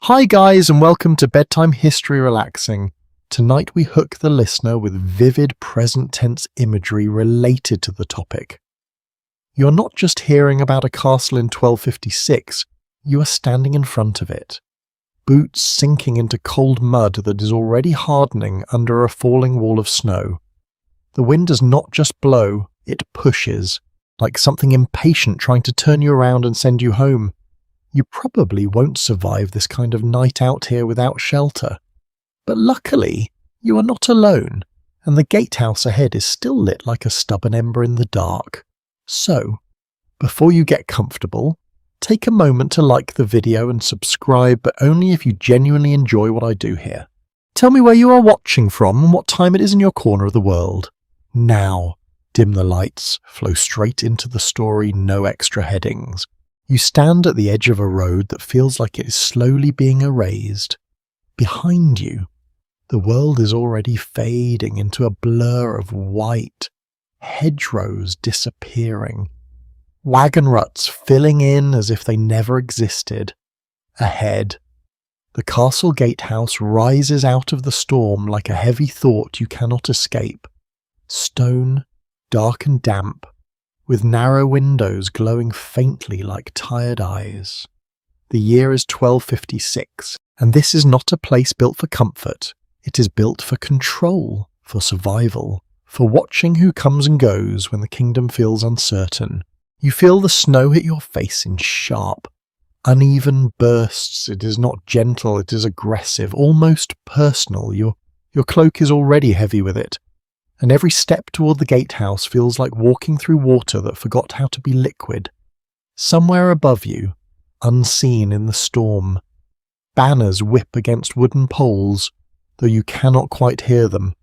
Hi guys, and welcome to Bedtime History Relaxing. Tonight we hook the listener with vivid present tense imagery related to the topic. You're not just hearing about a castle in 1256, you are standing in front of it. Boots sinking into cold mud that is already hardening under a falling wall of snow. The wind does not just blow, it pushes, like something impatient trying to turn you around and send you home. You probably won't survive this kind of night out here without shelter. But luckily, you are not alone, and the gatehouse ahead is still lit like a stubborn ember in the dark. So, before you get comfortable, take a moment to like the video and subscribe, but only if you genuinely enjoy what I do here. Tell me where you are watching from and what time it is in your corner of the world. Now, dim the lights, flow straight into the story, no extra headings. You stand at the edge of a road that feels like it is slowly being erased. Behind you, the world is already fading into a blur of white, hedgerows disappearing, wagon ruts filling in as if they never existed. Ahead, the castle gatehouse rises out of the storm like a heavy thought you cannot escape. Stone, dark and damp, with narrow windows glowing faintly like tired eyes. The year is 1256, and this is not a place built for comfort. It is built for control, for survival, for watching who comes and goes when the kingdom feels uncertain. You feel the snow hit your face in sharp, uneven bursts. It is not gentle, it is aggressive, almost personal. Your cloak is already heavy with it, and every step toward the gatehouse feels like walking through water that forgot how to be liquid. Somewhere above you, unseen in the storm, banners whip against wooden poles, though you cannot quite hear them,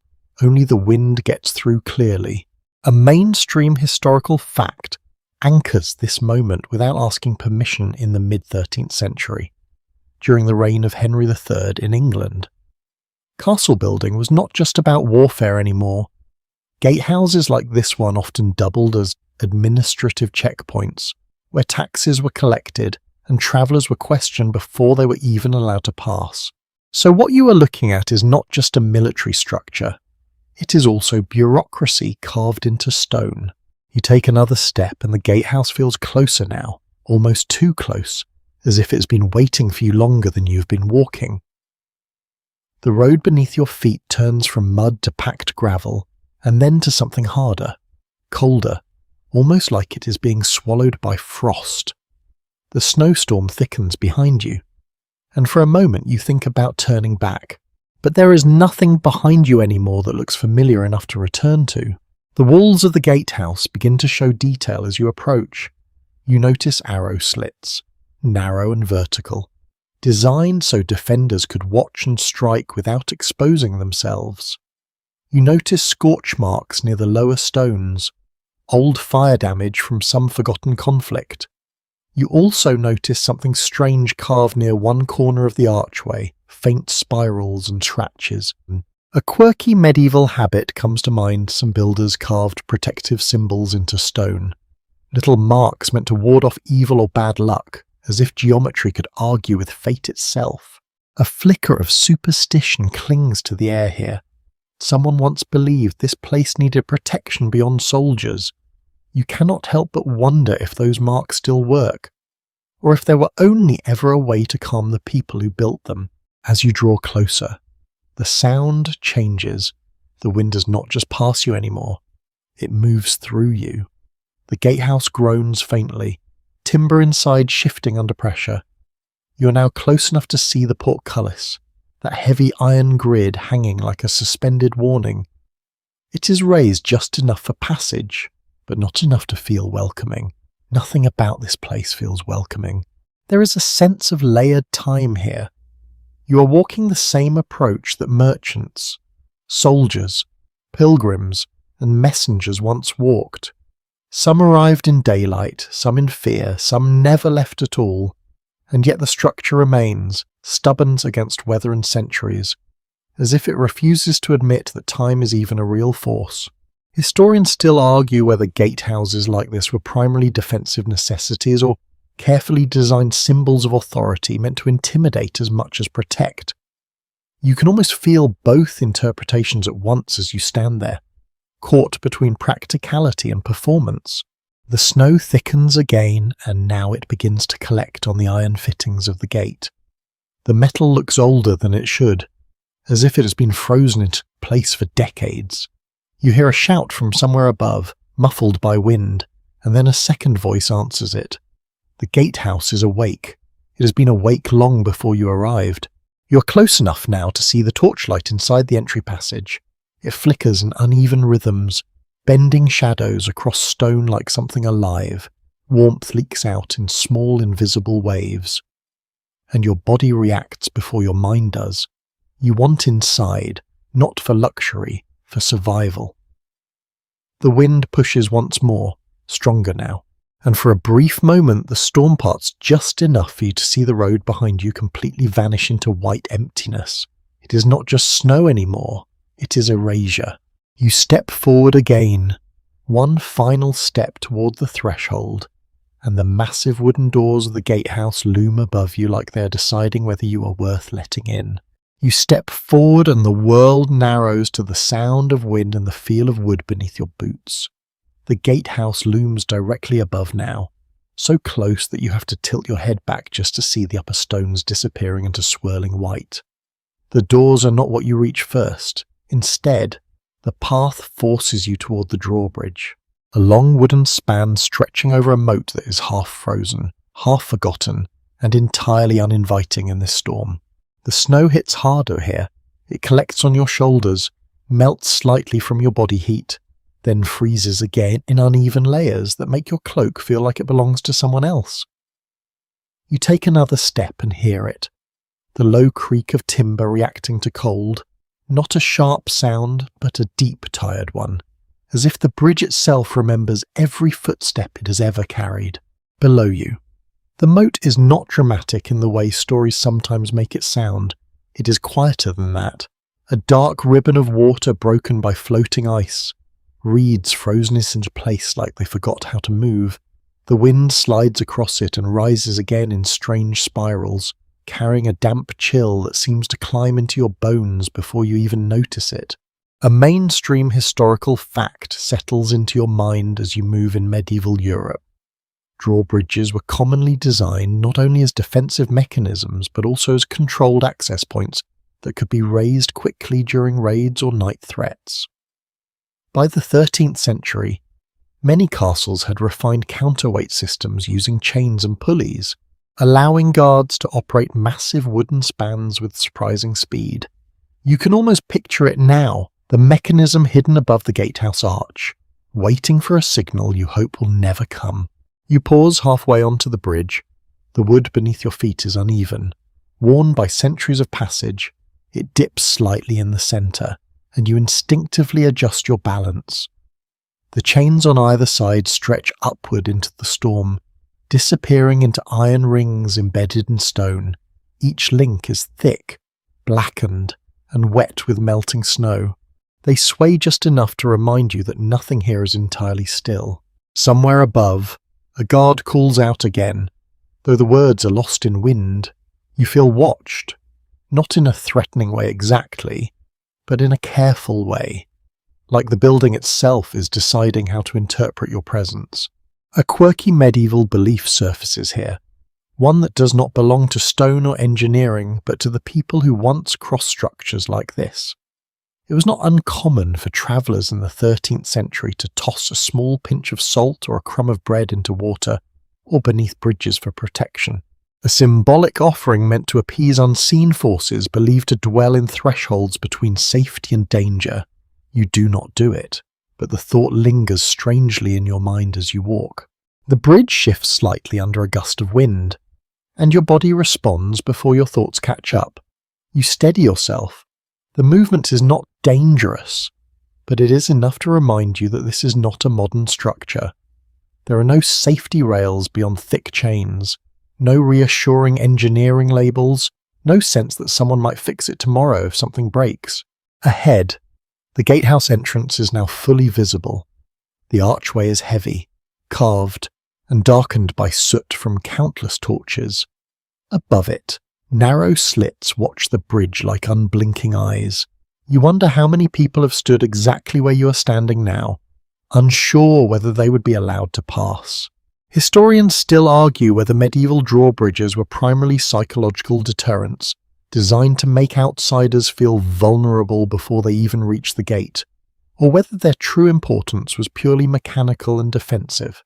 only the wind gets through clearly. A mainstream historical fact anchors this moment without asking permission in the mid-13th century, during the reign of Henry III in England. Castle building was not just about warfare anymore. Gatehouses like this one often doubled as administrative checkpoints, where taxes were collected and travellers were questioned before they were even allowed to pass. So what you are looking at is not just a military structure, it is also bureaucracy carved into stone. You take another step and the gatehouse feels closer now, almost too close, as if it's been waiting for you longer than you've been walking. The road beneath your feet turns from mud to packed gravel, and then to something harder, colder, almost like it is being swallowed by frost. The snowstorm thickens behind you, and for a moment you think about turning back, but there is nothing behind you anymore that looks familiar enough to return to. The walls of the gatehouse begin to show detail as you approach. You notice arrow slits, narrow and vertical, designed so defenders could watch and strike without exposing themselves. You notice scorch marks near the lower stones, old fire damage from some forgotten conflict. You also notice something strange carved near one corner of the archway, faint spirals and scratches. A quirky medieval habit comes to mind. Some builders carved protective symbols into stone, little marks meant to ward off evil or bad luck, as if geometry could argue with fate itself. A flicker of superstition clings to the air here. Someone once believed this place needed protection beyond soldiers. You cannot help but wonder if those marks still work, or if there were only ever a way to calm the people who built them. As you draw closer, the sound changes. The wind does not just pass you anymore, it moves through you. The gatehouse groans faintly, timber inside shifting under pressure. You are now close enough to see the portcullis, that heavy iron grid hanging like a suspended warning. It is raised just enough for passage, but not enough to feel welcoming. Nothing about this place feels welcoming. There is a sense of layered time here. You are walking the same approach that merchants, soldiers, pilgrims, and messengers once walked. Some arrived in daylight, some in fear, some never left at all, and yet the structure remains, stubborn against weather and centuries, as if it refuses to admit that time is even a real force. Historians still argue whether gatehouses like this were primarily defensive necessities or carefully designed symbols of authority meant to intimidate as much as protect. You can almost feel both interpretations at once as you stand there, caught between practicality and performance. The snow thickens again, and now it begins to collect on the iron fittings of the gate. The metal looks older than it should, as if it has been frozen into place for decades. You hear a shout from somewhere above, muffled by wind, and then a second voice answers it. The gatehouse is awake. It has been awake long before you arrived. You're close enough now to see the torchlight inside the entry passage. It flickers in uneven rhythms, bending shadows across stone like something alive. Warmth leaks out in small invisible waves. And your body reacts before your mind does. You want inside, not for luxury, for survival. The wind pushes once more, stronger now, and for a brief moment the storm parts just enough for you to see the road behind you completely vanish into white emptiness. It is not just snow anymore, it is erasure. You step forward again, one final step toward the threshold, and the massive wooden doors of the gatehouse loom above you like they are deciding whether you are worth letting in. You step forward and the world narrows to the sound of wind and the feel of wood beneath your boots. The gatehouse looms directly above now, so close that you have to tilt your head back just to see the upper stones disappearing into swirling white. The doors are not what you reach first. Instead, the path forces you toward the drawbridge, a long wooden span stretching over a moat that is half frozen, half forgotten, and entirely uninviting in this storm. The snow hits harder here. It collects on your shoulders, melts slightly from your body heat, then freezes again in uneven layers that make your cloak feel like it belongs to someone else. You take another step and hear it, the low creak of timber reacting to cold, not a sharp sound, but a deep, tired one, as if the bridge itself remembers every footstep it has ever carried. Below you, the moat is not dramatic in the way stories sometimes make it sound. It is quieter than that. A dark ribbon of water broken by floating ice. Reeds frozen into place like they forgot how to move. The wind slides across it and rises again in strange spirals, carrying a damp chill that seems to climb into your bones before you even notice it. A mainstream historical fact settles into your mind as you move in medieval Europe. Drawbridges were commonly designed not only as defensive mechanisms but also as controlled access points that could be raised quickly during raids or night threats. By the 13th century, many castles had refined counterweight systems using chains and pulleys, allowing guards to operate massive wooden spans with surprising speed. You can almost picture it now, the mechanism hidden above the gatehouse arch, waiting for a signal you hope will never come. You pause halfway onto the bridge. The wood beneath your feet is uneven. Worn by centuries of passage, it dips slightly in the centre, and you instinctively adjust your balance. The chains on either side stretch upward into the storm, disappearing into iron rings embedded in stone. Each link is thick, blackened, and wet with melting snow. They sway just enough to remind you that nothing here is entirely still. Somewhere above, a guard calls out again. Though the words are lost in wind, you feel watched, not in a threatening way exactly, but in a careful way, like the building itself is deciding how to interpret your presence. A quirky medieval belief surfaces here, one that does not belong to stone or engineering, but to the people who once crossed structures like this. It was not uncommon for travellers in the 13th century to toss a small pinch of salt or a crumb of bread into water or beneath bridges for protection. A symbolic offering meant to appease unseen forces believed to dwell in thresholds between safety and danger. You do not do it, but the thought lingers strangely in your mind as you walk. The bridge shifts slightly under a gust of wind, and your body responds before your thoughts catch up. You steady yourself. The movement is not dangerous, but it is enough to remind you that this is not a modern structure. There are no safety rails beyond thick chains, no reassuring engineering labels, no sense that someone might fix it tomorrow if something breaks. Ahead, the gatehouse entrance is now fully visible. The archway is heavy, carved, and darkened by soot from countless torches. Above it, narrow slits watch the bridge like unblinking eyes. You wonder how many people have stood exactly where you are standing now, unsure whether they would be allowed to pass. Historians still argue whether medieval drawbridges were primarily psychological deterrents, designed to make outsiders feel vulnerable before they even reach the gate, or whether their true importance was purely mechanical and defensive.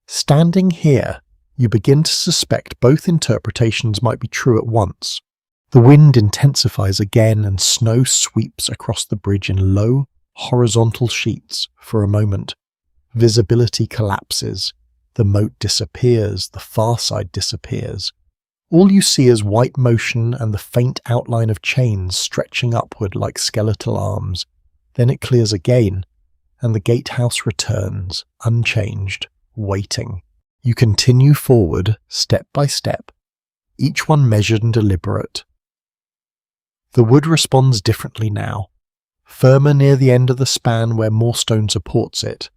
Standing here, you begin to suspect both interpretations might be true at once. The wind intensifies again and snow sweeps across the bridge in low, horizontal sheets for a moment. Visibility collapses. The moat disappears, the far side disappears. All you see is white motion and the faint outline of chains stretching upward like skeletal arms. Then it clears again, and the gatehouse returns, unchanged, waiting. You continue forward, step by step, each one measured and deliberate. The wood responds differently now, firmer near the end of the span where more stone supports it.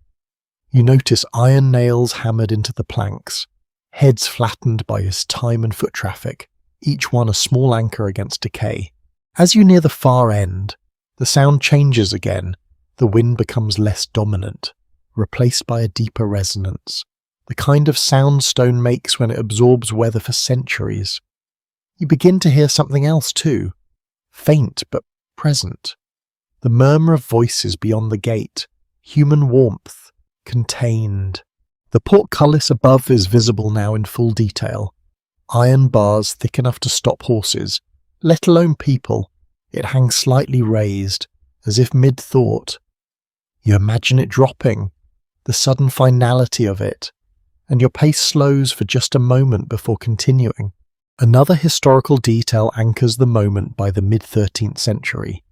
You notice iron nails hammered into the planks, heads flattened by his time and foot traffic, each one a small anchor against decay. As you near the far end, the sound changes again. The wind becomes less dominant, replaced by a deeper resonance, the kind of sound stone makes when it absorbs weather for centuries. You begin to hear something else too, faint but present. The murmur of voices beyond the gate, human warmth, contained. The portcullis above is visible now in full detail. Iron bars thick enough to stop horses, let alone people. It hangs slightly raised, as if mid-thought. You imagine it dropping, the sudden finality of it, and your pace slows for just a moment before continuing. Another historical detail anchors the moment by the mid-13th century.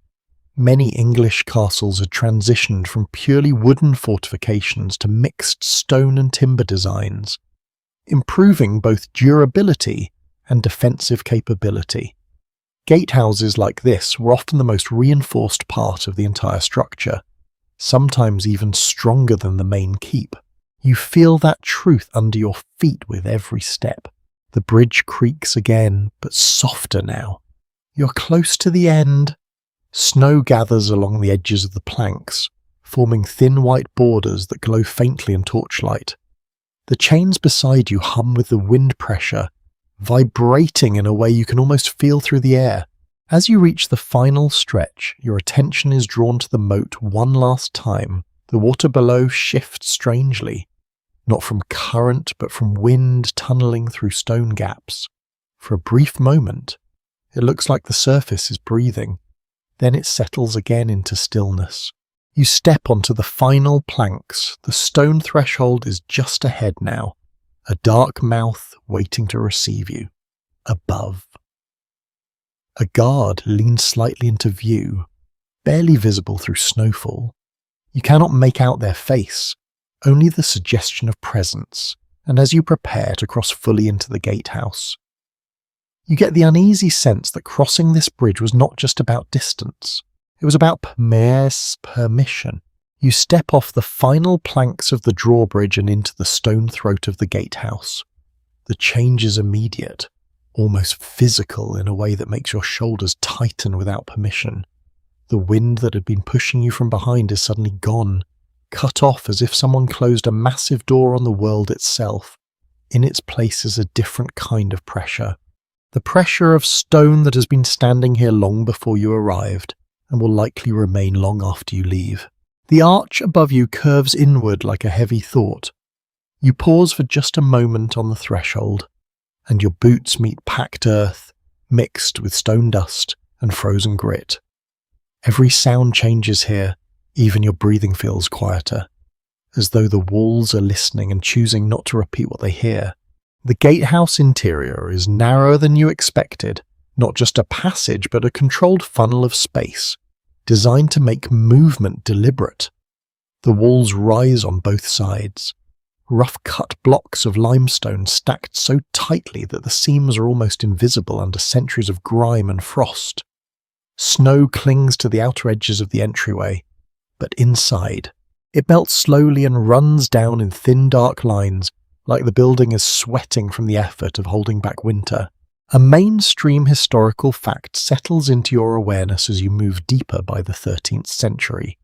Many English castles had transitioned from purely wooden fortifications to mixed stone and timber designs, improving both durability and defensive capability. Gatehouses like this were often the most reinforced part of the entire structure, sometimes even stronger than the main keep. You feel that truth under your feet with every step. The bridge creaks again, but softer now. You're close to the end. Snow gathers along the edges of the planks, forming thin white borders that glow faintly in torchlight. The chains beside you hum with the wind pressure, vibrating in a way you can almost feel through the air. As you reach the final stretch, your attention is drawn to the moat one last time. The water below shifts strangely, not from current but from wind tunneling through stone gaps. For a brief moment, it looks like the surface is breathing. Then it settles again into stillness. You step onto the final planks. The stone threshold is just ahead now, a dark mouth waiting to receive you. Above, a guard leans slightly into view, barely visible through snowfall. You cannot make out their face, only the suggestion of presence, and as you prepare to cross fully into the gatehouse, you get the uneasy sense that crossing this bridge was not just about distance. It was about permission. You step off the final planks of the drawbridge and into the stone throat of the gatehouse. The change is immediate, almost physical in a way that makes your shoulders tighten without permission. The wind that had been pushing you from behind is suddenly gone, cut off as if someone closed a massive door on the world itself. In its place is a different kind of pressure. The pressure of stone that has been standing here long before you arrived, and will likely remain long after you leave. The arch above you curves inward like a heavy thought. You pause for just a moment on the threshold, and your boots meet packed earth, mixed with stone dust and frozen grit. Every sound changes here, even your breathing feels quieter, as though the walls are listening and choosing not to repeat what they hear. The gatehouse interior is narrower than you expected, not just a passage but a controlled funnel of space, designed to make movement deliberate. The walls rise on both sides, rough-cut blocks of limestone stacked so tightly that the seams are almost invisible under centuries of grime and frost. Snow clings to the outer edges of the entryway, but inside, it melts slowly and runs down in thin dark lines, like the building is sweating from the effort of holding back winter. A mainstream historical fact settles into your awareness as you move deeper by the 13th century.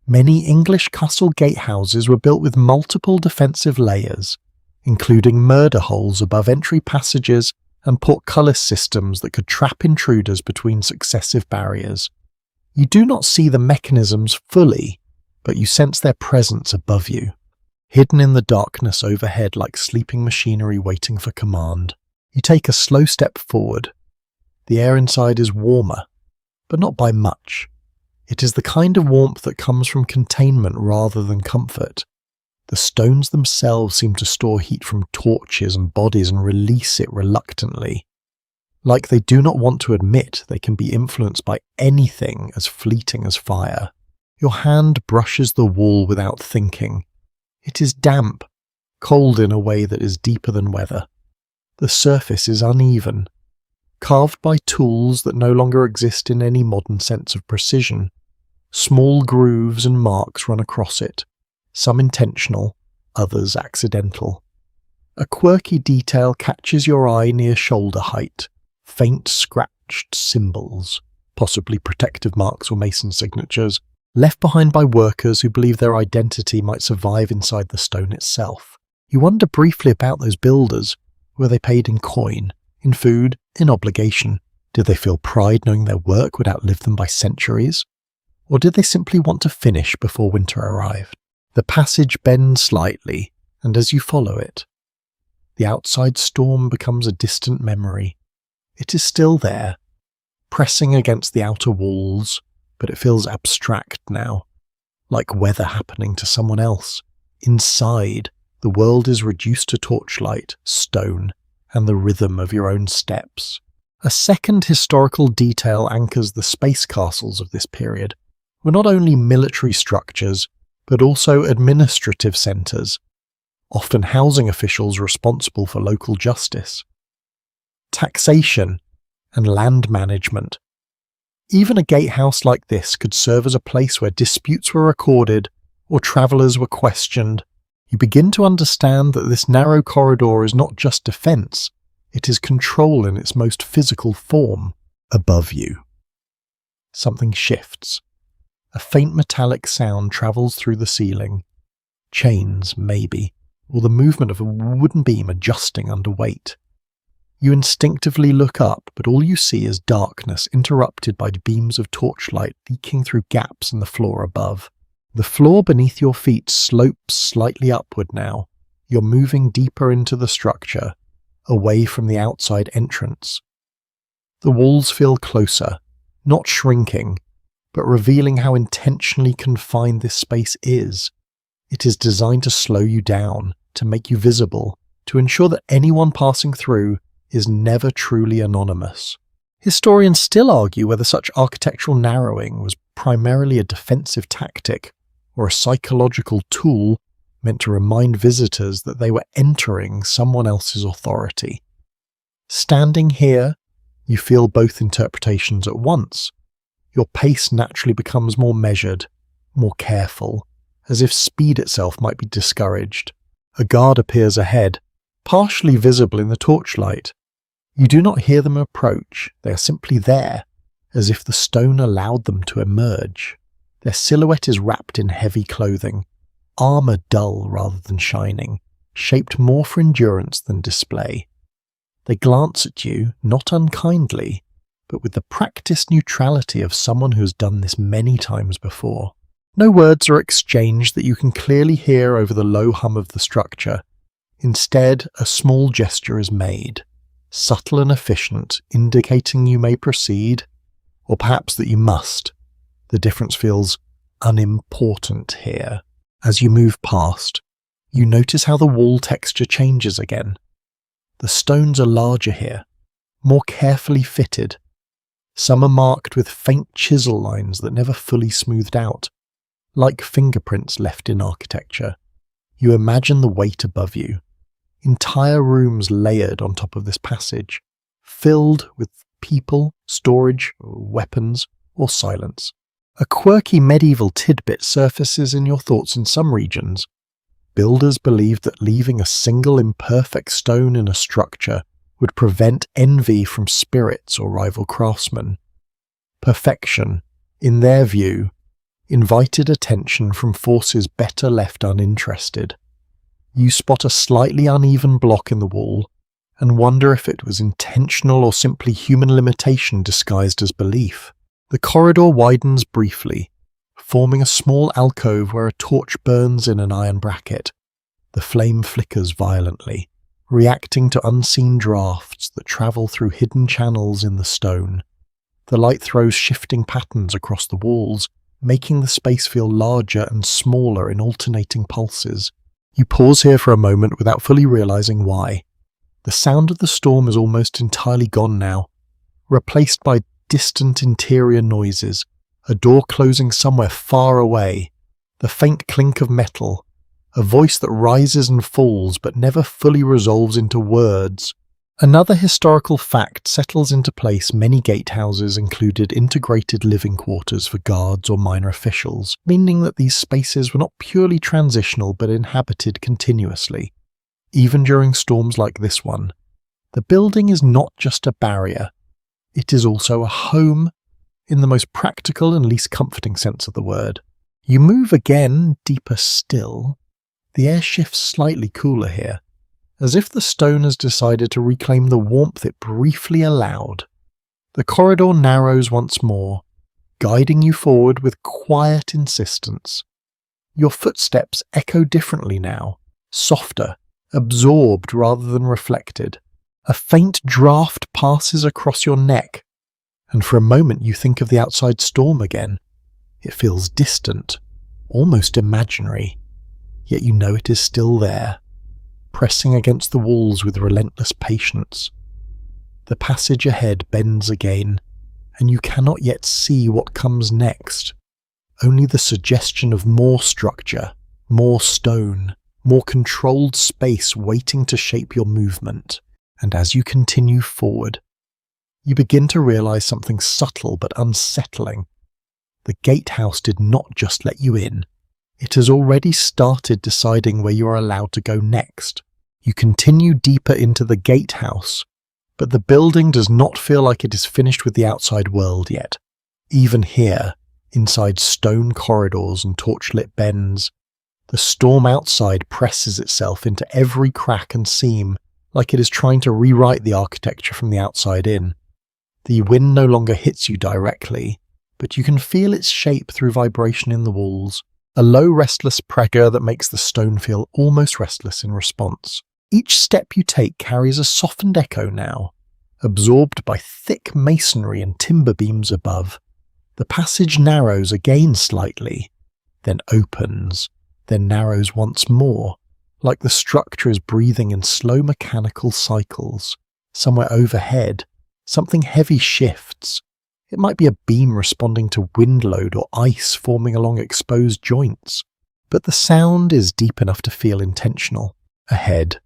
Many English castle gatehouses were built with multiple defensive layers, including murder holes above entry passages and portcullis systems that could trap intruders between successive barriers. You do not see the mechanisms fully, but you sense their presence above you, hidden in the darkness overhead like sleeping machinery waiting for command. You take a slow step forward. The air inside is warmer, but not by much. It is the kind of warmth that comes from containment rather than comfort. The stones themselves seem to store heat from torches and bodies and release it reluctantly. Like they do not want to admit they can be influenced by anything as fleeting as fire. Your hand brushes the wall without thinking. It is damp, cold in a way that is deeper than weather. The surface is uneven, carved by tools that no longer exist in any modern sense of precision. Small grooves and marks run across it, some intentional, others accidental. A quirky detail catches your eye near shoulder height, faint scratched symbols, possibly protective marks or mason signatures, left behind by workers who believe their identity might survive inside the stone itself. You wonder briefly about those builders. Were they paid in coin, in food, in obligation? Did they feel pride knowing their work would outlive them by centuries? Or did they simply want to finish before winter arrived? The passage bends slightly, and as you follow it, the outside storm becomes a distant memory. It is still there, pressing against the outer walls, but it feels abstract now, like weather happening to someone else. Inside, the world is reduced to torchlight, stone, and the rhythm of your own steps. A second historical detail anchors the space castles of this period. Were not only military structures, but also administrative centres, often housing officials responsible for local justice, taxation, and land management. Even a gatehouse like this could serve as a place where disputes were recorded or travellers were questioned. You begin to understand that this narrow corridor is not just defence, it is control in its most physical form. Above you, something shifts. A faint metallic sound travels through the ceiling. Chains, maybe, or the movement of a wooden beam adjusting under weight. You instinctively look up, but all you see is darkness interrupted by beams of torchlight leaking through gaps in the floor above. The floor beneath your feet slopes slightly upward now. You're moving deeper into the structure, away from the outside entrance. The walls feel closer, not shrinking, but revealing how intentionally confined this space is. It is designed to slow you down, to make you visible, to ensure that anyone passing through is never truly anonymous. Historians still argue whether such architectural narrowing was primarily a defensive tactic or a psychological tool meant to remind visitors that they were entering someone else's authority. Standing here, you feel both interpretations at once. Your pace naturally becomes more measured, more careful, as if speed itself might be discouraged. A guard appears ahead, partially visible in the torchlight. You do not hear them approach, they are simply there, as if the stone allowed them to emerge. Their silhouette is wrapped in heavy clothing, armour dull rather than shining, shaped more for endurance than display. They glance at you, not unkindly, but with the practiced neutrality of someone who has done this many times before. No words are exchanged that you can clearly hear over the low hum of the structure. Instead, a small gesture is made, subtle and efficient, indicating you may proceed, or perhaps that you must. The difference feels unimportant here. As you move past, you notice how the wall texture changes again. The stones are larger here, more carefully fitted. Some are marked with faint chisel lines that never fully smoothed out, like fingerprints left in architecture. You imagine the weight above you. Entire rooms layered on top of this passage, filled with people, storage, weapons, or silence. A quirky medieval tidbit surfaces in your thoughts in some regions. builders believed that leaving a single imperfect stone in a structure would prevent envy from spirits or rival craftsmen. Perfection, in their view, invited attention from forces better left uninterested. You spot a slightly uneven block in the wall and wonder if it was intentional or simply human limitation disguised as belief. The corridor widens briefly, forming a small alcove where a torch burns in an iron bracket. The flame flickers violently, reacting to unseen drafts that travel through hidden channels in the stone. The light throws shifting patterns across the walls, making the space feel larger and smaller in alternating pulses. You pause here for a moment without fully realizing why. The sound of the storm is almost entirely gone now, replaced by distant interior noises, a door closing somewhere far away, the faint clink of metal, a voice that rises and falls but never fully resolves into words. Another historical fact settles into place. Many gatehouses included integrated living quarters for guards or minor officials, meaning that these spaces were not purely transitional but inhabited continuously. Even during storms like this one, the building is not just a barrier, it is also a home, in the most practical and least comforting sense of the word. You move again, deeper still. The air shifts slightly cooler here, as if the stone has decided to reclaim the warmth it briefly allowed. The corridor narrows once more, guiding you forward with quiet insistence. Your footsteps echo differently now, softer, absorbed rather than reflected. A faint draft passes across your neck, and for a moment you think of the outside storm again. It feels distant, almost imaginary, yet you know it is still there, pressing against the walls with relentless patience. The passage ahead bends again, and you cannot yet see what comes next. Only the suggestion of more structure, more stone, more controlled space waiting to shape your movement. And as you continue forward, you begin to realize something subtle but unsettling. The gatehouse did not just let you in. It has already started deciding where you are allowed to go next. You continue deeper into the gatehouse, but the building does not feel like it is finished with the outside world yet. Even here, inside stone corridors and torchlit bends, the storm outside presses itself into every crack and seam, like it is trying to rewrite the architecture from the outside in. The wind no longer hits you directly, but you can feel its shape through vibration in the walls, a low restless pressure that makes the stone feel almost restless in response. Each step you take carries a softened echo now, absorbed by thick masonry and timber beams above. The passage narrows again slightly, then opens, then narrows once more, like the structure is breathing in slow mechanical cycles. Somewhere overhead, something heavy shifts. It might be a beam responding to wind load or ice forming along exposed joints, but the sound is deep enough to feel intentional. Ahead,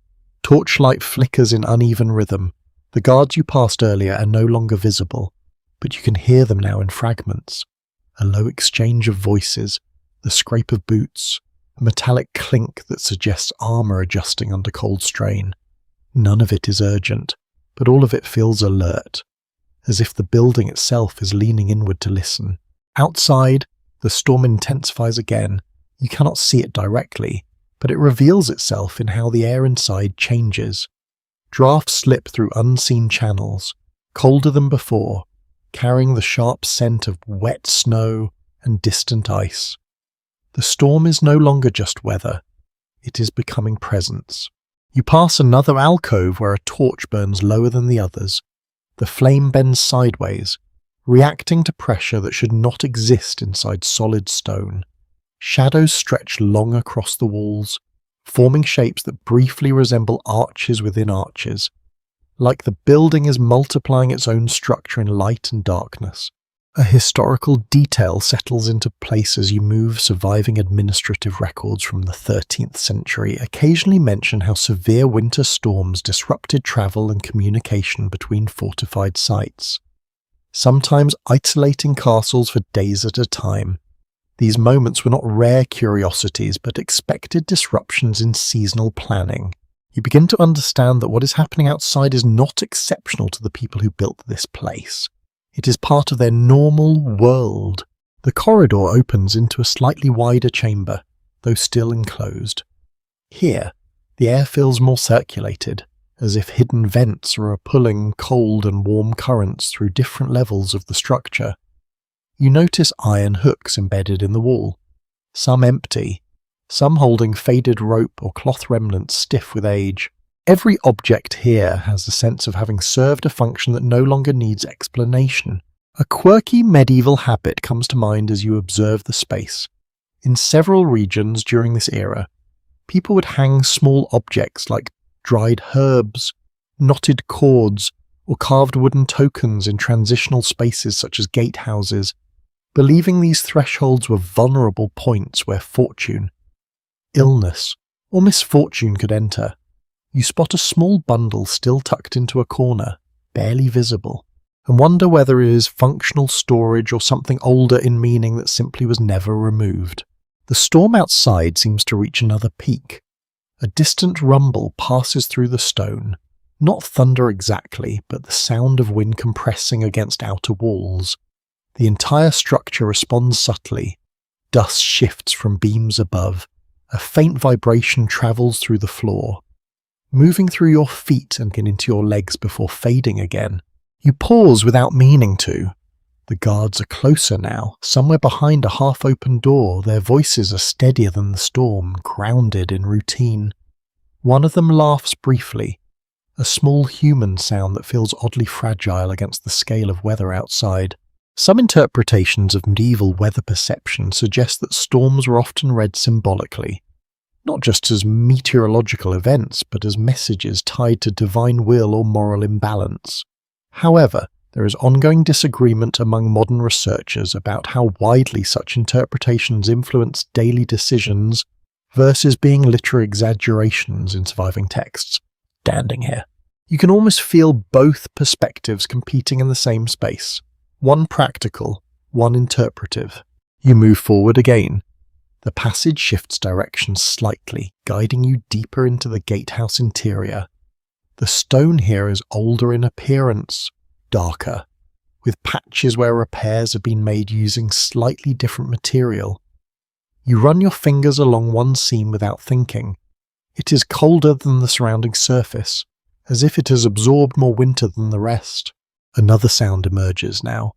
torchlight flickers in uneven rhythm. The guards you passed earlier are no longer visible, but you can hear them now in fragments. A low exchange of voices, the scrape of boots, a metallic clink that suggests armor adjusting under cold strain. None of it is urgent, but all of it feels alert, as if the building itself is leaning inward to listen. Outside, the storm intensifies again. You cannot see it directly, but it reveals itself in how the air inside changes. Drafts slip through unseen channels, colder than before, carrying the sharp scent of wet snow and distant ice. The storm is no longer just weather, it is becoming presence. You pass another alcove where a torch burns lower than the others. The flame bends sideways, reacting to pressure that should not exist inside solid stone. Shadows stretch long across the walls, forming shapes that briefly resemble arches within arches, like the building is multiplying its own structure in light and darkness. A historical detail settles into place as you move. Surviving administrative records from the 13th century occasionally mention how severe winter storms disrupted travel and communication between fortified sites, sometimes isolating castles for days at a time. These moments were not rare curiosities, but expected disruptions in seasonal planning. You begin to understand that what is happening outside is not exceptional to the people who built this place. It is part of their normal world. The corridor opens into a slightly wider chamber, though still enclosed. Here, the air feels more circulated, as if hidden vents are pulling cold and warm currents through different levels of the structure. You notice iron hooks embedded in the wall, some empty, some holding faded rope or cloth remnants stiff with age. Every object here has a sense of having served a function that no longer needs explanation. A quirky medieval habit comes to mind as you observe the space. In several regions during this era, people would hang small objects like dried herbs, knotted cords, or carved wooden tokens in transitional spaces such as gatehouses, believing these thresholds were vulnerable points where fortune, illness, or misfortune could enter. You spot a small bundle still tucked into a corner, barely visible, and wonder whether it is functional storage or something older in meaning that simply was never removed. The storm outside seems to reach another peak. A distant rumble passes through the stone, not thunder exactly, but the sound of wind compressing against outer walls. The entire structure responds subtly. Dust shifts from beams above. A faint vibration travels through the floor, moving through your feet and into your legs before fading again. You pause without meaning to. The guards are closer now, somewhere behind a half-open door. Their voices are steadier than the storm, grounded in routine. One of them laughs briefly, a small human sound that feels oddly fragile against the scale of weather outside. Some interpretations of medieval weather perception suggest that storms were often read symbolically, not just as meteorological events, but as messages tied to divine will or moral imbalance. However, there is ongoing disagreement among modern researchers about how widely such interpretations influence daily decisions versus being literary exaggerations in surviving texts. Standing here, you can almost feel both perspectives competing in the same space. One practical, one interpretive. You move forward again. The passage shifts direction slightly, guiding you deeper into the gatehouse interior. The stone here is older in appearance, darker, with patches where repairs have been made using slightly different material. You run your fingers along one seam without thinking. It is colder than the surrounding surface, as if it has absorbed more winter than the rest. Another sound emerges now,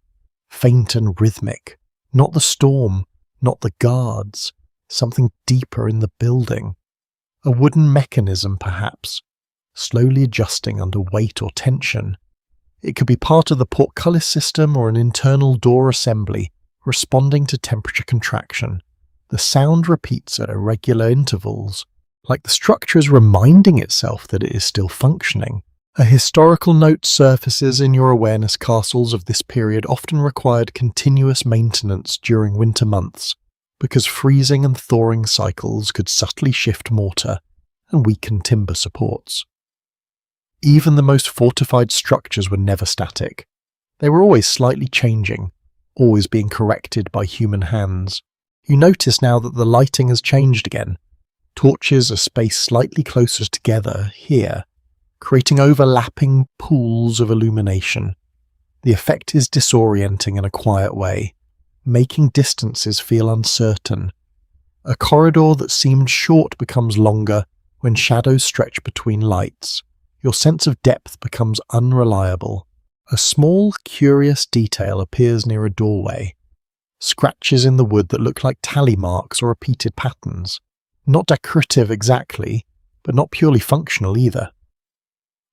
faint and rhythmic. Not the storm, not the guards, something deeper in the building. A wooden mechanism, perhaps, slowly adjusting under weight or tension. It could be part of the portcullis system or an internal door assembly, responding to temperature contraction. The sound repeats at irregular intervals, like the structure is reminding itself that it is still functioning. A historical note surfaces in your awareness. Castles of this period often required continuous maintenance during winter months, because freezing and thawing cycles could subtly shift mortar and weaken timber supports. Even the most fortified structures were never static. They were always slightly changing, always being corrected by human hands. You notice now that the lighting has changed again. Torches are spaced slightly closer together here, creating overlapping pools of illumination. The effect is disorienting in a quiet way, making distances feel uncertain. A corridor that seemed short becomes longer when shadows stretch between lights. Your sense of depth becomes unreliable. A small, curious detail appears near a doorway. Scratches in the wood that look like tally marks or repeated patterns. Not decorative exactly, but not purely functional either.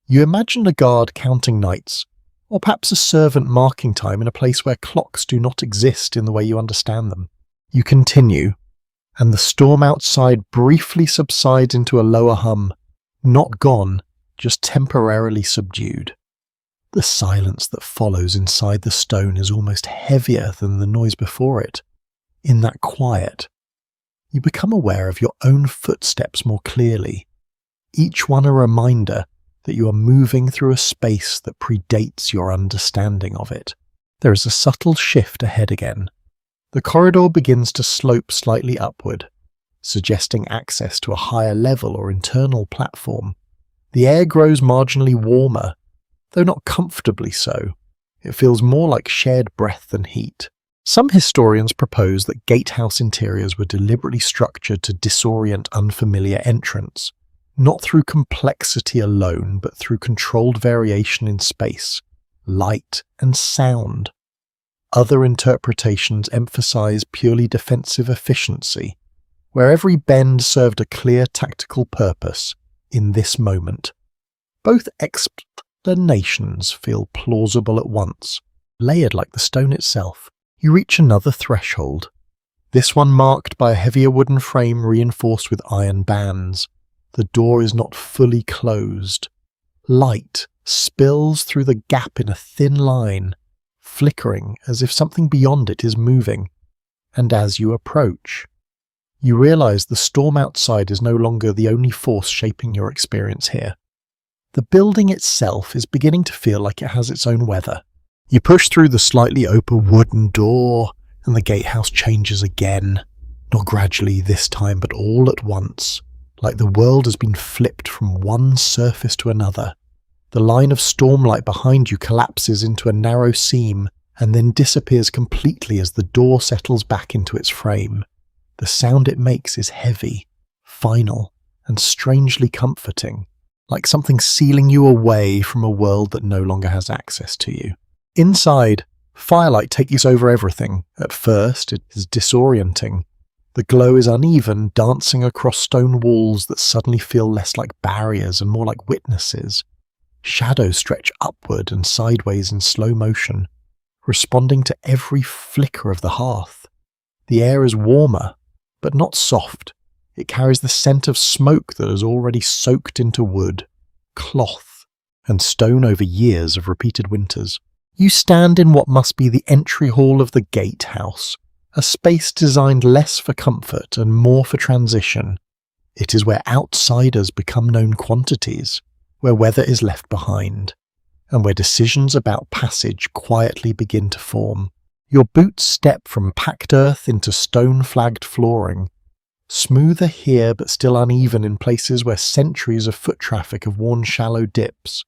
You imagine a guard counting nights, or perhaps a servant marking time in a place where clocks do not exist in the way you understand them. You continue, and the storm outside briefly subsides into a lower hum, not gone, just temporarily subdued. The silence that follows inside the stone is almost heavier than the noise before it. In that quiet, you become aware of your own footsteps more clearly, each one a reminder that you are moving through a space that predates your understanding of it. There is a subtle shift ahead again, The corridor begins to slope slightly upward, suggesting access to a higher level or internal platform. The air grows marginally warmer, though not comfortably so. It feels more like shared breath than heat. Some historians propose that gatehouse interiors were deliberately structured to disorient unfamiliar entrants, not through complexity alone, but through controlled variation in space, light, and sound. Other interpretations emphasize purely defensive efficiency, where every bend served a clear tactical purpose in this moment. Both explanations feel plausible at once, layered like the stone itself. You reach another threshold, this one marked by a heavier wooden frame reinforced with iron bands. The door is not fully closed. Light spills through the gap in a thin line, flickering as if something beyond it is moving. And as you approach, you realize the storm outside is no longer the only force shaping your experience here. The building itself is beginning to feel like it has its own weather. You push through the slightly open wooden door, and the gatehouse changes again. Not gradually this time, but all at once, like the world has been flipped from one surface to another. The line of stormlight behind you collapses into a narrow seam, and then disappears completely as the door settles back into its frame. The sound it makes is heavy, final, and strangely comforting, like something sealing you away from a world that no longer has access to you. Inside, firelight takes over everything. At first, it is disorienting. The glow is uneven, dancing across stone walls that suddenly feel less like barriers and more like witnesses. Shadows stretch upward and sideways in slow motion, responding to every flicker of the hearth. The air is warmer, but not soft. It carries the scent of smoke that has already soaked into wood, cloth, and stone over years of repeated winters. You stand in what must be the entry hall of the gatehouse, a space designed less for comfort and more for transition. It is where outsiders become known quantities, where weather is left behind, and where decisions about passage quietly begin to form. Your boots step from packed earth into stone-flagged flooring, smoother here but still uneven in places where centuries of foot traffic have worn shallow dips.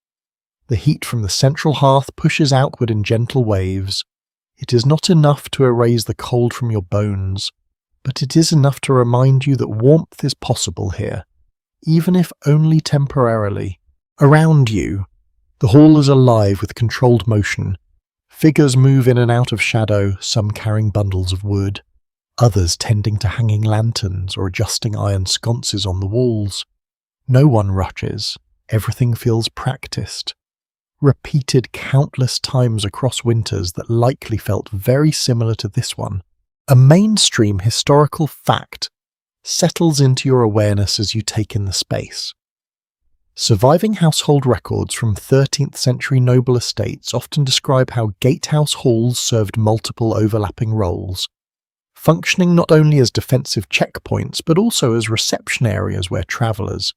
The heat from the central hearth pushes outward in gentle waves. It is not enough to erase the cold from your bones, but it is enough to remind you that warmth is possible here, even if only temporarily. Around you, the hall is alive with controlled motion. Figures move in and out of shadow, some carrying bundles of wood, others tending to hanging lanterns or adjusting iron sconces on the walls. No one rushes. Everything feels practiced, repeated countless times across winters that likely felt very similar to this one. A mainstream historical fact settles into your awareness as you take in the space. Surviving household records from 13th century noble estates often describe how gatehouse halls served multiple overlapping roles, functioning not only as defensive checkpoints but also as reception areas where travellers,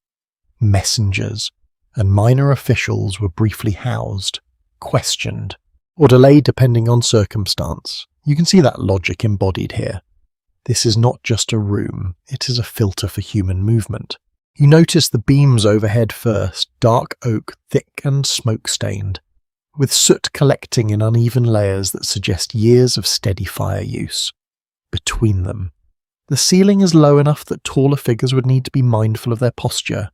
messengers, and minor officials were briefly housed, questioned, or delayed depending on circumstance. You can see that logic embodied here. This is not just a room, it is a filter for human movement. You notice the beams overhead first, dark oak, thick and smoke-stained, with soot collecting in uneven layers that suggest years of steady fire use. Between them, the ceiling is low enough that taller figures would need to be mindful of their posture.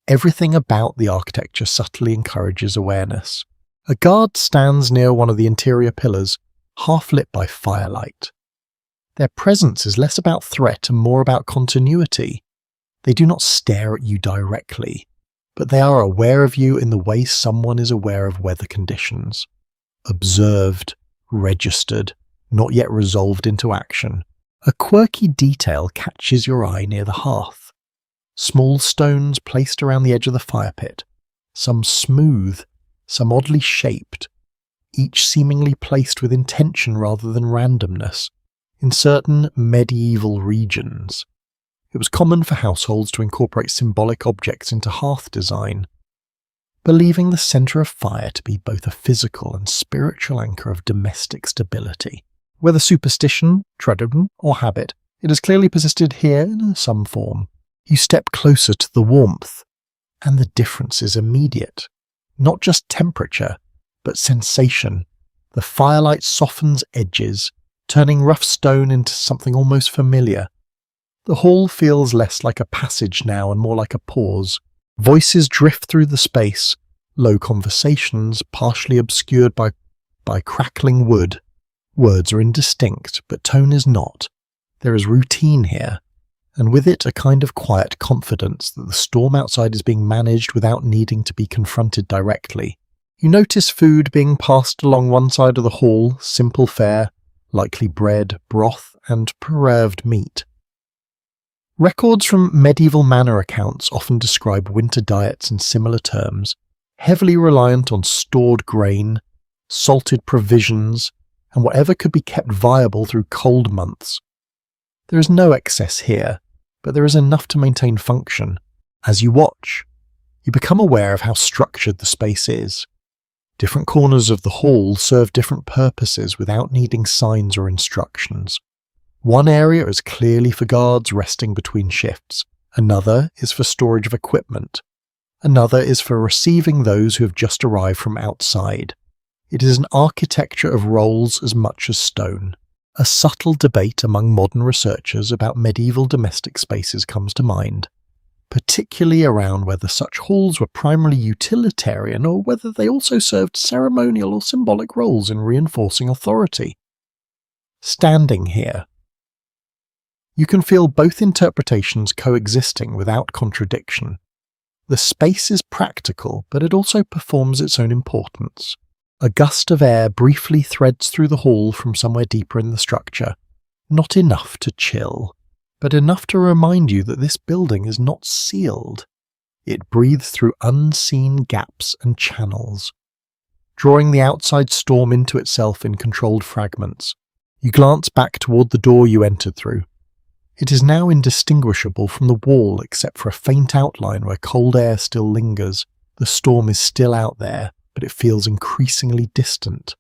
Everything about the architecture subtly encourages awareness. A guard stands near one of the interior pillars, half lit by firelight. Their presence is less about threat and more about continuity. They do not stare at you directly, but they are aware of you in the way someone is aware of weather conditions. Observed, registered, not yet resolved into action. A quirky detail catches your eye near the hearth. Small stones placed around the edge of the fire pit, some smooth, some oddly shaped, each seemingly placed with intention rather than randomness, in certain medieval regions. It was common for households to incorporate symbolic objects into hearth design, believing the centre of fire to be both a physical and spiritual anchor of domestic stability. Whether superstition, tradition, or habit, it has clearly persisted here in some form. You step closer to the warmth, and the difference is immediate. Not just temperature, but sensation. The firelight softens edges, turning rough stone into something almost familiar. The hall feels less like a passage now and more like a pause. Voices drift through the space, low conversations partially obscured by crackling wood. Words are indistinct, but tone is not. There is routine here, and with it a kind of quiet confidence that the storm outside is being managed without needing to be confronted directly. You notice food being passed along one side of the hall, simple fare, likely bread, broth, and preserved meat. Records from medieval manor accounts often describe winter diets in similar terms, heavily reliant on stored grain, salted provisions, and whatever could be kept viable through cold months. There is no excess here, but there is enough to maintain function. As you watch, you become aware of how structured the space is. Different corners of the hall serve different purposes without needing signs or instructions. One area is clearly for guards resting between shifts. Another is for storage of equipment. Another is for receiving those who have just arrived from outside. It is an architecture of roles as much as stone. A subtle debate among modern researchers about medieval domestic spaces comes to mind, particularly around whether such halls were primarily utilitarian or whether they also served ceremonial or symbolic roles in reinforcing authority. Standing here, you can feel both interpretations coexisting without contradiction. The space is practical, but it also performs its own importance. A gust of air briefly threads through the hall from somewhere deeper in the structure, not enough to chill, but enough to remind you that this building is not sealed. It breathes through unseen gaps and channels, drawing the outside storm into itself in controlled fragments. You glance back toward the door you entered through. It is now indistinguishable from the wall except for a faint outline where cold air still lingers. The storm is still out there, but it feels increasingly distant,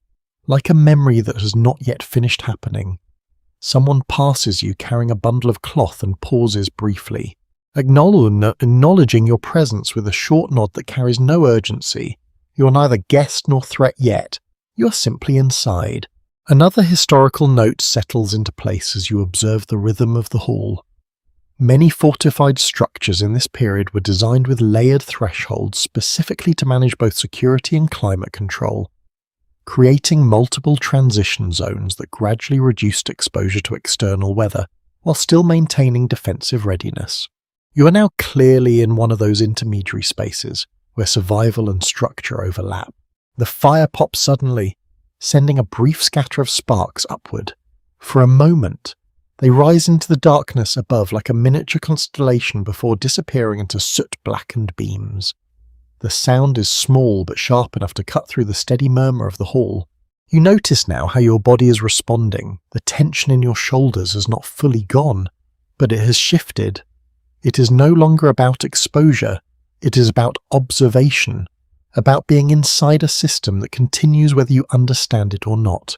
like a memory that has not yet finished happening. Someone passes you carrying a bundle of cloth and pauses briefly, acknowledging your presence with a short nod that carries no urgency. You are neither guest nor threat yet. You are simply inside. Another historical note settles into place as you observe the rhythm of the hall. Many fortified structures in this period were designed with layered thresholds specifically to manage both security and climate control, creating multiple transition zones that gradually reduced exposure to external weather, while still maintaining defensive readiness. You are now clearly in one of those intermediary spaces, where survival and structure overlap. The fire pops suddenly, sending a brief scatter of sparks upward. For a moment, they rise into the darkness above like a miniature constellation before disappearing into soot-blackened beams. The sound is small but sharp enough to cut through the steady murmur of the hall. You notice now how your body is responding. The tension in your shoulders has not fully gone, but it has shifted. It is no longer about exposure. It is about observation, about being inside a system that continues whether you understand it or not.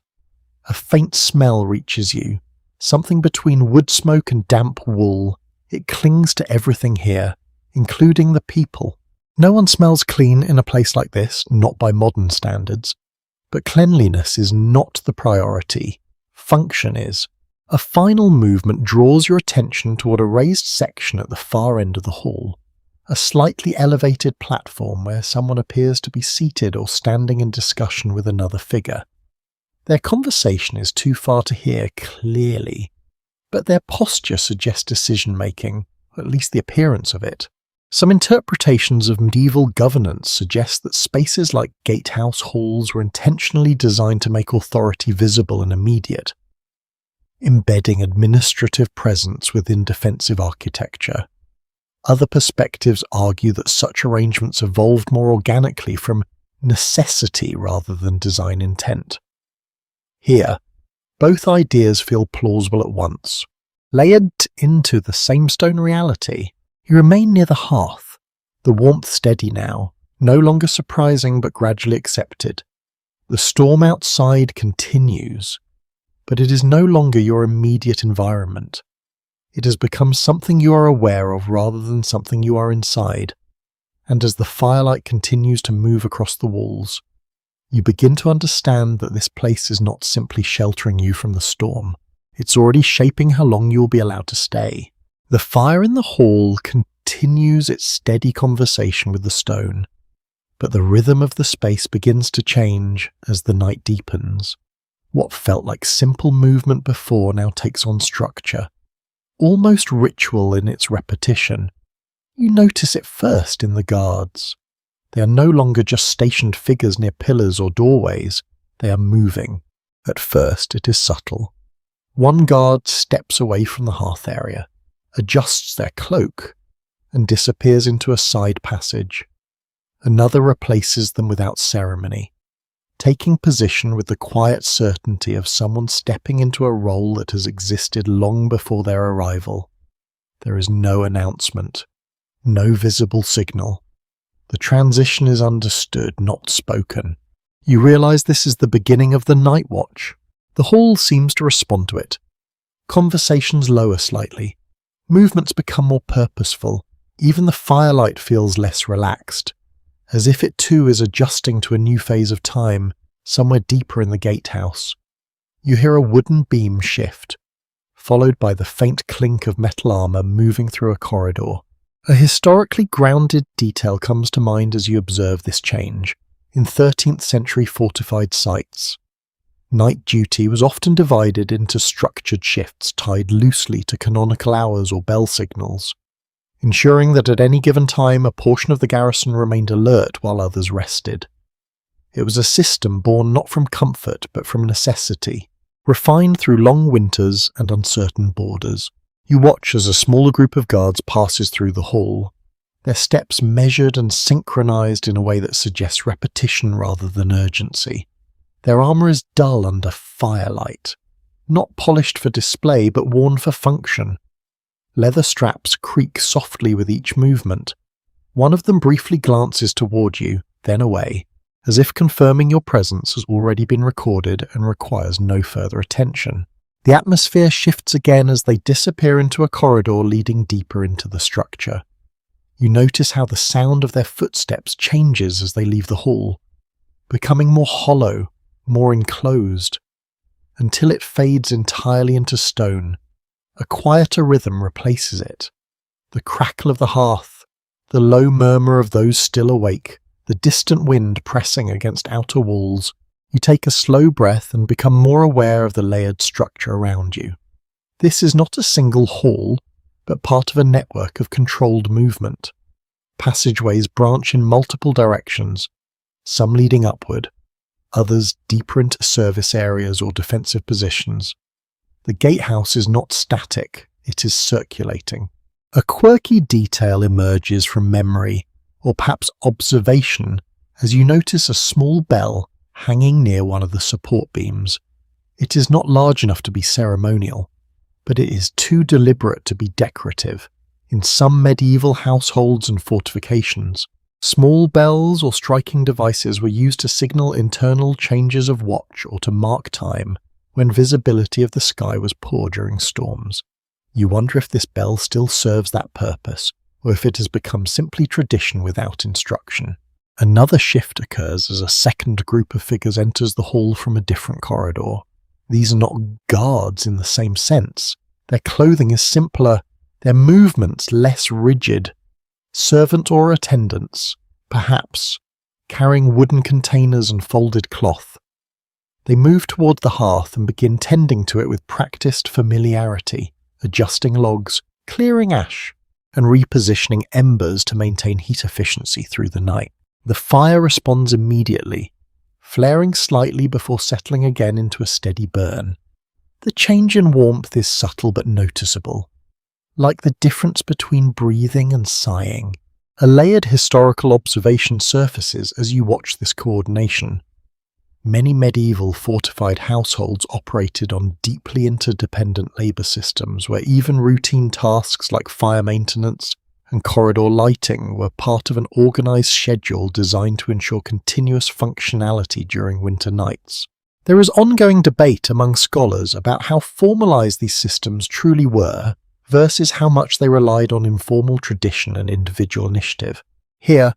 A faint smell reaches you, something between wood smoke and damp wool. It clings to everything here, including the people. No one smells clean in a place like this, not by modern standards. But cleanliness is not the priority. Function is. A final movement draws your attention toward a raised section at the far end of the hall. A slightly elevated platform where someone appears to be seated or standing in discussion with another figure. Their conversation is too far to hear clearly, but their posture suggests decision-making, or at least the appearance of it. Some interpretations of medieval governance suggest that spaces like gatehouse halls were intentionally designed to make authority visible and immediate, embedding administrative presence within defensive architecture. Other perspectives argue that such arrangements evolved more organically from necessity rather than design intent. Here, both ideas feel plausible at once. Layered into the same stone reality, you remain near the hearth, the warmth steady now, no longer surprising but gradually accepted. The storm outside continues, but it is no longer your immediate environment. It has become something you are aware of rather than something you are inside, and as the firelight continues to move across the walls, you begin to understand that this place is not simply sheltering you from the storm. It's already shaping how long you will be allowed to stay. The fire in the hall continues its steady conversation with the stone, but the rhythm of the space begins to change as the night deepens. What felt like simple movement before now takes on structure, almost ritual in its repetition. You notice it first in the guards. They are no longer just stationed figures near pillars or doorways, they are moving. At first it is subtle. One guard steps away from the hearth area, adjusts their cloak, and disappears into a side passage. Another replaces them without ceremony, taking position with the quiet certainty of someone stepping into a role that has existed long before their arrival. There is no announcement, no visible signal. The transition is understood, not spoken. You realize this is the beginning of the night watch. The hall seems to respond to it. Conversations lower slightly. Movements become more purposeful. Even the firelight feels less relaxed, as if it too is adjusting to a new phase of time, somewhere deeper in the gatehouse. You hear a wooden beam shift, followed by the faint clink of metal armor moving through a corridor. A historically grounded detail comes to mind as you observe this change. In 13th century fortified sites, night duty was often divided into structured shifts tied loosely to canonical hours or bell signals, ensuring that at any given time a portion of the garrison remained alert while others rested. It was a system born not from comfort but from necessity, refined through long winters and uncertain borders. You watch as a smaller group of guards passes through the hall, their steps measured and synchronized in a way that suggests repetition rather than urgency. Their armor is dull under firelight, not polished for display but worn for function. Leather straps creak softly with each movement. One of them briefly glances toward you, then away, as if confirming your presence has already been recorded and requires no further attention. The atmosphere shifts again as they disappear into a corridor leading deeper into the structure. You notice how the sound of their footsteps changes as they leave the hall, becoming more hollow, more enclosed, until it fades entirely into stone. A quieter rhythm replaces it. The crackle of the hearth, the low murmur of those still awake, the distant wind pressing against outer walls. You take a slow breath and become more aware of the layered structure around you. This is not a single hall, but part of a network of controlled movement. Passageways branch in multiple directions, some leading upward, others deeper into service areas or defensive positions. The gatehouse is not static, it is circulating. A quirky detail emerges from memory, or perhaps observation, as you notice a small bell hanging near one of the support beams. It is not large enough to be ceremonial, but it is too deliberate to be decorative. In some medieval households and fortifications, small bells or striking devices were used to signal internal changes of watch or to mark time when visibility of the sky was poor during storms. You wonder if this bell still serves that purpose, or if it has become simply tradition without instruction. Another shift occurs as a second group of figures enters the hall from a different corridor. These are not guards in the same sense. Their clothing is simpler, their movements less rigid. Servant or attendants, perhaps, carrying wooden containers and folded cloth. They move toward the hearth and begin tending to it with practiced familiarity, adjusting logs, clearing ash, and repositioning embers to maintain heat efficiency through the night. The fire responds immediately, flaring slightly before settling again into a steady burn. The change in warmth is subtle but noticeable, like the difference between breathing and sighing. A layered historical observation surfaces as you watch this coordination. Many medieval fortified households operated on deeply interdependent labour systems where even routine tasks like fire maintenance and corridor lighting were part of an organised schedule designed to ensure continuous functionality during winter nights. There is ongoing debate among scholars about how formalized these systems truly were versus how much they relied on informal tradition and individual initiative. Here,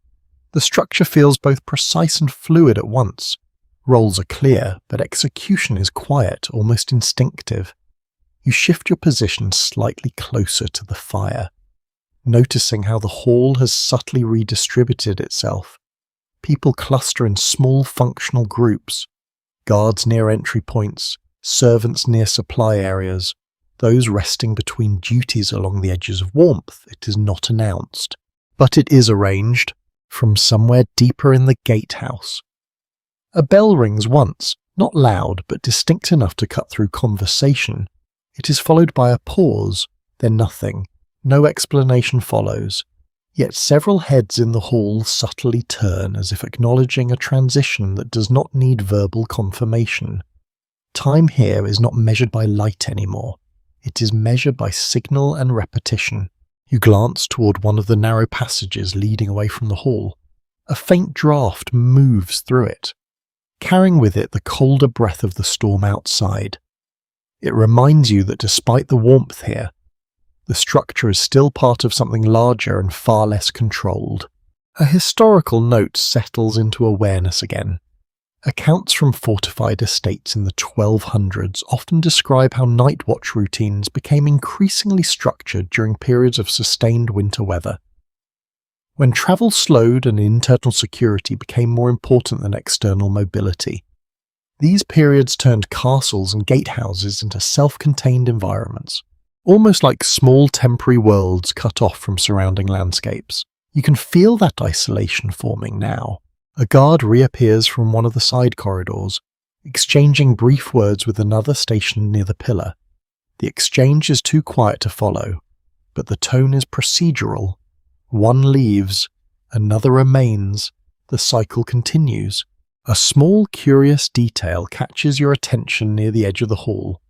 the structure feels both precise and fluid at once. Roles are clear, but execution is quiet, almost instinctive. You shift your position slightly closer to the fire, noticing how the hall has subtly redistributed itself. People cluster in small functional groups, guards near entry points, servants near supply areas, those resting between duties along the edges of warmth. It is not announced, but it is arranged from somewhere deeper in the gatehouse. A bell rings once, not loud but distinct enough to cut through conversation. It is followed by a pause, then nothing. No explanation follows. Yet several heads in the hall subtly turn as if acknowledging a transition that does not need verbal confirmation. Time here is not measured by light anymore. It is measured by signal and repetition. You glance toward one of the narrow passages leading away from the hall. A faint draught moves through it, carrying with it the colder breath of the storm outside. It reminds you that despite the warmth here, the structure is still part of something larger and far less controlled. A historical note settles into awareness again. Accounts from fortified estates in the 1200s often describe how night watch routines became increasingly structured during periods of sustained winter weather. When travel slowed and internal security became more important than external mobility, these periods turned castles and gatehouses into self-contained environments, almost like small temporary worlds cut off from surrounding landscapes. You can feel that isolation forming now. A guard reappears from one of the side corridors, exchanging brief words with another stationed near the pillar. The exchange is too quiet to follow, but the tone is procedural. One leaves, another remains, the cycle continues. A small, curious detail catches your attention near the edge of the hall.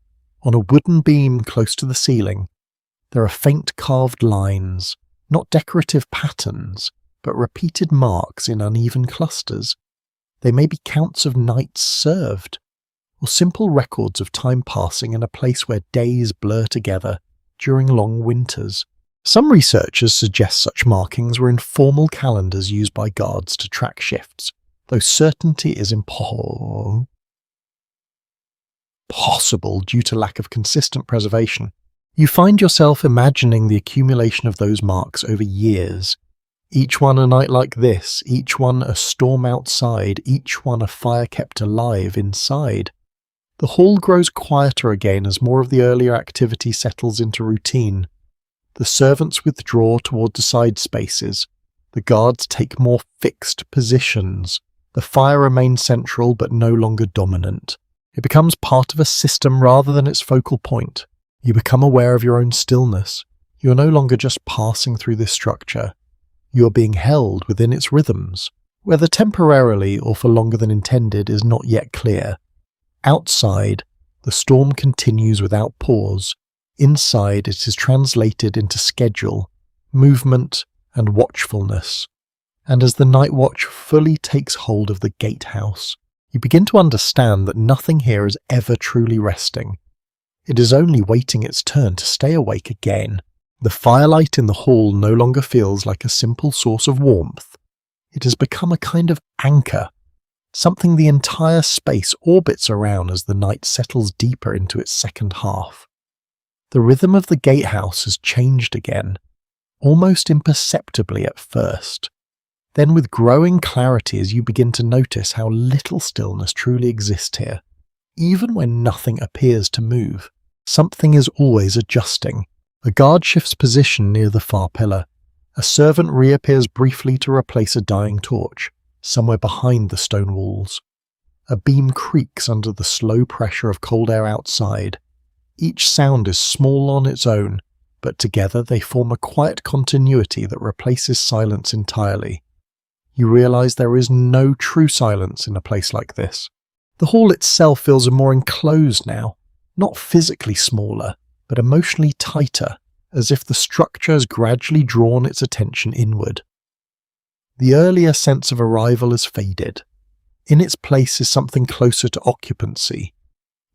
On a wooden beam close to the ceiling, there are faint carved lines, not decorative patterns, but repeated marks in uneven clusters. They may be counts of nights served, or simple records of time passing in a place where days blur together during long winters. Some researchers suggest such markings were informal calendars used by guards to track shifts, though certainty is impossible due to lack of consistent preservation. You find yourself imagining the accumulation of those marks over years. Each one a night like this, each one a storm outside, each one a fire kept alive inside. The hall grows quieter again as more of the earlier activity settles into routine. The servants withdraw toward the side spaces. The guards take more fixed positions. The fire remains central but no longer dominant. It becomes part of a system rather than its focal point. You become aware of your own stillness. You are no longer just passing through this structure. You are being held within its rhythms, whether temporarily or for longer than intended is not yet clear. Outside, the storm continues without pause. Inside, it is translated into schedule, movement, and watchfulness. And as the night watch fully takes hold of the gatehouse, you begin to understand that nothing here is ever truly resting. It is only waiting its turn to stay awake again. The firelight in the hall no longer feels like a simple source of warmth. It has become a kind of anchor, something the entire space orbits around as the night settles deeper into its second half. The rhythm of the gatehouse has changed again, almost imperceptibly at first. Then with growing clarity as you begin to notice how little stillness truly exists here. Even when nothing appears to move, something is always adjusting. A guard shifts position near the far pillar. A servant reappears briefly to replace a dying torch, somewhere behind the stone walls. A beam creaks under the slow pressure of cold air outside. Each sound is small on its own, but together they form a quiet continuity that replaces silence entirely. You realize there is no true silence in a place like this. The hall itself feels more enclosed now, not physically smaller, but emotionally tighter, as if the structure has gradually drawn its attention inward. The earlier sense of arrival has faded. In its place is something closer to occupancy.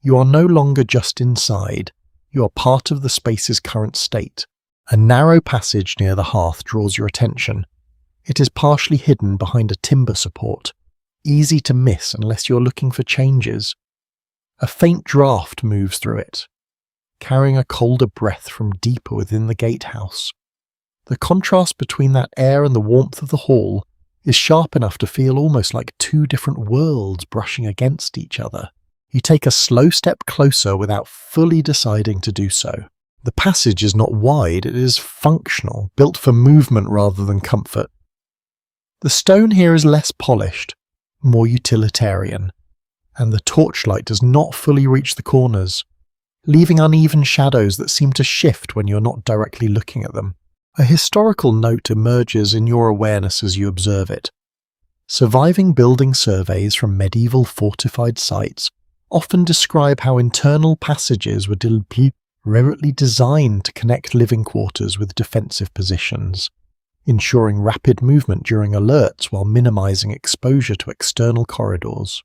You are no longer just inside, you are part of the space's current state. A narrow passage near the hearth draws your attention. It is partially hidden behind a timber support, easy to miss unless you're looking for changes. A faint draught moves through it, carrying a colder breath from deeper within the gatehouse. The contrast between that air and the warmth of the hall is sharp enough to feel almost like two different worlds brushing against each other. You take a slow step closer without fully deciding to do so. The passage is not wide, it is functional, built for movement rather than comfort. The stone here is less polished, more utilitarian, and the torchlight does not fully reach the corners, leaving uneven shadows that seem to shift when you're not directly looking at them. A historical note emerges in your awareness as you observe it. Surviving building surveys from medieval fortified sites often describe how internal passages were deliberately designed to connect living quarters with defensive positions, ensuring rapid movement during alerts while minimizing exposure to external corridors.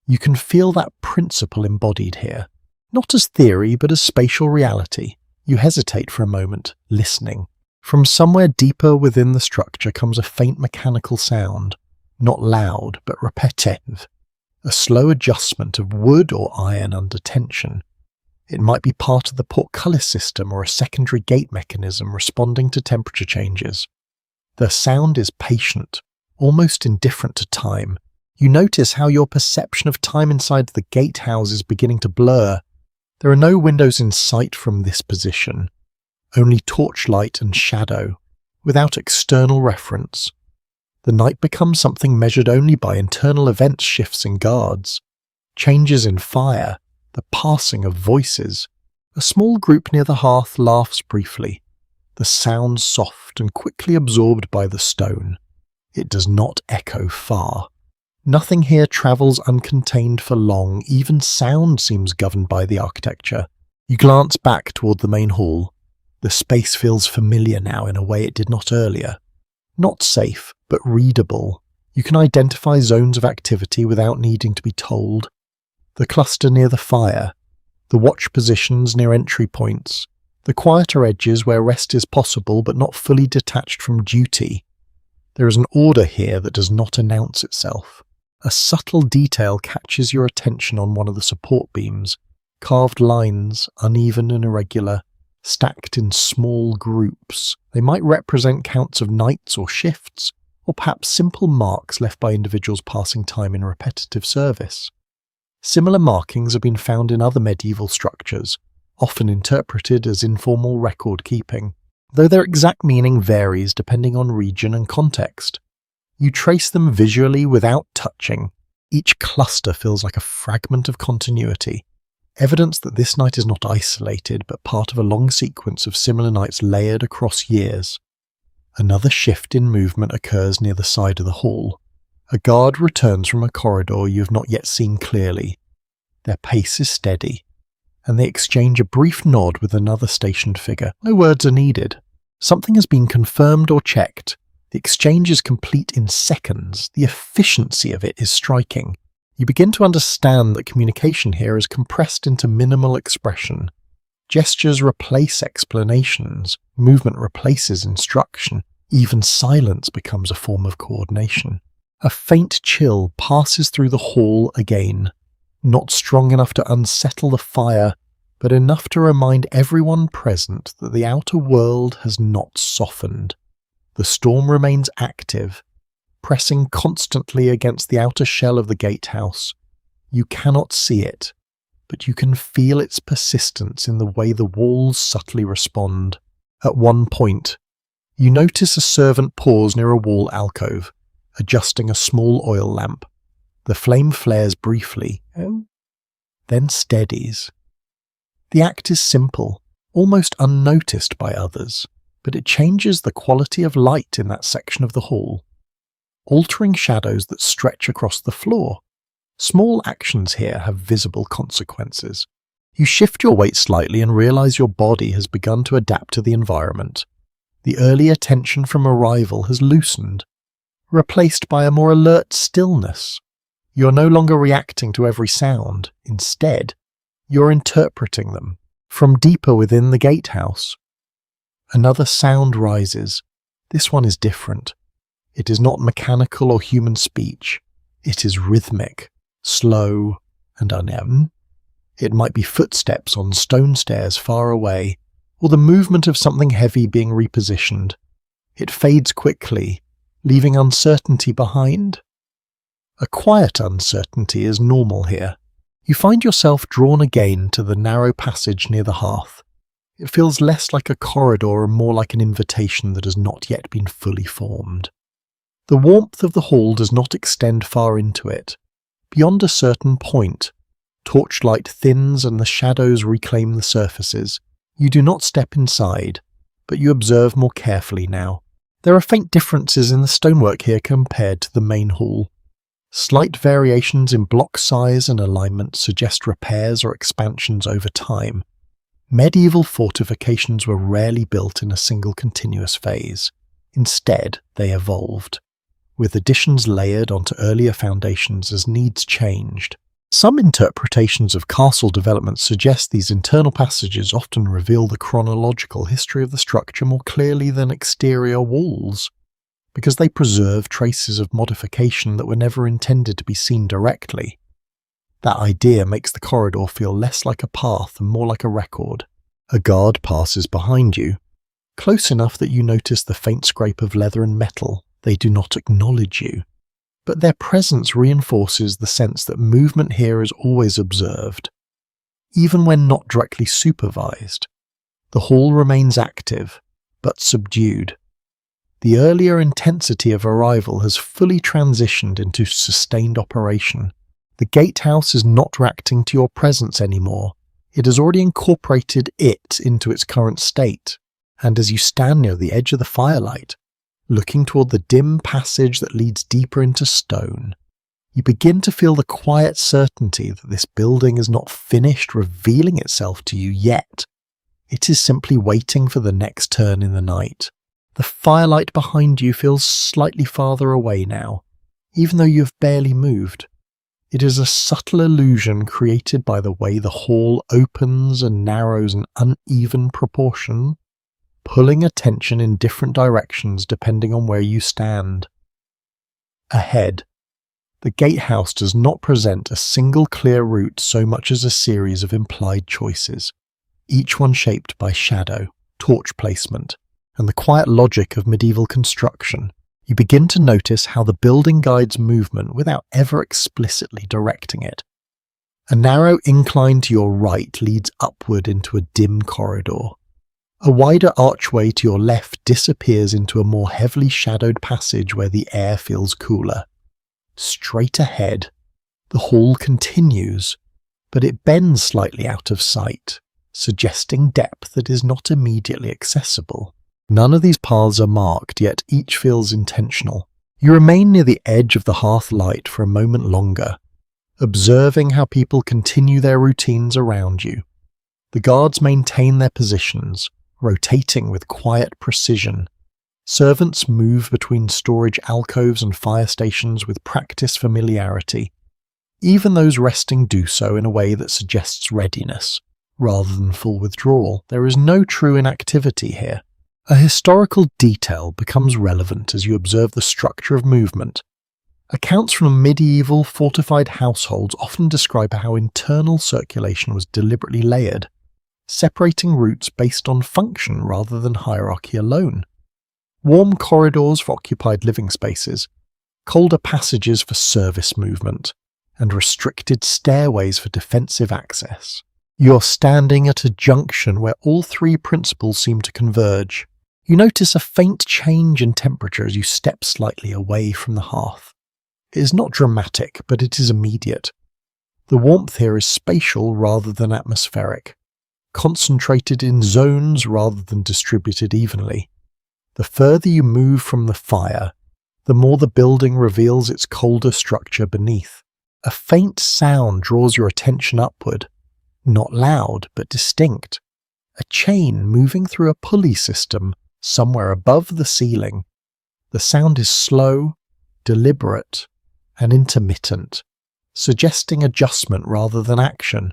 You can feel that principle embodied here, not as theory but as spatial reality. You hesitate for a moment, listening. From somewhere deeper within the structure comes a faint mechanical sound, not loud but repetitive, a slow adjustment of wood or iron under tension. It might be part of the portcullis system or a secondary gate mechanism responding to temperature changes. The sound is patient, almost indifferent to time. You notice how your perception of time inside the gatehouse is beginning to blur. There are no windows in sight from this position, only torchlight and shadow, without external reference. The night becomes something measured only by internal events, shifts in guards, changes in fire, the passing of voices. A small group near the hearth laughs briefly, the sound soft and quickly absorbed by the stone. It does not echo far. Nothing here travels uncontained for long, even sound seems governed by the architecture. You glance back toward the main hall. The space feels familiar now in a way it did not earlier. Not safe, but readable. You can identify zones of activity without needing to be told. The cluster near the fire, the watch positions near entry points, the quieter edges where rest is possible but not fully detached from duty. There is an order here that does not announce itself. A subtle detail catches your attention on one of the support beams, carved lines, uneven and irregular, stacked in small groups. They might represent counts of nights or shifts, or perhaps simple marks left by individuals passing time in repetitive service. Similar markings have been found in other medieval structures, often interpreted as informal record keeping, though their exact meaning varies depending on region and context. You trace them visually without touching. Each cluster feels like a fragment of continuity, evidence that this night is not isolated but part of a long sequence of similar nights layered across years. Another shift in movement occurs near the side of the hall. A guard returns from a corridor you have not yet seen clearly. Their pace is steady, and they exchange a brief nod with another stationed figure. No words are needed. Something has been confirmed or checked. The exchange is complete in seconds. The efficiency of it is striking. You begin to understand that communication here is compressed into minimal expression. Gestures replace explanations. Movement replaces instruction. Even silence becomes a form of coordination. A faint chill passes through the hall again, not strong enough to unsettle the fire, but enough to remind everyone present that the outer world has not softened. The storm remains active, pressing constantly against the outer shell of the gatehouse. You cannot see it, but you can feel its persistence in the way the walls subtly respond. At one point, you notice a servant pause near a wall alcove, adjusting a small oil lamp. The flame flares briefly, then steadies. The act is simple, almost unnoticed by others, but it changes the quality of light in that section of the hall, altering shadows that stretch across the floor. Small actions here have visible consequences. You shift your weight slightly and realize your body has begun to adapt to the environment. The earlier tension from arrival has loosened, replaced by a more alert stillness. You're no longer reacting to every sound. Instead, you're interpreting them from deeper within the gatehouse. Another sound rises. This one is different. It is not mechanical or human speech. It is rhythmic, slow, and uneven. It might be footsteps on stone stairs far away, or the movement of something heavy being repositioned. It fades quickly, leaving uncertainty behind. A quiet uncertainty is normal here. You find yourself drawn again to the narrow passage near the hearth. It feels less like a corridor and more like an invitation that has not yet been fully formed. The warmth of the hall does not extend far into it. Beyond a certain point, torchlight thins and the shadows reclaim the surfaces. You do not step inside, but you observe more carefully now. There are faint differences in the stonework here compared to the main hall. Slight variations in block size and alignment suggest repairs or expansions over time. Medieval fortifications were rarely built in a single continuous phase. Instead, they evolved, with additions layered onto earlier foundations as needs changed. Some interpretations of castle development suggest these internal passages often reveal the chronological history of the structure more clearly than exterior walls, because they preserve traces of modification that were never intended to be seen directly. That idea makes the corridor feel less like a path and more like a record. A guard passes behind you, close enough that you notice the faint scrape of leather and metal. They do not acknowledge you, but their presence reinforces the sense that movement here is always observed, even when not directly supervised. The hall remains active, but subdued. The earlier intensity of arrival has fully transitioned into sustained operation. The gatehouse is not reacting to your presence anymore. It has already incorporated it into its current state, and as you stand near the edge of the firelight, looking toward the dim passage that leads deeper into stone, you begin to feel the quiet certainty that this building is not finished revealing itself to you yet. It is simply waiting for the next turn in the night. The firelight behind you feels slightly farther away now, even though you have barely moved. It is a subtle illusion created by the way the hall opens and narrows in uneven proportion, pulling attention in different directions depending on where you stand. Ahead, the gatehouse does not present a single clear route so much as a series of implied choices, each one shaped by shadow, torch placement, and the quiet logic of medieval construction. You begin to notice how the building guides movement without ever explicitly directing it. A narrow incline to your right leads upward into a dim corridor. A wider archway to your left disappears into a more heavily shadowed passage where the air feels cooler. Straight ahead, the hall continues, but it bends slightly out of sight, suggesting depth that is not immediately accessible. None of these paths are marked, yet each feels intentional. You remain near the edge of the hearth light for a moment longer, observing how people continue their routines around you. The guards maintain their positions, rotating with quiet precision. Servants move between storage alcoves and fire stations with practiced familiarity. Even those resting do so in a way that suggests readiness, rather than full withdrawal. There is no true inactivity here. A historical detail becomes relevant as you observe the structure of movement. Accounts from medieval fortified households often describe how internal circulation was deliberately layered, separating routes based on function rather than hierarchy alone. Warm corridors for occupied living spaces, colder passages for service movement, and restricted stairways for defensive access. You're standing at a junction where all three principles seem to converge. You notice a faint change in temperature as you step slightly away from the hearth. It is not dramatic, but it is immediate. The warmth here is spatial rather than atmospheric, concentrated in zones rather than distributed evenly. The further you move from the fire, the more the building reveals its colder structure beneath. A faint sound draws your attention upward, not loud but distinct. A chain moving through a pulley system somewhere above the ceiling. The sound is slow, deliberate, and intermittent, suggesting adjustment rather than action,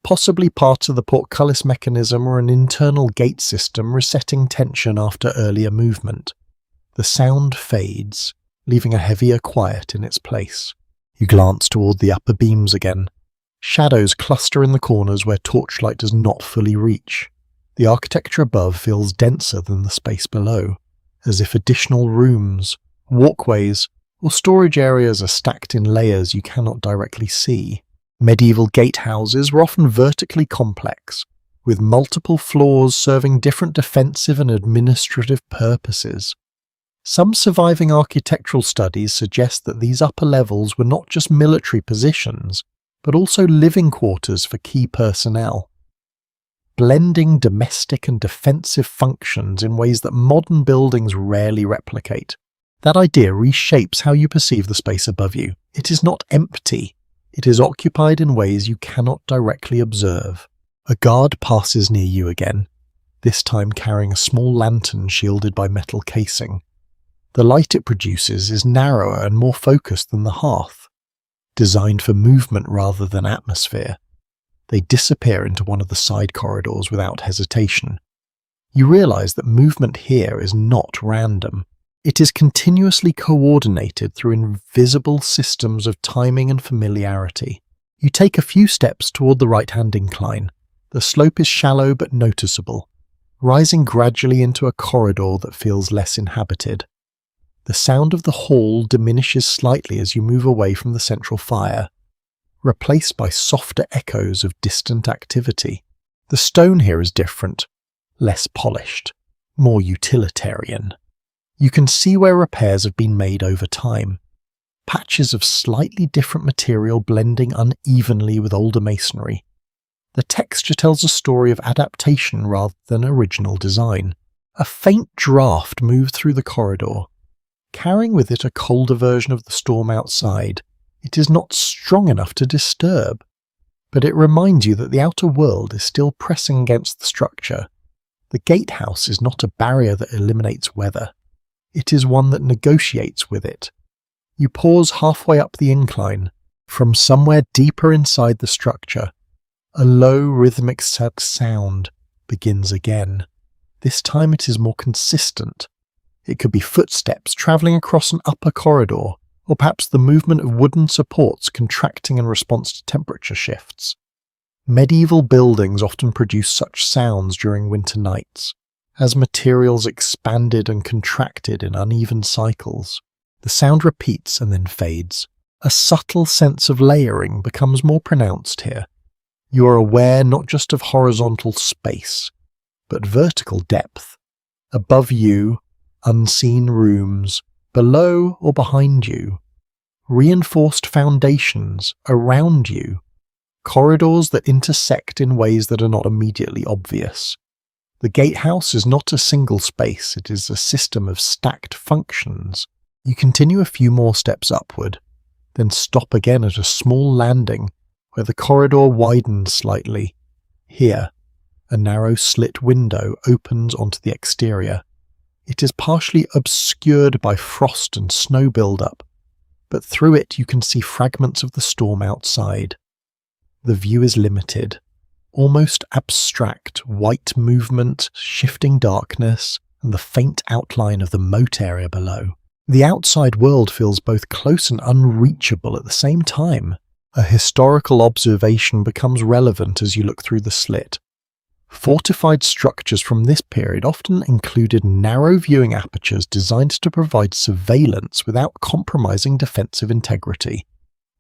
possibly part of the portcullis mechanism or an internal gate system resetting tension after earlier movement. The sound fades, leaving a heavier quiet in its place. You glance toward the upper beams again. Shadows cluster in the corners where torchlight does not fully reach. The architecture above feels denser than the space below, as if additional rooms, walkways, or storage areas are stacked in layers you cannot directly see. Medieval gatehouses were often vertically complex, with multiple floors serving different defensive and administrative purposes. Some surviving architectural studies suggest that these upper levels were not just military positions, but also living quarters for key personnel, blending domestic and defensive functions in ways that modern buildings rarely replicate. That idea reshapes how you perceive the space above you. It is not empty. It is occupied in ways you cannot directly observe. A guard passes near you again, this time carrying a small lantern shielded by metal casing. The light it produces is narrower and more focused than the hearth, designed for movement rather than atmosphere. They disappear into one of the side corridors without hesitation. You realize that movement here is not random. It is continuously coordinated through invisible systems of timing and familiarity. You take a few steps toward the right-hand incline. The slope is shallow but noticeable, rising gradually into a corridor that feels less inhabited. The sound of the hall diminishes slightly as you move away from the central fire, replaced by softer echoes of distant activity. The stone here is different, less polished, more utilitarian. You can see where repairs have been made over time, patches of slightly different material blending unevenly with older masonry. The texture tells a story of adaptation rather than original design. A faint draft moved through the corridor, carrying with it a colder version of the storm outside. It is not strong enough to disturb, but it reminds you that the outer world is still pressing against the structure. The gatehouse is not a barrier that eliminates weather. It is one that negotiates with it. You pause halfway up the incline. From somewhere deeper inside the structure, a low rhythmic sound begins again. This time it is more consistent. It could be footsteps travelling across an upper corridor, or perhaps the movement of wooden supports contracting in response to temperature shifts. Medieval buildings often produce such sounds during winter nights, as materials expanded and contracted in uneven cycles. The sound repeats and then fades. A subtle sense of layering becomes more pronounced here. You are aware not just of horizontal space, but vertical depth. Above you, unseen rooms, below or behind you, reinforced foundations around you, corridors that intersect in ways that are not immediately obvious. The gatehouse is not a single space, it is a system of stacked functions. You continue a few more steps upward, then stop again at a small landing where the corridor widens slightly. Here, a narrow slit window opens onto the exterior. It is partially obscured by frost and snow buildup, but through it you can see fragments of the storm outside. The view is limited, almost abstract, white movement, shifting darkness, and the faint outline of the moat area below. The outside world feels both close and unreachable at the same time. A historical observation becomes relevant as you look through the slit. Fortified structures from this period often included narrow viewing apertures designed to provide surveillance without compromising defensive integrity.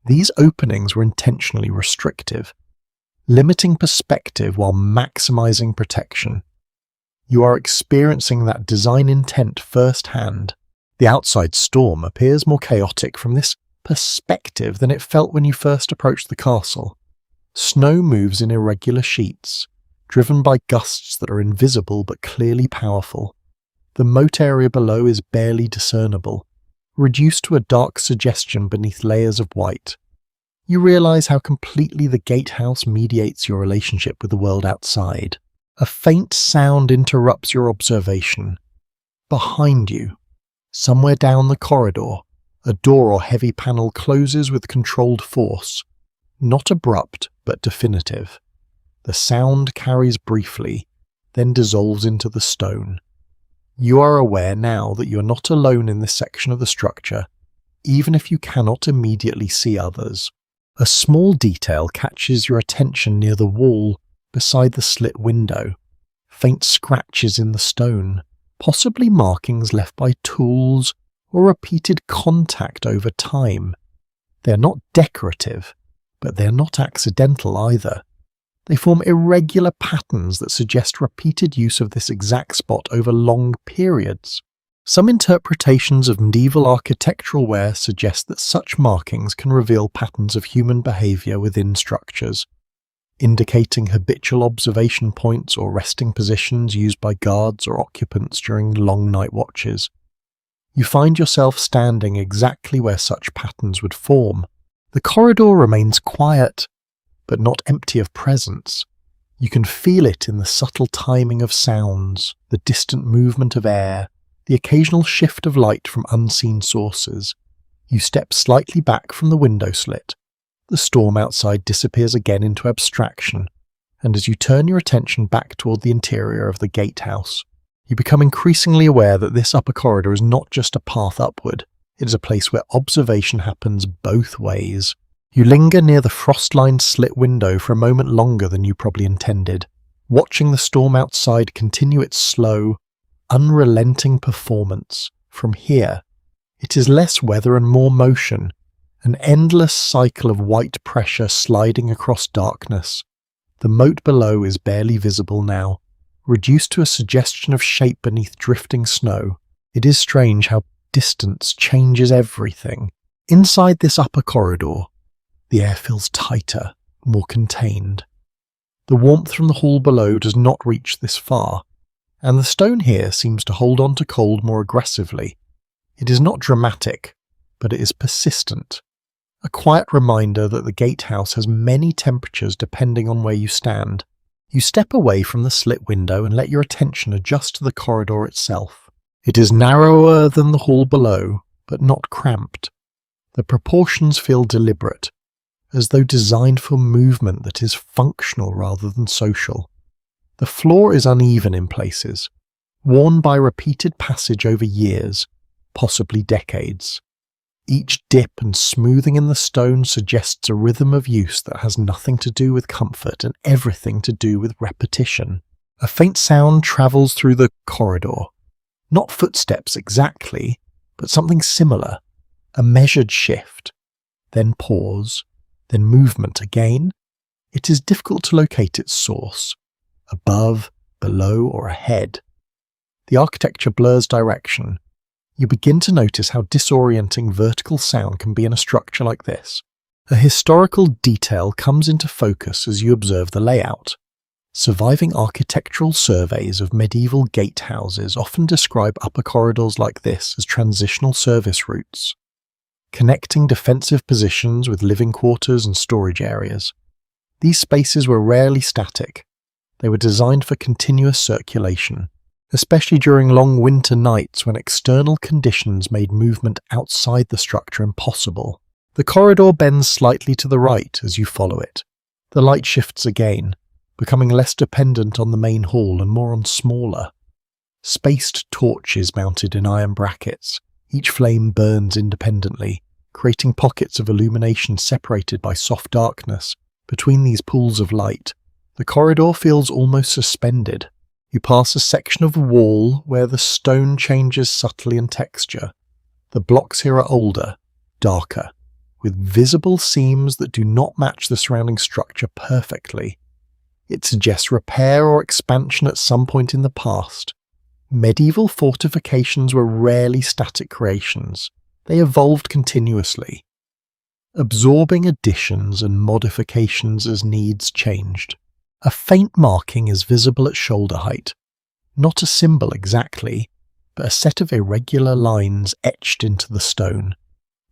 These openings were intentionally restrictive, limiting perspective while maximizing protection. You are experiencing that design intent firsthand. The outside storm appears more chaotic from this perspective than it felt when you first approached the castle. Snow moves in irregular sheets, driven by gusts that are invisible but clearly powerful. The moat area below is barely discernible, reduced to a dark suggestion beneath layers of white. You realize how completely the gatehouse mediates your relationship with the world outside. A faint sound interrupts your observation. Behind you, somewhere down the corridor, A door or heavy panel closes with controlled force, not abrupt but definitive. The sound carries briefly, then dissolves into the stone. You are aware now that you are not alone in this section of the structure, even if you cannot immediately see others. A small detail catches your attention near the wall beside the slit window. Faint scratches in the stone, possibly markings left by tools or repeated contact over time. They are not decorative, but they are not accidental either. They form irregular patterns that suggest repeated use of this exact spot over long periods. Some interpretations of medieval architectural wear suggest that such markings can reveal patterns of human behaviour within structures, indicating habitual observation points or resting positions used by guards or occupants during long night watches. You find yourself standing exactly where such patterns would form. The corridor remains quiet, but not empty of presence. You can feel it in the subtle timing of sounds, the distant movement of air, the occasional shift of light from unseen sources. You step slightly back from the window slit. The storm outside disappears again into abstraction, and as you turn your attention back toward the interior of the gatehouse, you become increasingly aware that this upper corridor is not just a path upward. It is a place where observation happens both ways. You linger near the frost-lined slit window for a moment longer than you probably intended, watching the storm outside continue its slow, unrelenting performance. From here, it is less weather and more motion, an endless cycle of white pressure sliding across darkness. The moat below is barely visible now, reduced to a suggestion of shape beneath drifting snow. It is strange how distance changes everything. Inside this upper corridor, the air feels tighter, more contained. The warmth from the hall below does not reach this far, and the stone here seems to hold on to cold more aggressively. It is not dramatic, but it is persistent. A quiet reminder that the gatehouse has many temperatures depending on where you stand. You step away from the slit window and let your attention adjust to the corridor itself. It is narrower than the hall below, but not cramped. The proportions feel deliberate, as though designed for movement that is functional rather than social. The floor is uneven in places, worn by repeated passage over years, possibly decades. Each dip and smoothing in the stone suggests a rhythm of use that has nothing to do with comfort and everything to do with repetition. A faint sound travels through the corridor. Not footsteps exactly, but something similar. A measured shift, then pause, then movement again. It is difficult to locate its source, above, below, or ahead. The architecture blurs direction. You begin to notice how disorienting vertical sound can be in a structure like this. A historical detail comes into focus as you observe the layout. Surviving architectural surveys of medieval gatehouses often describe upper corridors like this as transitional service routes, connecting defensive positions with living quarters and storage areas. These spaces were rarely static. They were designed for continuous circulation, especially during long winter nights when external conditions made movement outside the structure impossible. The corridor bends slightly to the right as you follow it. The light shifts again, becoming less dependent on the main hall and more on smaller, spaced torches mounted in iron brackets. Each flame burns independently, creating pockets of illumination separated by soft darkness. Between these pools of light, the corridor feels almost suspended. You pass a section of wall where the stone changes subtly in texture. The blocks here are older, darker, with visible seams that do not match the surrounding structure perfectly. It suggests repair or expansion at some point in the past. Medieval fortifications were rarely static creations. They evolved continuously, absorbing additions and modifications as needs changed. A faint marking is visible at shoulder height. Not a symbol exactly, but a set of irregular lines etched into the stone.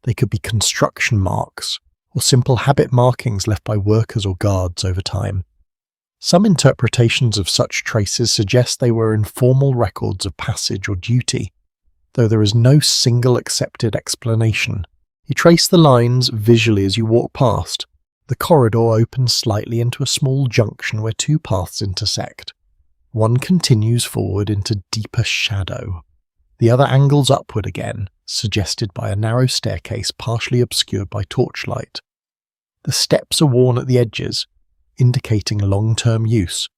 They could be construction marks, or simple habit markings left by workers or guards over time. Some interpretations of such traces suggest they were informal records of passage or duty. though there is no single accepted explanation. You trace the lines visually as you walk past. The corridor opens slightly into a small junction where two paths intersect. One continues forward into deeper shadow. The other angles upward again, suggested by a narrow staircase partially obscured by torchlight. The steps are worn at the edges, indicating long-term use,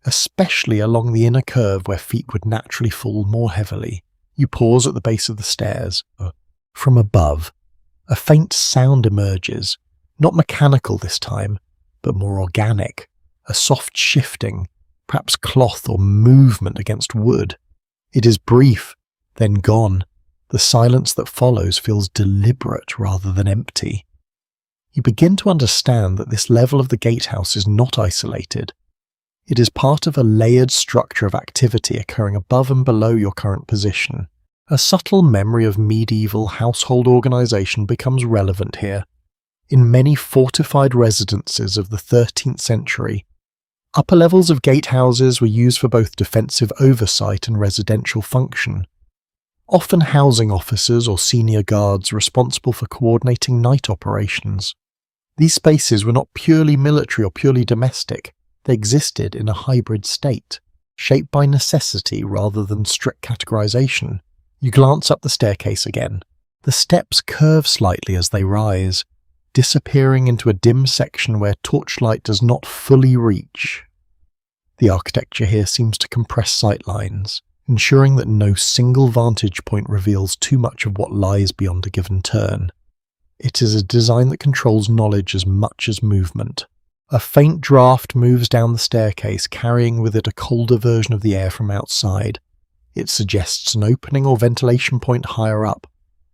especially along the inner curve where feet would naturally fall more heavily. You pause at the base of the stairs. From above, a faint sound emerges, not mechanical this time, but more organic, a soft shifting, perhaps cloth or movement against wood. It is brief, then gone. The silence that follows feels deliberate rather than empty. You begin to understand that this level of the gatehouse is not isolated. It is part of a layered structure of activity occurring above and below your current position. A subtle memory of medieval household organization becomes relevant here. In many fortified residences of the 13th century, upper levels of gatehouses were used for both defensive oversight and residential function, often housing officers or senior guards responsible for coordinating night operations. These spaces were not purely military or purely domestic. They existed in a hybrid state, shaped by necessity rather than strict categorization. You glance up the staircase again. The steps curve slightly as they rise, disappearing into a dim section where torchlight does not fully reach. The architecture here seems to compress sightlines, ensuring that no single vantage point reveals too much of what lies beyond a given turn. It is a design that controls knowledge as much as movement. A faint draft moves down the staircase, carrying with it a colder version of the air from outside. It suggests an opening or ventilation point higher up,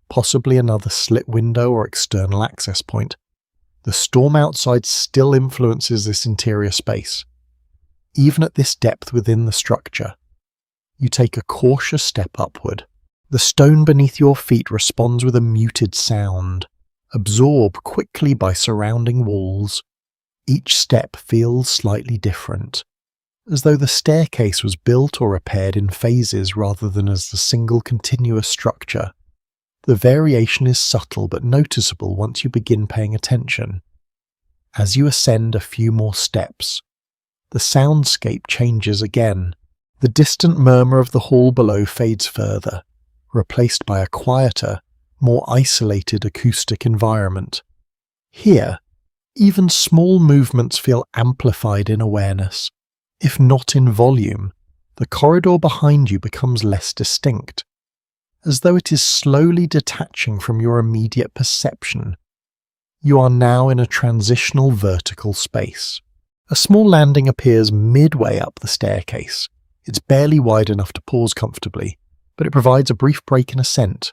possibly another slit window or external access point. The storm outside still influences this interior space, even at this depth within the structure. You take a cautious step upward. The stone beneath your feet responds with a muted sound, absorbed quickly by surrounding walls. Each step feels slightly different, as though the staircase was built or repaired in phases rather than as a single continuous structure. The variation is subtle but noticeable once you begin paying attention. As you ascend a few more steps, the soundscape changes again. The distant murmur of the hall below fades further, replaced by a quieter, more isolated acoustic environment. Here, even small movements feel amplified in awareness. If not in volume, the corridor behind you becomes less distinct, as though it is slowly detaching from your immediate perception. You are now in a transitional vertical space. A small landing appears midway up the staircase. It's barely wide enough to pause comfortably, but it provides a brief break in ascent.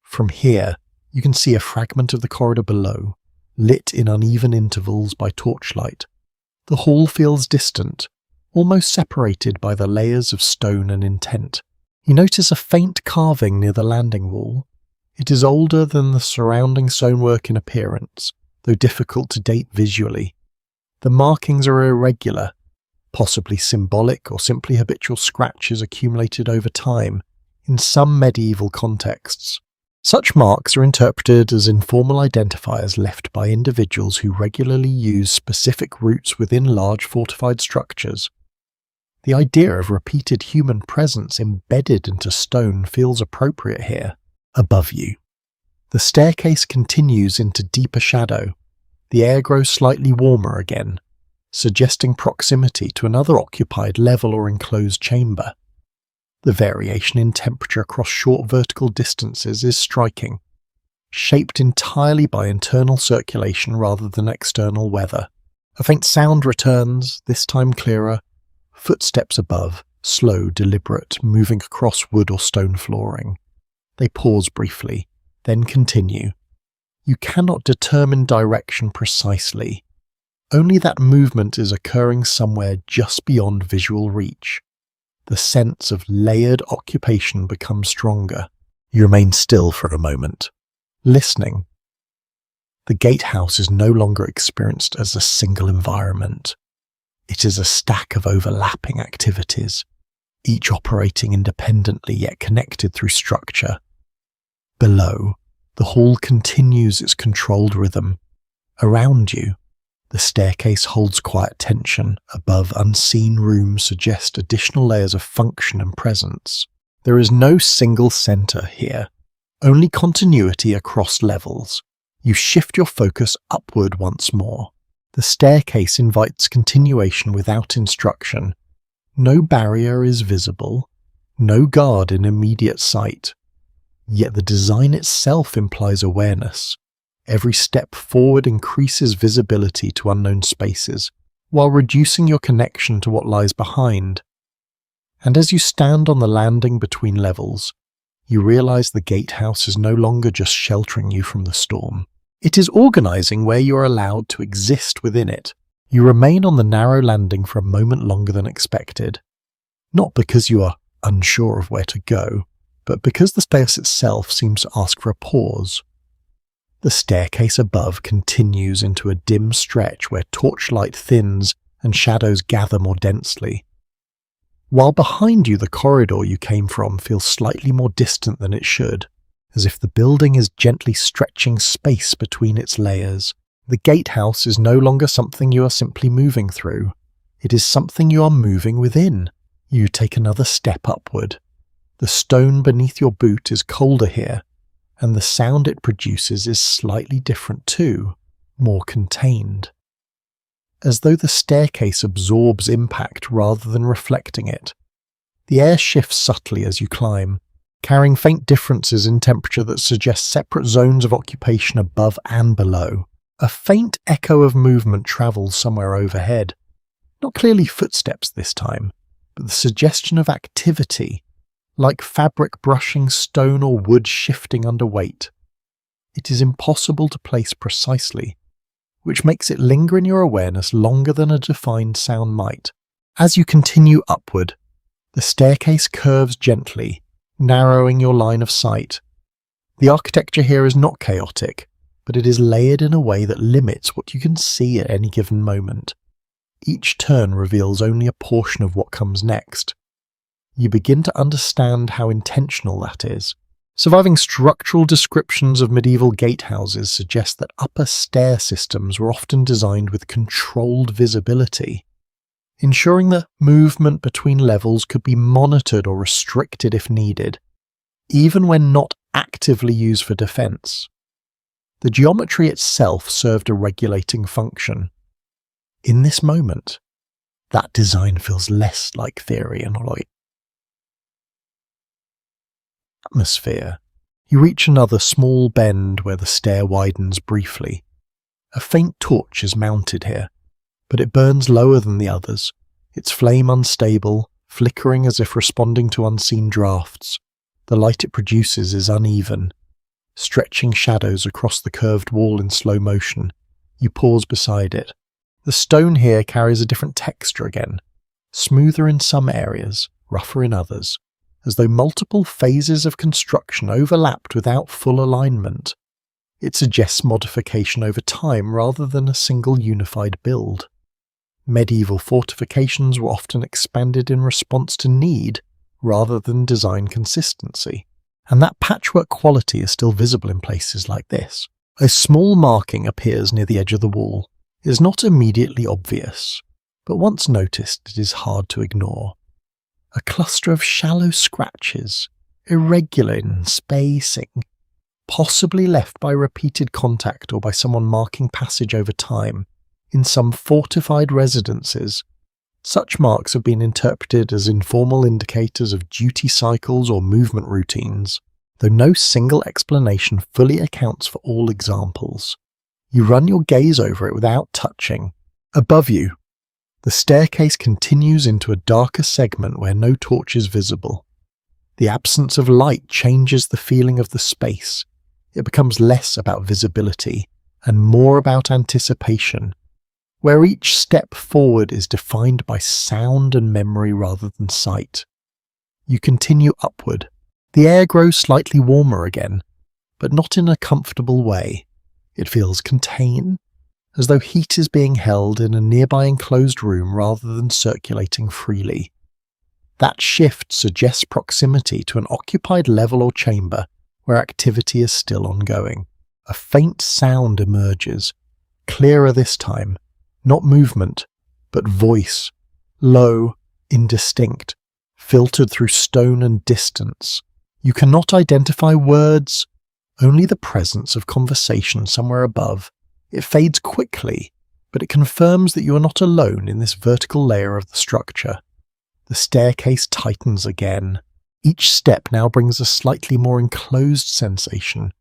From here, you can see a fragment of the corridor below, lit in uneven intervals by torchlight. The hall feels distant, almost separated by the layers of stone and intent. You notice a faint carving near the landing wall. It is older than the surrounding stonework in appearance, though difficult to date visually. The markings are irregular, possibly symbolic or simply habitual scratches accumulated over time in some medieval contexts. Such marks are interpreted as informal identifiers left by individuals who regularly use specific routes within large fortified structures. The idea of repeated human presence embedded into stone feels appropriate here. Above you, the staircase continues into deeper shadow. The air grows slightly warmer again, suggesting proximity to another occupied level or enclosed chamber. The variation in temperature across short vertical distances is striking, shaped entirely by internal circulation rather than external weather. A faint sound returns, this time clearer. Footsteps above, slow, deliberate, moving across wood or stone flooring. They pause briefly, then continue. You cannot determine direction precisely. Only that movement is occurring somewhere just beyond visual reach. The sense of layered occupation becomes stronger. You remain still for a moment, listening. The gatehouse is no longer experienced as a single environment. It is a stack of overlapping activities, each operating independently yet connected through structure. Below, the hall continues its controlled rhythm. Around you, the staircase holds quiet tension. Above, unseen rooms suggest additional layers of function and presence. There is no single center here, only continuity across levels. You shift your focus upward once more. The staircase invites continuation without instruction. No barrier is visible, no guard in immediate sight. Yet the design itself implies awareness. Every step forward increases visibility to unknown spaces, while reducing your connection to what lies behind. And as you stand on the landing between levels, you realize the gatehouse is no longer just sheltering you from the storm. It is organizing where you are allowed to exist within it. You remain on the narrow landing for a moment longer than expected, not because you are unsure of where to go, but because the space itself seems to ask for a pause. The staircase above continues into a dim stretch where torchlight thins and shadows gather more densely. While behind you the corridor you came from feels slightly more distant than it should, as if the building is gently stretching space between its layers. The gatehouse is no longer something you are simply moving through. It is something you are moving within. You take another step upward. The stone beneath your boot is colder here, and the sound it produces is slightly different too, more contained. As though the staircase absorbs impact rather than reflecting it. The air shifts subtly as you climb, carrying faint differences in temperature that suggest separate zones of occupation above and below. A faint echo of movement travels somewhere overhead. Not clearly footsteps this time, but the suggestion of activity, like fabric brushing stone or wood shifting under weight. It is impossible to place precisely, which makes it linger in your awareness longer than a defined sound might. As you continue upward, the staircase curves gently, narrowing your line of sight. The architecture here is not chaotic, but it is layered in a way that limits what you can see at any given moment. Each turn reveals only a portion of what comes next. You begin to understand how intentional that is. Surviving structural descriptions of medieval gatehouses suggest that upper stair systems were often designed with controlled visibility, ensuring that movement between levels could be monitored or restricted if needed, even when not actively used for defense. The geometry itself served a regulating function. In this moment, that design feels less like theory and like atmosphere. You reach another small bend where the stair widens briefly. A faint torch is mounted here, but it burns lower than the others, its flame unstable, flickering as if responding to unseen drafts. The light it produces is uneven, stretching shadows across the curved wall in slow motion. You pause beside it. The stone here carries a different texture again, smoother in some areas, rougher in others, as though multiple phases of construction overlapped without full alignment. It suggests modification over time rather than a single unified build. Medieval fortifications were often expanded in response to need rather than design consistency, and that patchwork quality is still visible in places like this. A small marking appears near the edge of the wall. It is not immediately obvious, but once noticed it is hard to ignore. A cluster of shallow scratches, irregular in spacing, possibly left by repeated contact or by someone marking passage over time. In some fortified residences, such marks have been interpreted as informal indicators of duty cycles or movement routines, though no single explanation fully accounts for all examples. You run your gaze over it without touching. Above you, the staircase continues into a darker segment where no torch is visible. The absence of light changes the feeling of the space. It becomes less about visibility and more about anticipation, where each step forward is defined by sound and memory rather than sight. You continue upward. The air grows slightly warmer again, but not in a comfortable way. It feels contained, as though heat is being held in a nearby enclosed room rather than circulating freely. That shift suggests proximity to an occupied level or chamber where activity is still ongoing. A faint sound emerges, clearer this time, not movement, but voice, low, indistinct, filtered through stone and distance. You cannot identify words, only the presence of conversation somewhere above. It fades quickly, but it confirms that you are not alone in this vertical layer of the structure. The staircase tightens again. Each step now brings a slightly more enclosed sensation,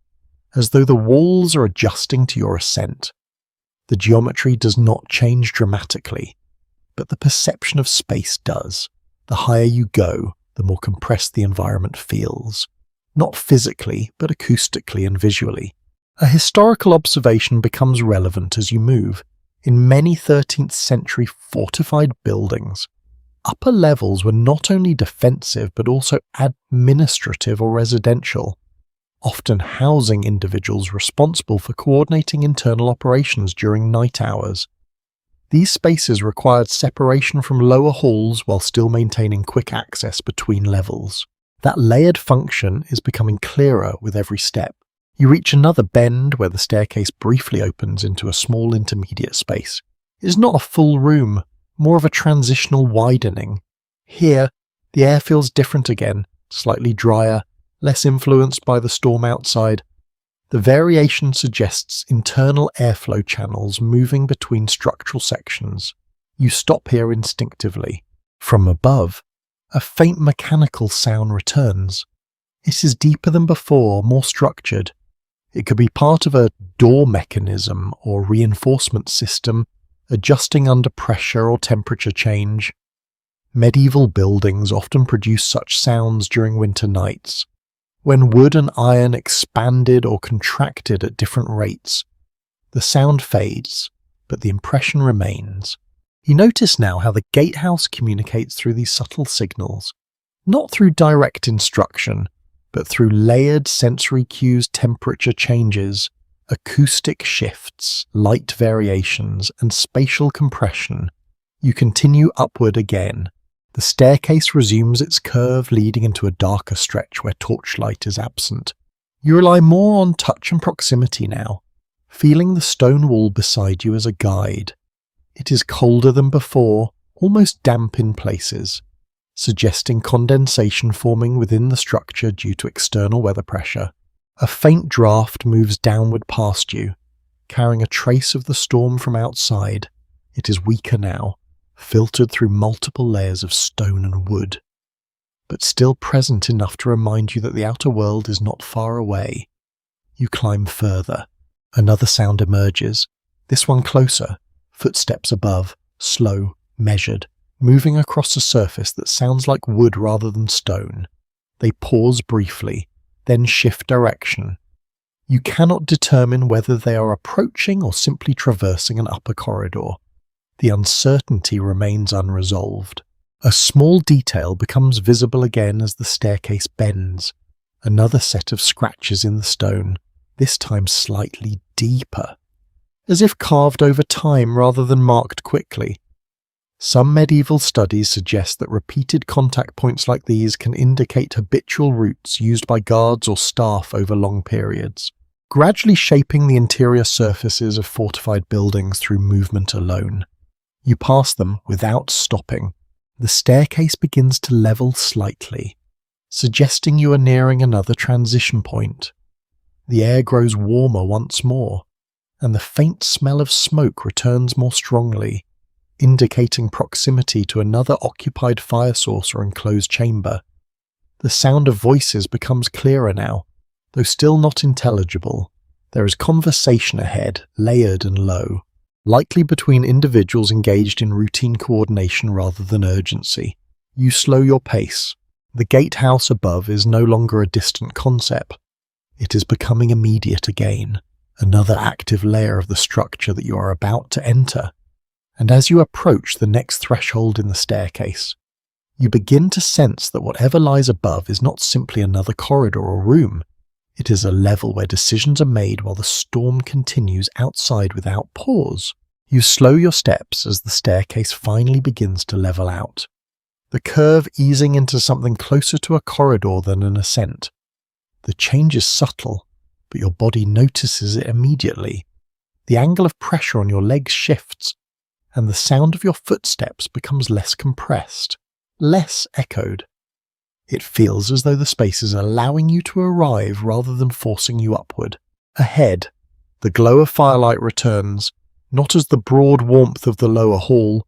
as though the walls are adjusting to your ascent. The geometry does not change dramatically, but the perception of space does. The higher you go, the more compressed the environment feels. Not physically, but acoustically and visually. A historical observation becomes relevant as you move. In many 13th century fortified buildings, upper levels were not only defensive but also administrative or residential, often housing individuals responsible for coordinating internal operations during night hours. These spaces required separation from lower halls while still maintaining quick access between levels. That layered function is becoming clearer with every step. You reach another bend where the staircase briefly opens into a small intermediate space. It is not a full room, more of a transitional widening. Here, the air feels different again, slightly drier, less influenced by the storm outside. The variation suggests internal airflow channels moving between structural sections. You stop here instinctively. From above, a faint mechanical sound returns. It is deeper than before, more structured. It could be part of a door mechanism or reinforcement system, adjusting under pressure or temperature change. Medieval buildings often produce such sounds during winter nights, when wood and iron expanded or contracted at different rates. The sound fades, but the impression remains. You notice now how the gatehouse communicates through these subtle signals, not through direct instruction, but through layered sensory cues, temperature changes, acoustic shifts, light variations, and spatial compression. You continue upward again. The staircase resumes its curve, leading into a darker stretch where torchlight is absent. You rely more on touch and proximity now, feeling the stone wall beside you as a guide. It is colder than before, almost damp in places, suggesting condensation forming within the structure due to external weather pressure. A faint draft moves downward past you, carrying a trace of the storm from outside. It is weaker now, filtered through multiple layers of stone and wood, but still present enough to remind you that the outer world is not far away. You climb further. Another sound emerges, this one closer, footsteps above, slow, measured, moving across a surface that sounds like wood rather than stone. They pause briefly, then shift direction. You cannot determine whether they are approaching or simply traversing an upper corridor. The uncertainty remains unresolved. A small detail becomes visible again as the staircase bends. Another set of scratches in the stone, this time slightly deeper, as if carved over time rather than marked quickly. Some medieval studies suggest that repeated contact points like these can indicate habitual routes used by guards or staff over long periods, gradually shaping the interior surfaces of fortified buildings through movement alone. You pass them without stopping. The staircase begins to level slightly, suggesting you are nearing another transition point. The air grows warmer once more, and the faint smell of smoke returns more strongly, indicating proximity to another occupied fire source or enclosed chamber. The sound of voices becomes clearer now, though still not intelligible. There is conversation ahead, layered and low, likely between individuals engaged in routine coordination rather than urgency. You slow your pace. The gatehouse above is no longer a distant concept. It is becoming immediate again, another active layer of the structure that you are about to enter. And as you approach the next threshold in the staircase, you begin to sense that whatever lies above is not simply another corridor or room. It is a level where decisions are made while the storm continues outside without pause. You slow your steps as the staircase finally begins to level out. the curve easing into something closer to a corridor than an ascent. The change is subtle, but your body notices it immediately. The angle of pressure on your legs shifts, and the sound of your footsteps becomes less compressed, less echoed. It feels as though the space is allowing you to arrive rather than forcing you upward. Ahead, the glow of firelight returns, not as the broad warmth of the lower hall,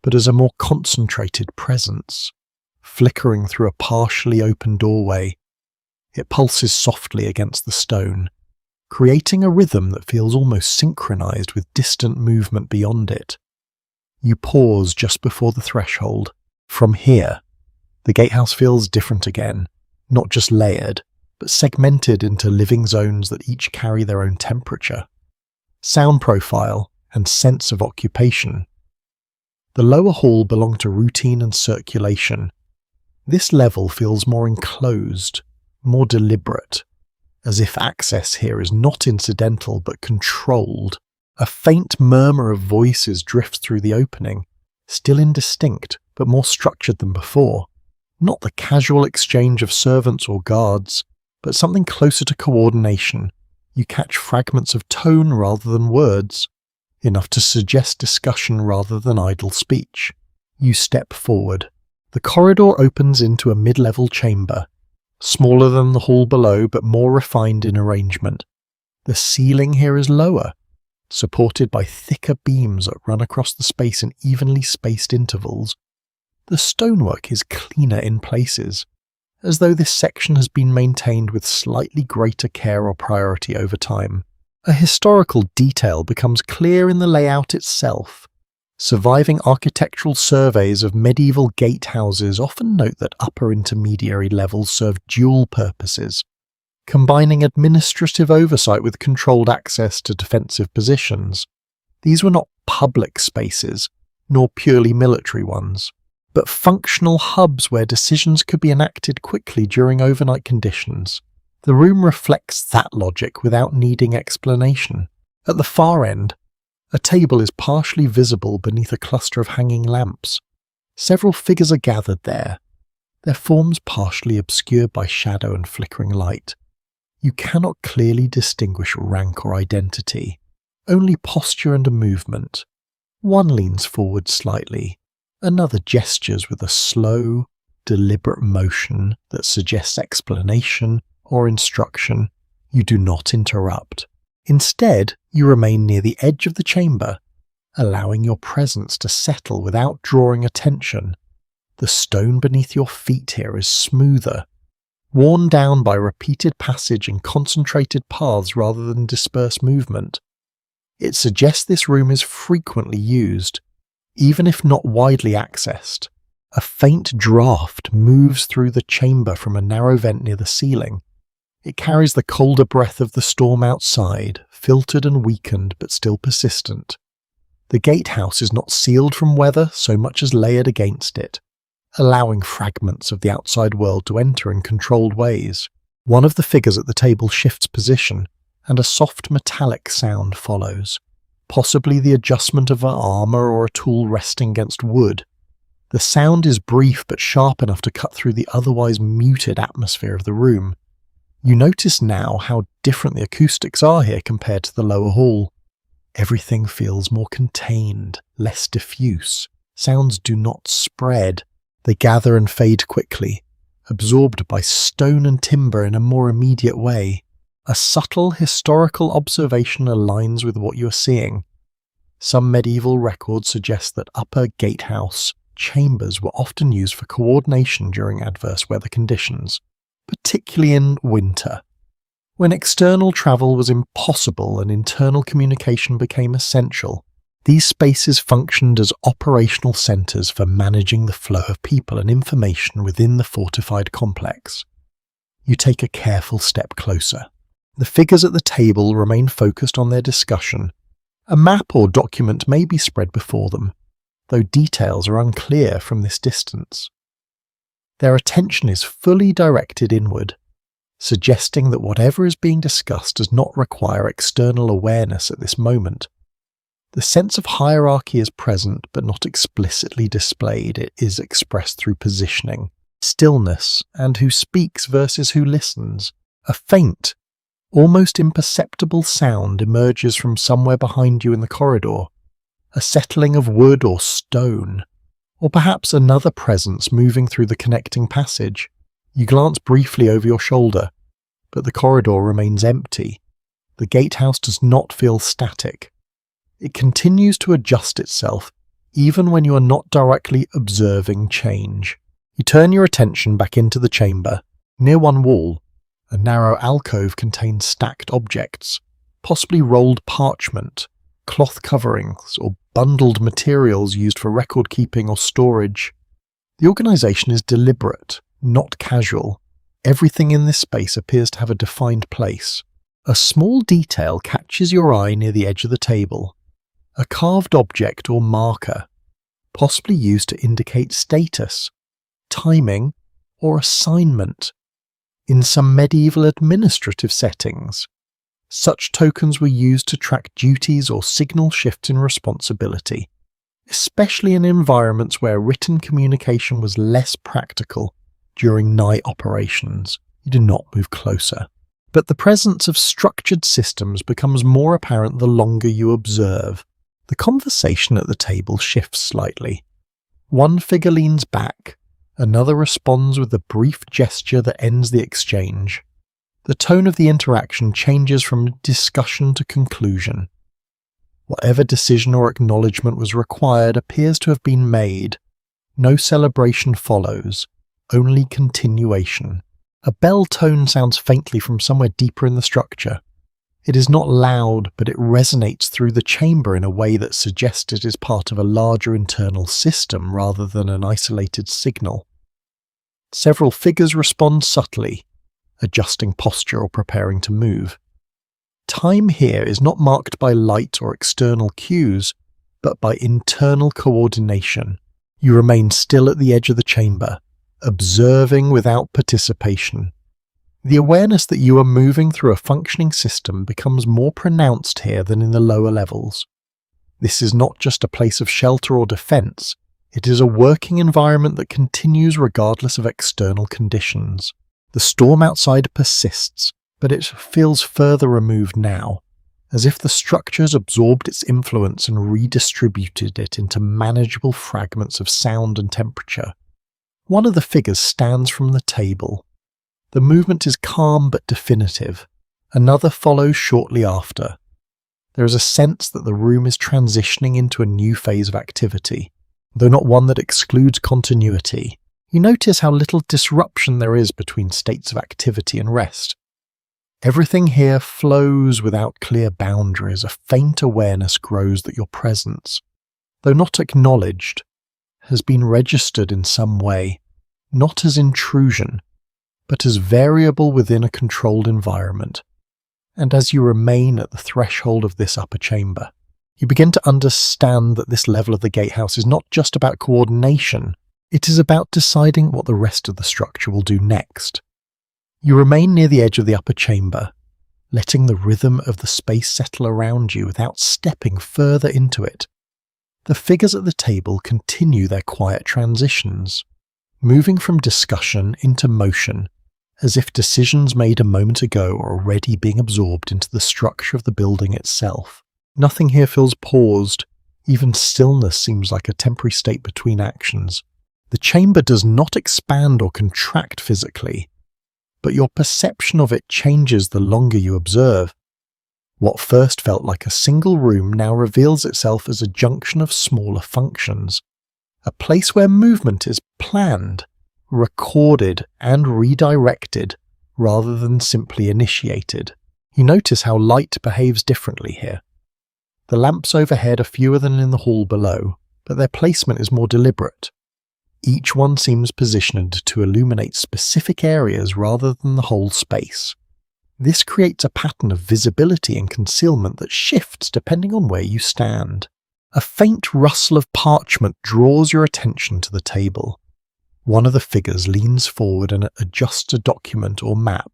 but as a more concentrated presence, flickering through a partially open doorway. It pulses softly against the stone, creating a rhythm that feels almost synchronized with distant movement beyond it. You pause just before the threshold. From here, the gatehouse feels different again, not just layered, but segmented into living zones that each carry their own temperature, sound profile, and sense of occupation. The lower hall belonged to routine and circulation. This level feels more enclosed, more deliberate, as if access here is not incidental but controlled. A faint murmur of voices drifts through the opening, still indistinct but more structured than before. Not the casual exchange of servants or guards, but something closer to coordination. You catch fragments of tone rather than words, enough to suggest discussion rather than idle speech. You step forward. The corridor opens into a mid-level chamber, smaller than the hall below but more refined in arrangement. The ceiling here is lower, supported by thicker beams that run across the space in evenly spaced intervals. The stonework is cleaner in places, as though this section has been maintained with slightly greater care or priority over time. A historical detail becomes clear in the layout itself. Surviving architectural surveys of medieval gatehouses often note that upper intermediary levels served dual purposes, combining administrative oversight with controlled access to defensive positions. These were not public spaces, nor purely military ones, but functional hubs where decisions could be enacted quickly during overnight conditions. The room reflects that logic without needing explanation. At the far end, a table is partially visible beneath a cluster of hanging lamps. Several figures are gathered there, their forms partially obscured by shadow and flickering light. You cannot clearly distinguish rank or identity, only posture and a movement. One leans forward slightly, another gestures with a slow, deliberate motion that suggests explanation or instruction. You do not interrupt. Instead, you remain near the edge of the chamber, allowing your presence to settle without drawing attention. The stone beneath your feet here is smoother, worn down by repeated passage and concentrated paths rather than dispersed movement. It suggests this room is frequently used, even if not widely accessed. A faint draft moves through the chamber from a narrow vent near the ceiling. It carries the colder breath of the storm outside, filtered and weakened but still persistent. The gatehouse is not sealed from weather so much as layered against it, allowing fragments of the outside world to enter in controlled ways. One of the figures at the table shifts position, and a soft metallic sound follows, possibly the adjustment of an armor or a tool resting against wood. The sound is brief but sharp enough to cut through the otherwise muted atmosphere of the room. You notice now how different the acoustics are here compared to the lower hall. Everything feels more contained, less diffuse. Sounds do not spread. They gather and fade quickly, absorbed by stone and timber in a more immediate way. A subtle historical observation aligns with what you are seeing. Some medieval records suggest that upper gatehouse chambers were often used for coordination during adverse weather conditions, particularly in winter, when external travel was impossible and internal communication became essential. These spaces functioned as operational centres for managing the flow of people and information within the fortified complex. You take a careful step closer. The figures at the table remain focused on their discussion. A map or document may be spread before them, though details are unclear from this distance. Their attention is fully directed inward, suggesting that whatever is being discussed does not require external awareness at this moment. The sense of hierarchy is present but not explicitly displayed. It is expressed through positioning, stillness, and who speaks versus who listens. A faint, almost imperceptible sound emerges from somewhere behind you in the corridor, a settling of wood or stone, or perhaps another presence moving through the connecting passage. You glance briefly over your shoulder, but the corridor remains empty. The gatehouse does not feel static. It continues to adjust itself, even when you are not directly observing change. You turn your attention back into the chamber. Near one wall, a narrow alcove contains stacked objects, possibly rolled parchment, cloth coverings, or bundled materials used for record-keeping or storage. The organisation is deliberate, not casual. Everything in this space appears to have a defined place. A small detail catches your eye near the edge of the table. A carved object or marker, possibly used to indicate status, timing, or assignment. In some medieval administrative settings, such tokens were used to track duties or signal shifts in responsibility, especially in environments where written communication was less practical during night operations. You do not move closer. But the presence of structured systems becomes more apparent the longer you observe. The conversation at the table shifts slightly. One figure leans back, another responds with a brief gesture that ends the exchange. The tone of the interaction changes from discussion to conclusion. Whatever decision or acknowledgement was required appears to have been made. No celebration follows, only continuation. A bell tone sounds faintly from somewhere deeper in the structure. It is not loud, but it resonates through the chamber in a way that suggests it is part of a larger internal system rather than an isolated signal. Several figures respond subtly, adjusting posture or preparing to move. Time here is not marked by light or external cues, but by internal coordination. You remain still at the edge of the chamber, observing without participation. The awareness that you are moving through a functioning system becomes more pronounced here than in the lower levels. This is not just a place of shelter or defense, it is a working environment that continues regardless of external conditions. The storm outside persists, but it feels further removed now, as if the structures absorbed its influence and redistributed it into manageable fragments of sound and temperature. One of the figures stands from the table. The movement is calm but definitive. Another follows shortly after. There is a sense that the room is transitioning into a new phase of activity, though not one that excludes continuity. You notice how little disruption there is between states of activity and rest. Everything here flows without clear boundaries. A faint awareness grows that your presence, though not acknowledged, has been registered in some way, not as intrusion, but as variable within a controlled environment. And as you remain at the threshold of this upper chamber, you begin to understand that this level of the gatehouse is not just about coordination, it is about deciding what the rest of the structure will do next. You remain near the edge of the upper chamber, letting the rhythm of the space settle around you without stepping further into it. The figures at the table continue their quiet transitions, moving from discussion into motion, as if decisions made a moment ago are already being absorbed into the structure of the building itself. Nothing here feels paused. Even stillness seems like a temporary state between actions. The chamber does not expand or contract physically, but your perception of it changes the longer you observe. What first felt like a single room now reveals itself as a junction of smaller functions, a place where movement is planned, recorded, and redirected rather than simply initiated. You notice how light behaves differently here. The lamps overhead are fewer than in the hall below, but their placement is more deliberate. Each one seems positioned to illuminate specific areas rather than the whole space. This creates a pattern of visibility and concealment that shifts depending on where you stand. A faint rustle of parchment draws your attention to the table. One of the figures leans forward and adjusts a document or map.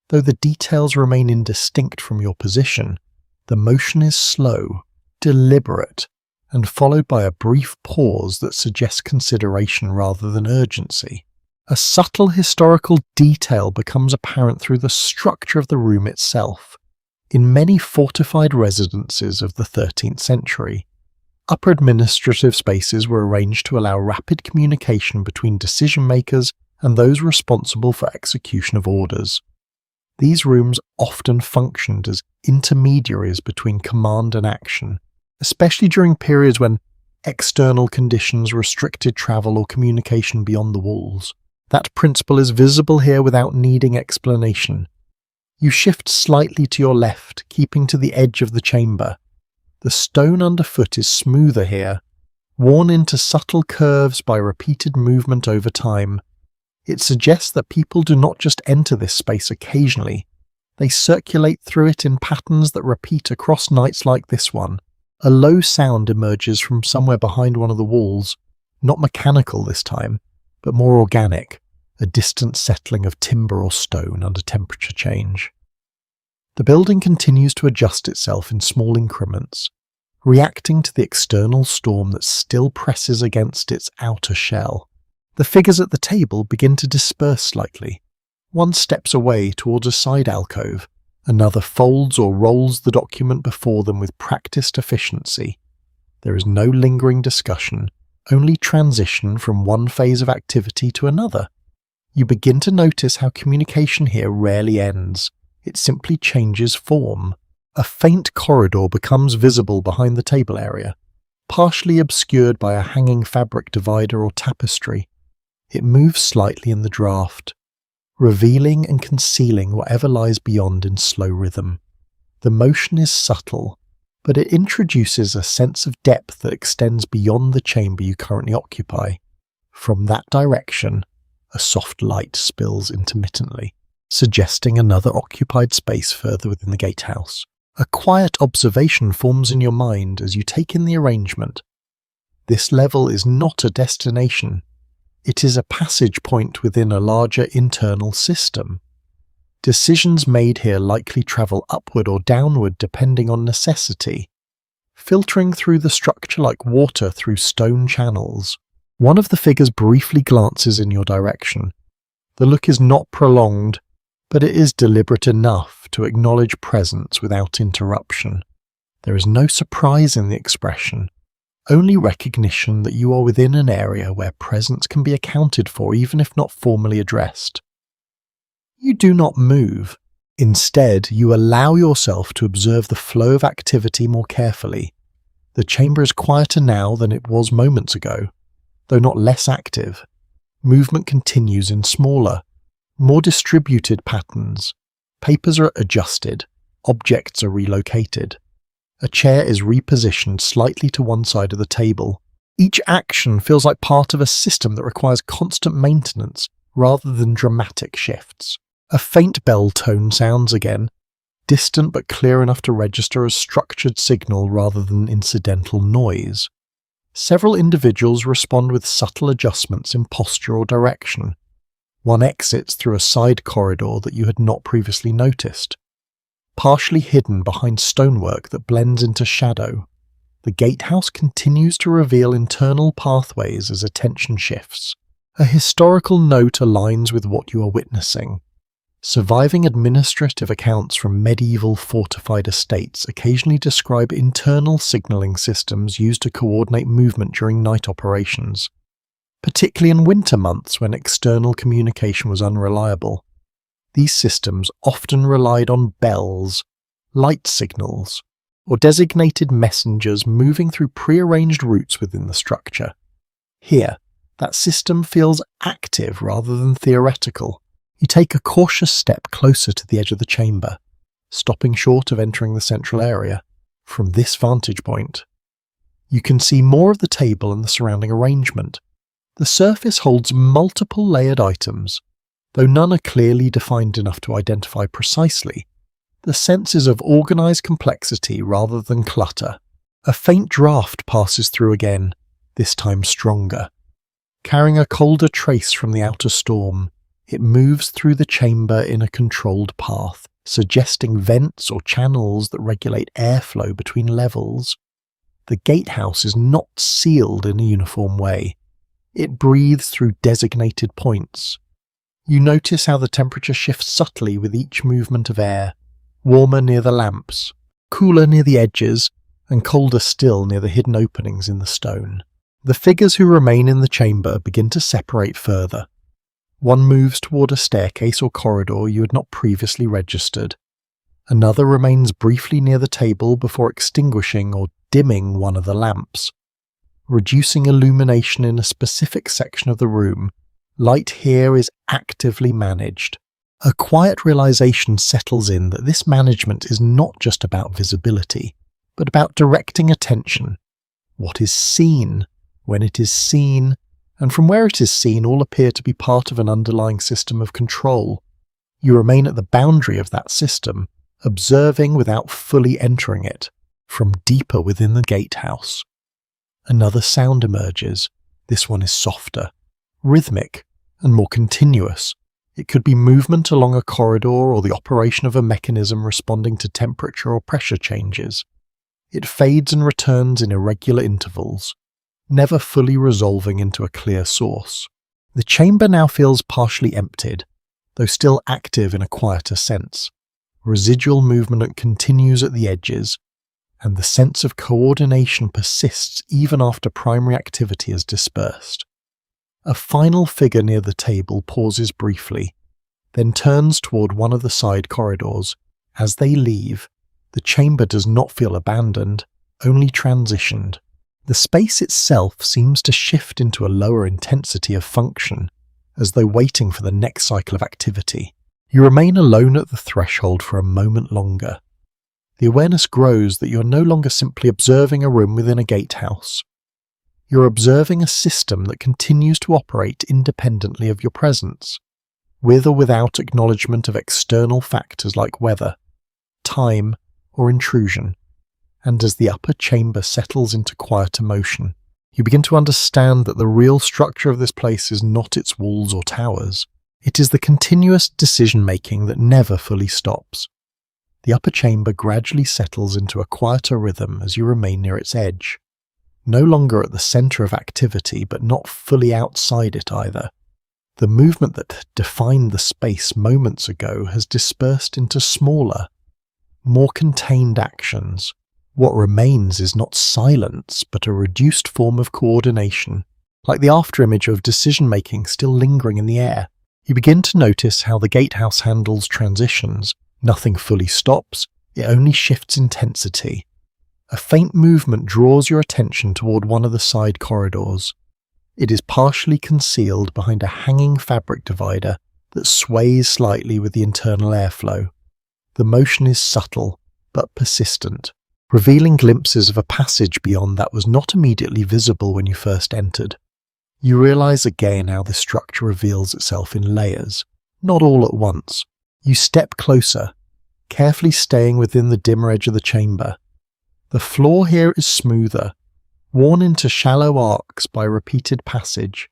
Though the details remain indistinct from your position, the motion is slow, deliberate and followed by a brief pause that suggests consideration rather than urgency. A subtle historical detail becomes apparent through the structure of the room itself. In many fortified residences of the 13th century, upper administrative spaces were arranged to allow rapid communication between decision-makers and those responsible for execution of orders. These rooms often functioned as intermediaries between command and action, especially during periods when external conditions restricted travel or communication beyond the walls. That principle is visible here without needing explanation. You shift slightly to your left, keeping to the edge of the chamber. The stone underfoot is smoother here, worn into subtle curves by repeated movement over time. It suggests that people do not just enter this space occasionally, they circulate through it in patterns that repeat across nights like this one. A low sound emerges from somewhere behind one of the walls, not mechanical this time, but more organic, a distant settling of timber or stone under temperature change. The building continues to adjust itself in small increments, reacting to the external storm that still presses against its outer shell. The figures at the table begin to disperse slightly. One steps away towards a side alcove, another folds or rolls the document before them with practiced efficiency. There is no lingering discussion, only transition from one phase of activity to another. You begin to notice how communication here rarely ends. It simply changes form. A faint corridor becomes visible behind the table area, partially obscured by a hanging fabric divider or tapestry. It moves slightly in the draft, revealing and concealing whatever lies beyond in slow rhythm. The motion is subtle, but it introduces a sense of depth that extends beyond the chamber you currently occupy. From that direction, a soft light spills intermittently, suggesting another occupied space further within the gatehouse. A quiet observation forms in your mind as you take in the arrangement. This level is not a destination. It is a passage point within a larger internal system. Decisions made here likely travel upward or downward depending on necessity, filtering through the structure like water through stone channels. One of the figures briefly glances in your direction. The look is not prolonged, but it is deliberate enough to acknowledge presence without interruption. There is no surprise in the expression, only recognition that you are within an area where presence can be accounted for even if not formally addressed. You do not move. Instead, you allow yourself to observe the flow of activity more carefully. The chamber is quieter now than it was moments ago, though not less active. Movement continues in smaller, more distributed patterns. Papers are adjusted, objects are relocated. A chair is repositioned slightly to one side of the table. Each action feels like part of a system that requires constant maintenance rather than dramatic shifts. A faint bell tone sounds again, distant but clear enough to register as structured signal rather than incidental noise. Several individuals respond with subtle adjustments in posture or direction. One exits through a side corridor that you had not previously noticed. Partially hidden behind stonework that blends into shadow, the gatehouse continues to reveal internal pathways as attention shifts. A historical note aligns with what you are witnessing. Surviving administrative accounts from medieval fortified estates occasionally describe internal signalling systems used to coordinate movement during night operations, particularly in winter months when external communication was unreliable. These systems often relied on bells, light signals, or designated messengers moving through prearranged routes within the structure. Here, that system feels active rather than theoretical. You take a cautious step closer to the edge of the chamber, stopping short of entering the central area. From this vantage point, you can see more of the table and the surrounding arrangement. The surface holds multiple layered items, though none are clearly defined enough to identify precisely. The sense is of organized complexity rather than clutter. A faint draft passes through again, this time stronger. Carrying a colder trace from the outer storm, it moves through the chamber in a controlled path, suggesting vents or channels that regulate airflow between levels. The gatehouse is not sealed in a uniform way. It breathes through designated points. You notice how the temperature shifts subtly with each movement of air, warmer near the lamps, cooler near the edges, and colder still near the hidden openings in the stone. The figures who remain in the chamber begin to separate further. One moves toward a staircase or corridor you had not previously registered. Another remains briefly near the table before extinguishing or dimming one of the lamps. Reducing illumination in a specific section of the room, light here is actively managed. A quiet realization settles in that this management is not just about visibility, but about directing attention. What is seen, when it is seen, and from where it is seen all appear to be part of an underlying system of control. You remain at the boundary of that system, observing without fully entering it, from deeper within the gatehouse. Another sound emerges. This one is softer, rhythmic, and more continuous. It could be movement along a corridor or the operation of a mechanism responding to temperature or pressure changes. It fades and returns in irregular intervals, never fully resolving into a clear source. The chamber now feels partially emptied, though still active in a quieter sense. Residual movement continues at the edges, and the sense of coordination persists even after primary activity has dispersed. A final figure near the table pauses briefly, then turns toward one of the side corridors. As they leave, the chamber does not feel abandoned, only transitioned. The space itself seems to shift into a lower intensity of function, as though waiting for the next cycle of activity. You remain alone at the threshold for a moment longer. The awareness grows that you are no longer simply observing a room within a gatehouse. You're observing a system that continues to operate independently of your presence, with or without acknowledgement of external factors like weather, time, or intrusion. And as the upper chamber settles into quieter motion, you begin to understand that the real structure of this place is not its walls or towers. It is the continuous decision-making that never fully stops. The upper chamber gradually settles into a quieter rhythm as you remain near its edge, no longer at the center of activity but not fully outside it either. The movement that defined the space moments ago has dispersed into smaller, more contained actions. What remains is not silence, but a reduced form of coordination, like the afterimage of decision-making still lingering in the air. You begin to notice how the gatehouse handles transitions. Nothing fully stops, it only shifts intensity. A faint movement draws your attention toward one of the side corridors. It is partially concealed behind a hanging fabric divider that sways slightly with the internal airflow. The motion is subtle, but persistent, revealing glimpses of a passage beyond that was not immediately visible when you first entered. You realize again how this structure reveals itself in layers, not all at once. You step closer, carefully staying within the dimmer edge of the chamber. The floor here is smoother, worn into shallow arcs by repeated passage.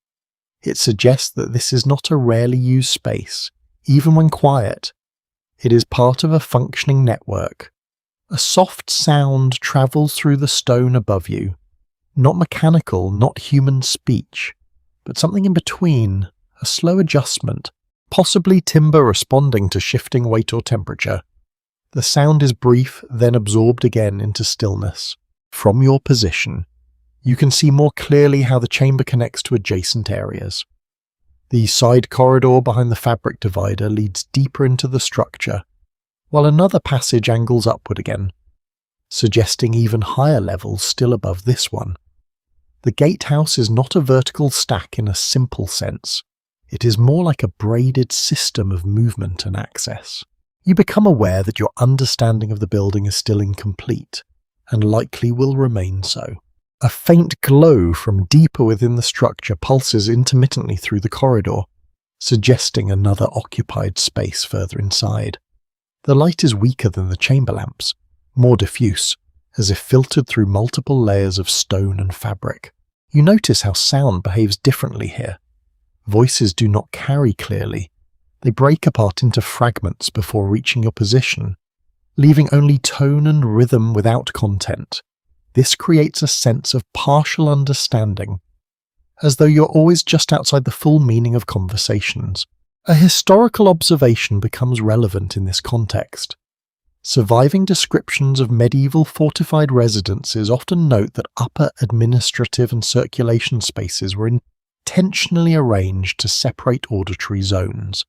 It suggests that this is not a rarely used space, even when quiet. It is part of a functioning network. A soft sound travels through the stone above you, not mechanical, not human speech, but something in between, a slow adjustment, possibly timber responding to shifting weight or temperature. The sound is brief, then absorbed again into stillness. From your position, you can see more clearly how the chamber connects to adjacent areas. The side corridor behind the fabric divider leads deeper into the structure, while another passage angles upward again, suggesting even higher levels still above this one. The gatehouse is not a vertical stack in a simple sense. It is more like a braided system of movement and access. You become aware that your understanding of the building is still incomplete, and likely will remain so. A faint glow from deeper within the structure pulses intermittently through the corridor, suggesting another occupied space further inside. The light is weaker than the chamber lamps, more diffuse, as if filtered through multiple layers of stone and fabric. You notice how sound behaves differently here. Voices do not carry clearly. They break apart into fragments before reaching your position, leaving only tone and rhythm without content. This creates a sense of partial understanding, as though you're always just outside the full meaning of conversations. A historical observation becomes relevant in this context. Surviving descriptions of medieval fortified residences often note that upper administrative and circulation spaces were intentionally arranged to separate auditory zones,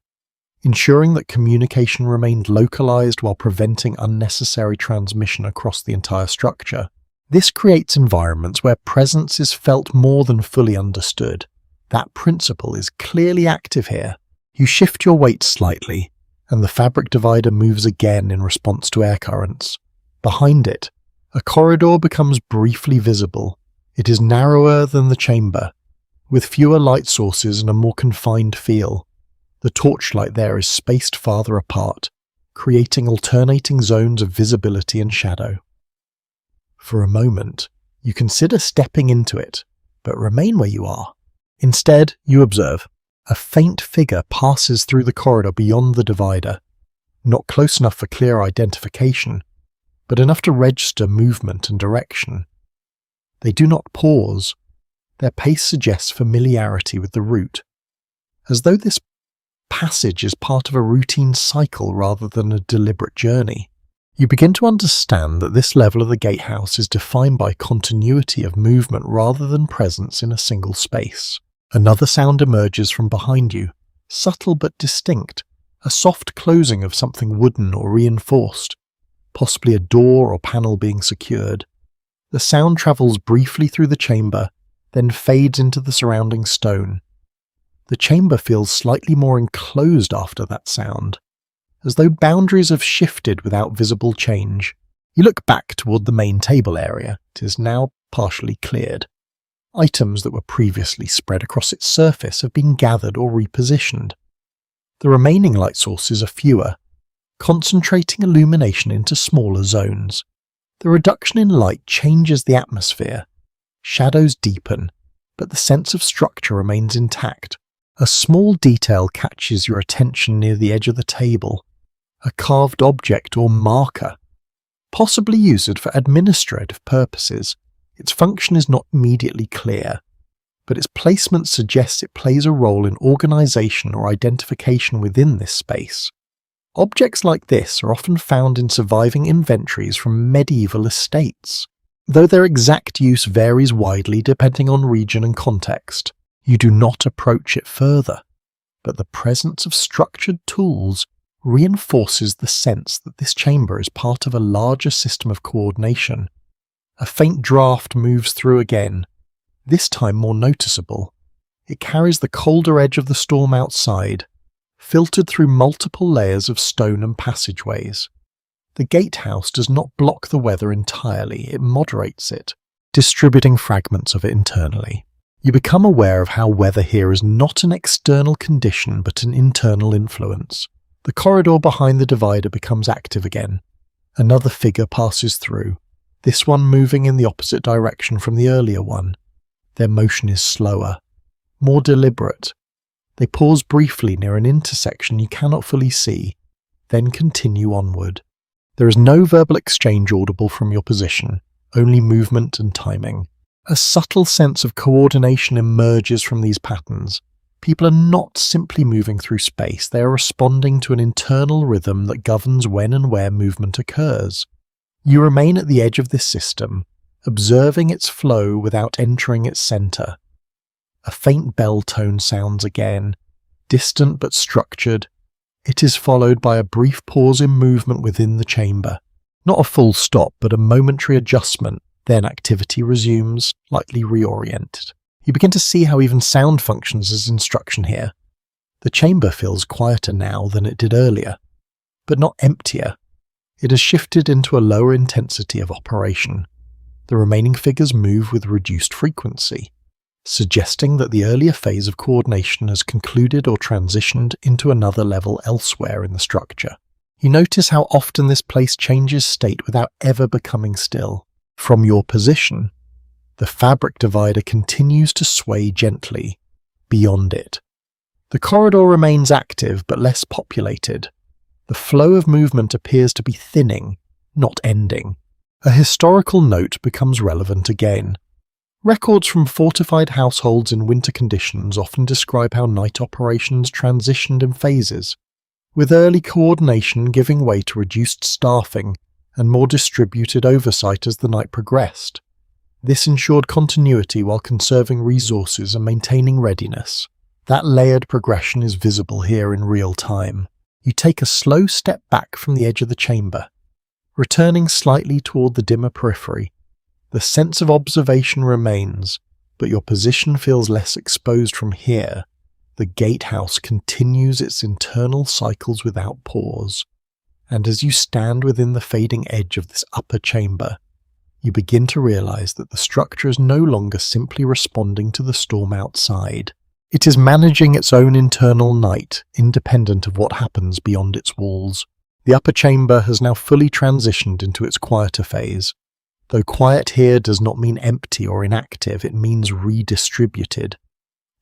ensuring that communication remained localized while preventing unnecessary transmission across the entire structure. This creates environments where presence is felt more than fully understood. That principle is clearly active here. You shift your weight slightly, and the fabric divider moves again in response to air currents. Behind it, a corridor becomes briefly visible. It is narrower than the chamber, with fewer light sources and a more confined feel. The torchlight there is spaced farther apart, creating alternating zones of visibility and shadow. For a moment, you consider stepping into it, but remain where you are. Instead, you observe. A faint figure passes through the corridor beyond the divider, not close enough for clear identification, but enough to register movement and direction. They do not pause. Their pace suggests familiarity with the route, as though this passage is part of a routine cycle rather than a deliberate journey. You begin to understand that this level of the gatehouse is defined by continuity of movement rather than presence in a single space. Another sound emerges from behind you, subtle but distinct, a soft closing of something wooden or reinforced, possibly a door or panel being secured. The sound travels briefly through the chamber, then fades into the surrounding stone. The chamber feels slightly more enclosed after that sound, as though boundaries have shifted without visible change. You look back toward the main table area. It is now partially cleared. Items that were previously spread across its surface have been gathered or repositioned. The remaining light sources are fewer, concentrating illumination into smaller zones. The reduction in light changes the atmosphere. Shadows deepen, but the sense of structure remains intact. A small detail catches your attention near the edge of the table, a carved object or marker, possibly used for administrative purposes. Its function is not immediately clear, but its placement suggests it plays a role in organization or identification within this space. Objects like this are often found in surviving inventories from medieval estates, though their exact use varies widely depending on region and context. You do not approach it further, but the presence of structured tools reinforces the sense that this chamber is part of a larger system of coordination. A faint draft moves through again, this time more noticeable. It carries the colder edge of the storm outside, filtered through multiple layers of stone and passageways. The gatehouse does not block the weather entirely, it moderates it, distributing fragments of it internally. You become aware of how weather here is not an external condition but an internal influence. The corridor behind the divider becomes active again. Another figure passes through, this one moving in the opposite direction from the earlier one. Their motion is slower, more deliberate. They pause briefly near an intersection you cannot fully see, then continue onward. There is no verbal exchange audible from your position, only movement and timing. A subtle sense of coordination emerges from these patterns. People are not simply moving through space, they are responding to an internal rhythm that governs when and where movement occurs. You remain at the edge of this system, observing its flow without entering its center. A faint bell tone sounds again, distant but structured. It is followed by a brief pause in movement within the chamber. Not a full stop, but a momentary adjustment. Then activity resumes, lightly reoriented. You begin to see how even sound functions as instruction here. The chamber feels quieter now than it did earlier, but not emptier. It has shifted into a lower intensity of operation. The remaining figures move with reduced frequency, suggesting that the earlier phase of coordination has concluded or transitioned into another level elsewhere in the structure. You notice how often this place changes state without ever becoming still. From your position, the fabric divider continues to sway gently beyond it. The corridor remains active but less populated. The flow of movement appears to be thinning, not ending. A historical note becomes relevant again. Records from fortified households in winter conditions often describe how night operations transitioned in phases, with early coordination giving way to reduced staffing and more distributed oversight as the night progressed. This ensured continuity while conserving resources and maintaining readiness. That layered progression is visible here in real time. You take a slow step back from the edge of the chamber, returning slightly toward the dimmer periphery. The sense of observation remains, but your position feels less exposed from here. The gatehouse continues its internal cycles without pause, and as you stand within the fading edge of this upper chamber, you begin to realize that the structure is no longer simply responding to the storm outside. It is managing its own internal night, independent of what happens beyond its walls. The upper chamber has now fully transitioned into its quieter phase. Though quiet here does not mean empty or inactive, it means redistributed.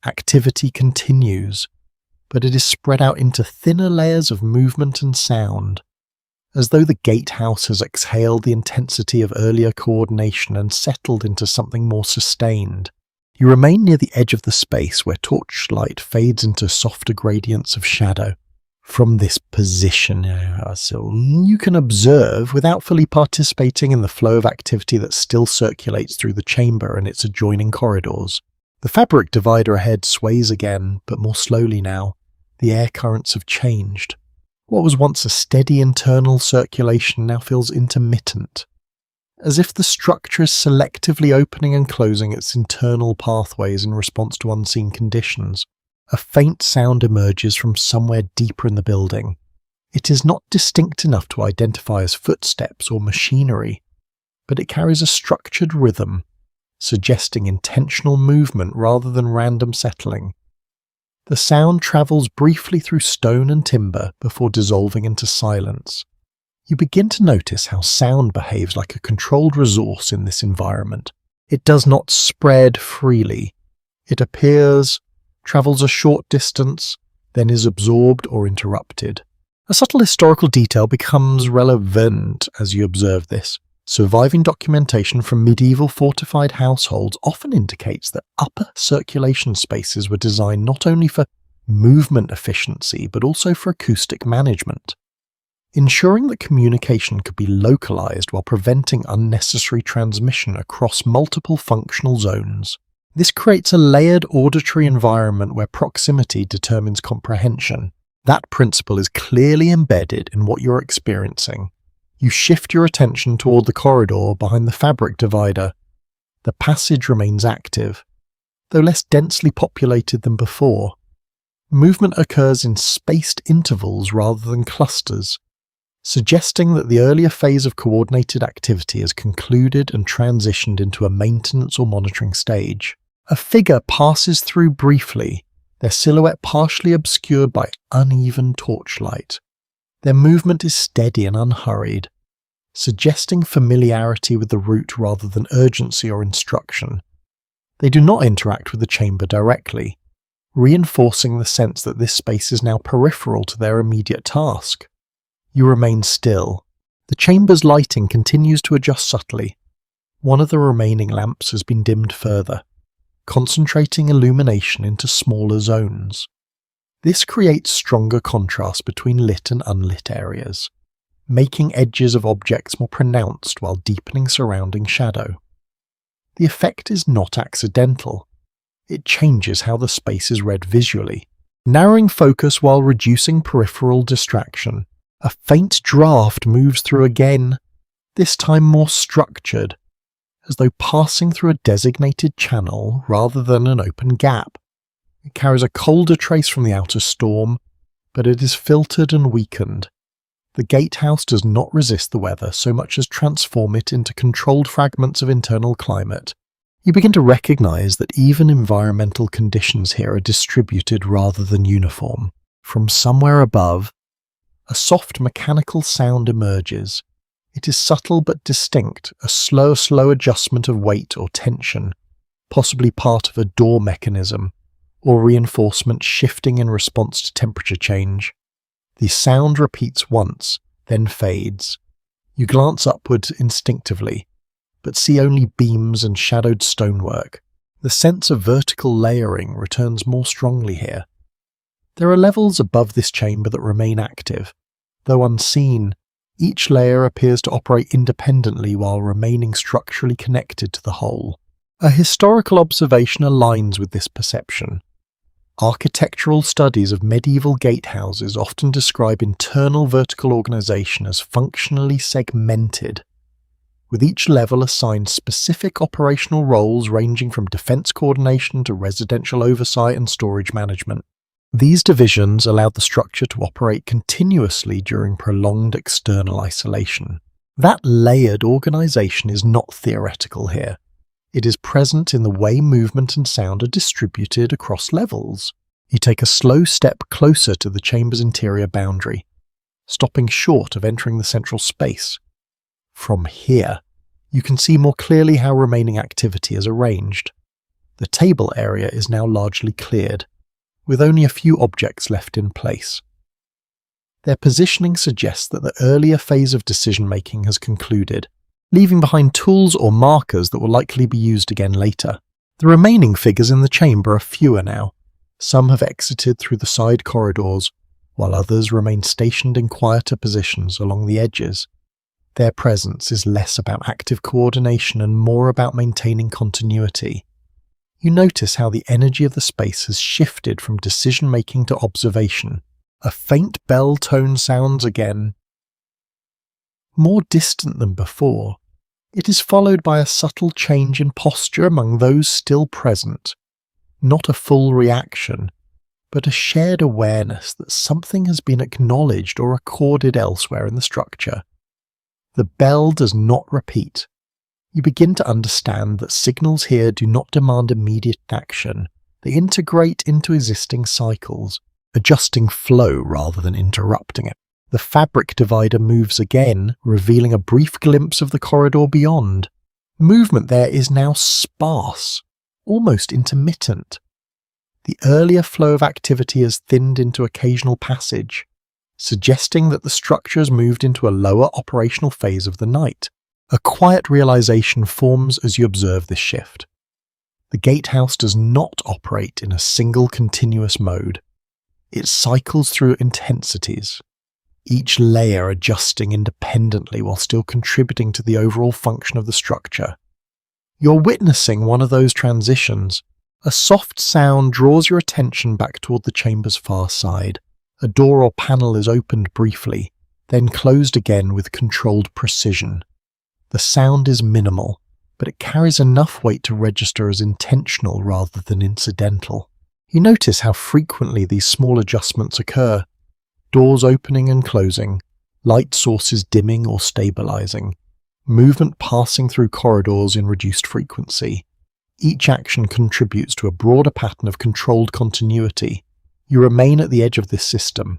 Activity continues, but it is spread out into thinner layers of movement and sound, as though the gatehouse has exhaled the intensity of earlier coordination and settled into something more sustained. You remain near the edge of the space where torchlight fades into softer gradients of shadow. From this position, you can observe, without fully participating in the flow of activity that still circulates through the chamber and its adjoining corridors. The fabric divider ahead sways again, but more slowly now. The air currents have changed. What was once a steady internal circulation now feels intermittent, as if the structure is selectively opening and closing its internal pathways in response to unseen conditions. A faint sound emerges from somewhere deeper in the building. It is not distinct enough to identify as footsteps or machinery, but it carries a structured rhythm, suggesting intentional movement rather than random settling. The sound travels briefly through stone and timber before dissolving into silence. You begin to notice how sound behaves like a controlled resource in this environment. It does not spread freely. It appears, travels a short distance, then is absorbed or interrupted. A subtle historical detail becomes relevant as you observe this. Surviving documentation from medieval fortified households often indicates that upper circulation spaces were designed not only for movement efficiency but also for acoustic management, ensuring that communication could be localized while preventing unnecessary transmission across multiple functional zones. This creates a layered auditory environment where proximity determines comprehension. That principle is clearly embedded in what you're experiencing. You shift your attention toward the corridor behind the fabric divider. The passage remains active, though less densely populated than before. Movement occurs in spaced intervals rather than clusters, suggesting that the earlier phase of coordinated activity has concluded and transitioned into a maintenance or monitoring stage. A figure passes through briefly, their silhouette partially obscured by uneven torchlight. Their movement is steady and unhurried, suggesting familiarity with the route rather than urgency or instruction. They do not interact with the chamber directly, reinforcing the sense that this space is now peripheral to their immediate task. You remain still. The chamber's lighting continues to adjust subtly. One of the remaining lamps has been dimmed further, concentrating illumination into smaller zones. This creates stronger contrast between lit and unlit areas, making edges of objects more pronounced while deepening surrounding shadow. The effect is not accidental. It changes how the space is read visually, narrowing focus while reducing peripheral distraction. A faint draft moves through again, this time more structured, as though passing through a designated channel rather than an open gap. It carries a colder trace from the outer storm, but it is filtered and weakened. The gatehouse does not resist the weather so much as transform it into controlled fragments of internal climate. You begin to recognize that even environmental conditions here are distributed rather than uniform. From somewhere above, a soft mechanical sound emerges. It is subtle but distinct, a slow adjustment of weight or tension, possibly part of a door mechanism, or reinforcement shifting in response to temperature change. The sound repeats once, then fades. You glance upward instinctively, but see only beams and shadowed stonework. The sense of vertical layering returns more strongly here. There are levels above this chamber that remain active. Though unseen, each layer appears to operate independently while remaining structurally connected to the whole. A historical observation aligns with this perception. Architectural studies of medieval gatehouses often describe internal vertical organization as functionally segmented, with each level assigned specific operational roles ranging from defense coordination to residential oversight and storage management. These divisions allowed the structure to operate continuously during prolonged external isolation. That layered organization is not theoretical here. It is present in the way movement and sound are distributed across levels. You take a slow step closer to the chamber's interior boundary, stopping short of entering the central space. From here, you can see more clearly how remaining activity is arranged. The table area is now largely cleared, with only a few objects left in place. Their positioning suggests that the earlier phase of decision-making has concluded, leaving behind tools or markers that will likely be used again later. The remaining figures in the chamber are fewer now. Some have exited through the side corridors, while others remain stationed in quieter positions along the edges. Their presence is less about active coordination and more about maintaining continuity. You notice how the energy of the space has shifted from decision-making to observation. A faint bell tone sounds again, more distant than before. It is followed by a subtle change in posture among those still present. Not a full reaction, but a shared awareness that something has been acknowledged or accorded elsewhere in the structure. The bell does not repeat. You begin to understand that signals here do not demand immediate action. They integrate into existing cycles, adjusting flow rather than interrupting it. The fabric divider moves again, revealing a brief glimpse of the corridor beyond. Movement there is now sparse, almost intermittent. The earlier flow of activity has thinned into occasional passage, suggesting that the structure has moved into a lower operational phase of the night. A quiet realization forms as you observe this shift. The gatehouse does not operate in a single continuous mode. It cycles through intensities, each layer adjusting independently while still contributing to the overall function of the structure. You're witnessing one of those transitions. A soft sound draws your attention back toward the chamber's far side. A door or panel is opened briefly, then closed again with controlled precision. The sound is minimal, but it carries enough weight to register as intentional rather than incidental. You notice how frequently these small adjustments occur. Doors opening and closing, light sources dimming or stabilizing, movement passing through corridors in reduced frequency. Each action contributes to a broader pattern of controlled continuity. You remain at the edge of this system,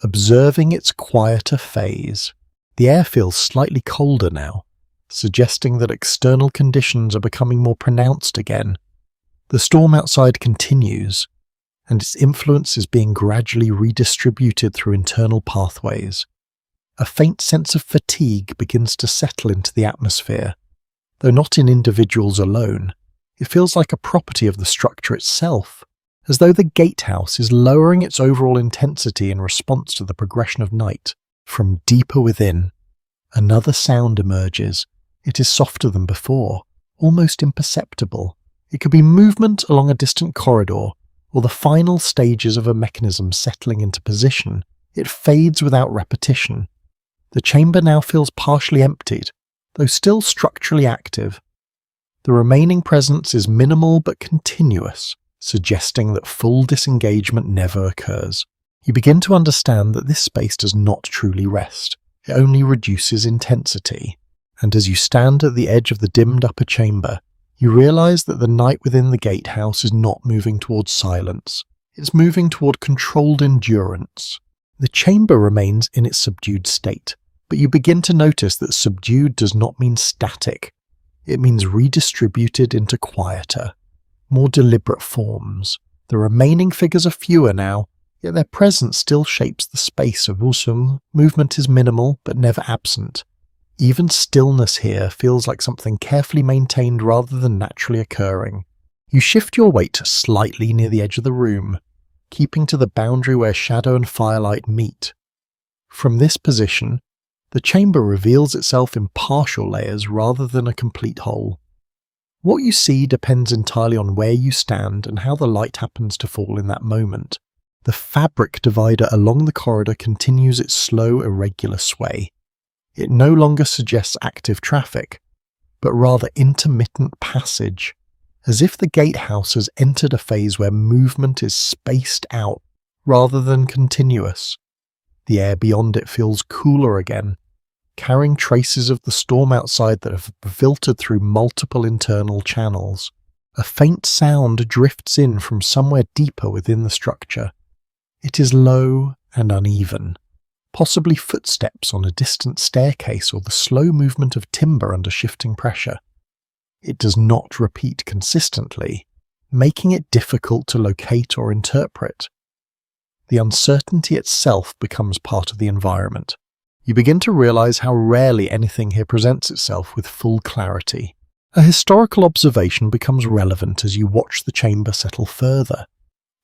observing its quieter phase. The air feels slightly colder now, suggesting that external conditions are becoming more pronounced again. The storm outside continues, and its influence is being gradually redistributed through internal pathways. A faint sense of fatigue begins to settle into the atmosphere. Though not in individuals alone, it feels like a property of the structure itself, as though the gatehouse is lowering its overall intensity in response to the progression of night. From deeper within, another sound emerges. It is softer than before, almost imperceptible. It could be movement along a distant corridor, or the final stages of a mechanism settling into position. It fades without repetition. The chamber now feels partially emptied, though still structurally active. The remaining presence is minimal but continuous, suggesting that full disengagement never occurs. You begin to understand that this space does not truly rest. It only reduces intensity. And as you stand at the edge of the dimmed upper chamber, you realize that the night within the gatehouse is not moving towards silence. It's moving toward controlled endurance. The chamber remains in its subdued state, but you begin to notice that subdued does not mean static. It means redistributed into quieter, more deliberate forms. The remaining figures are fewer now, yet their presence still shapes the space of Usum. Movement is minimal but never absent. Even stillness here feels like something carefully maintained rather than naturally occurring. You shift your weight slightly near the edge of the room, keeping to the boundary where shadow and firelight meet. From this position, the chamber reveals itself in partial layers rather than a complete whole. What you see depends entirely on where you stand and how the light happens to fall in that moment. The fabric divider along the corridor continues its slow, irregular sway. It no longer suggests active traffic, but rather intermittent passage, as if the gatehouse has entered a phase where movement is spaced out rather than continuous. The air beyond it feels cooler again, carrying traces of the storm outside that have filtered through multiple internal channels. A faint sound drifts in from somewhere deeper within the structure. It is low and uneven, possibly footsteps on a distant staircase or the slow movement of timber under shifting pressure. It does not repeat consistently, making it difficult to locate or interpret. The uncertainty itself becomes part of the environment. You begin to realize how rarely anything here presents itself with full clarity. A historical observation becomes relevant as you watch the chamber settle further.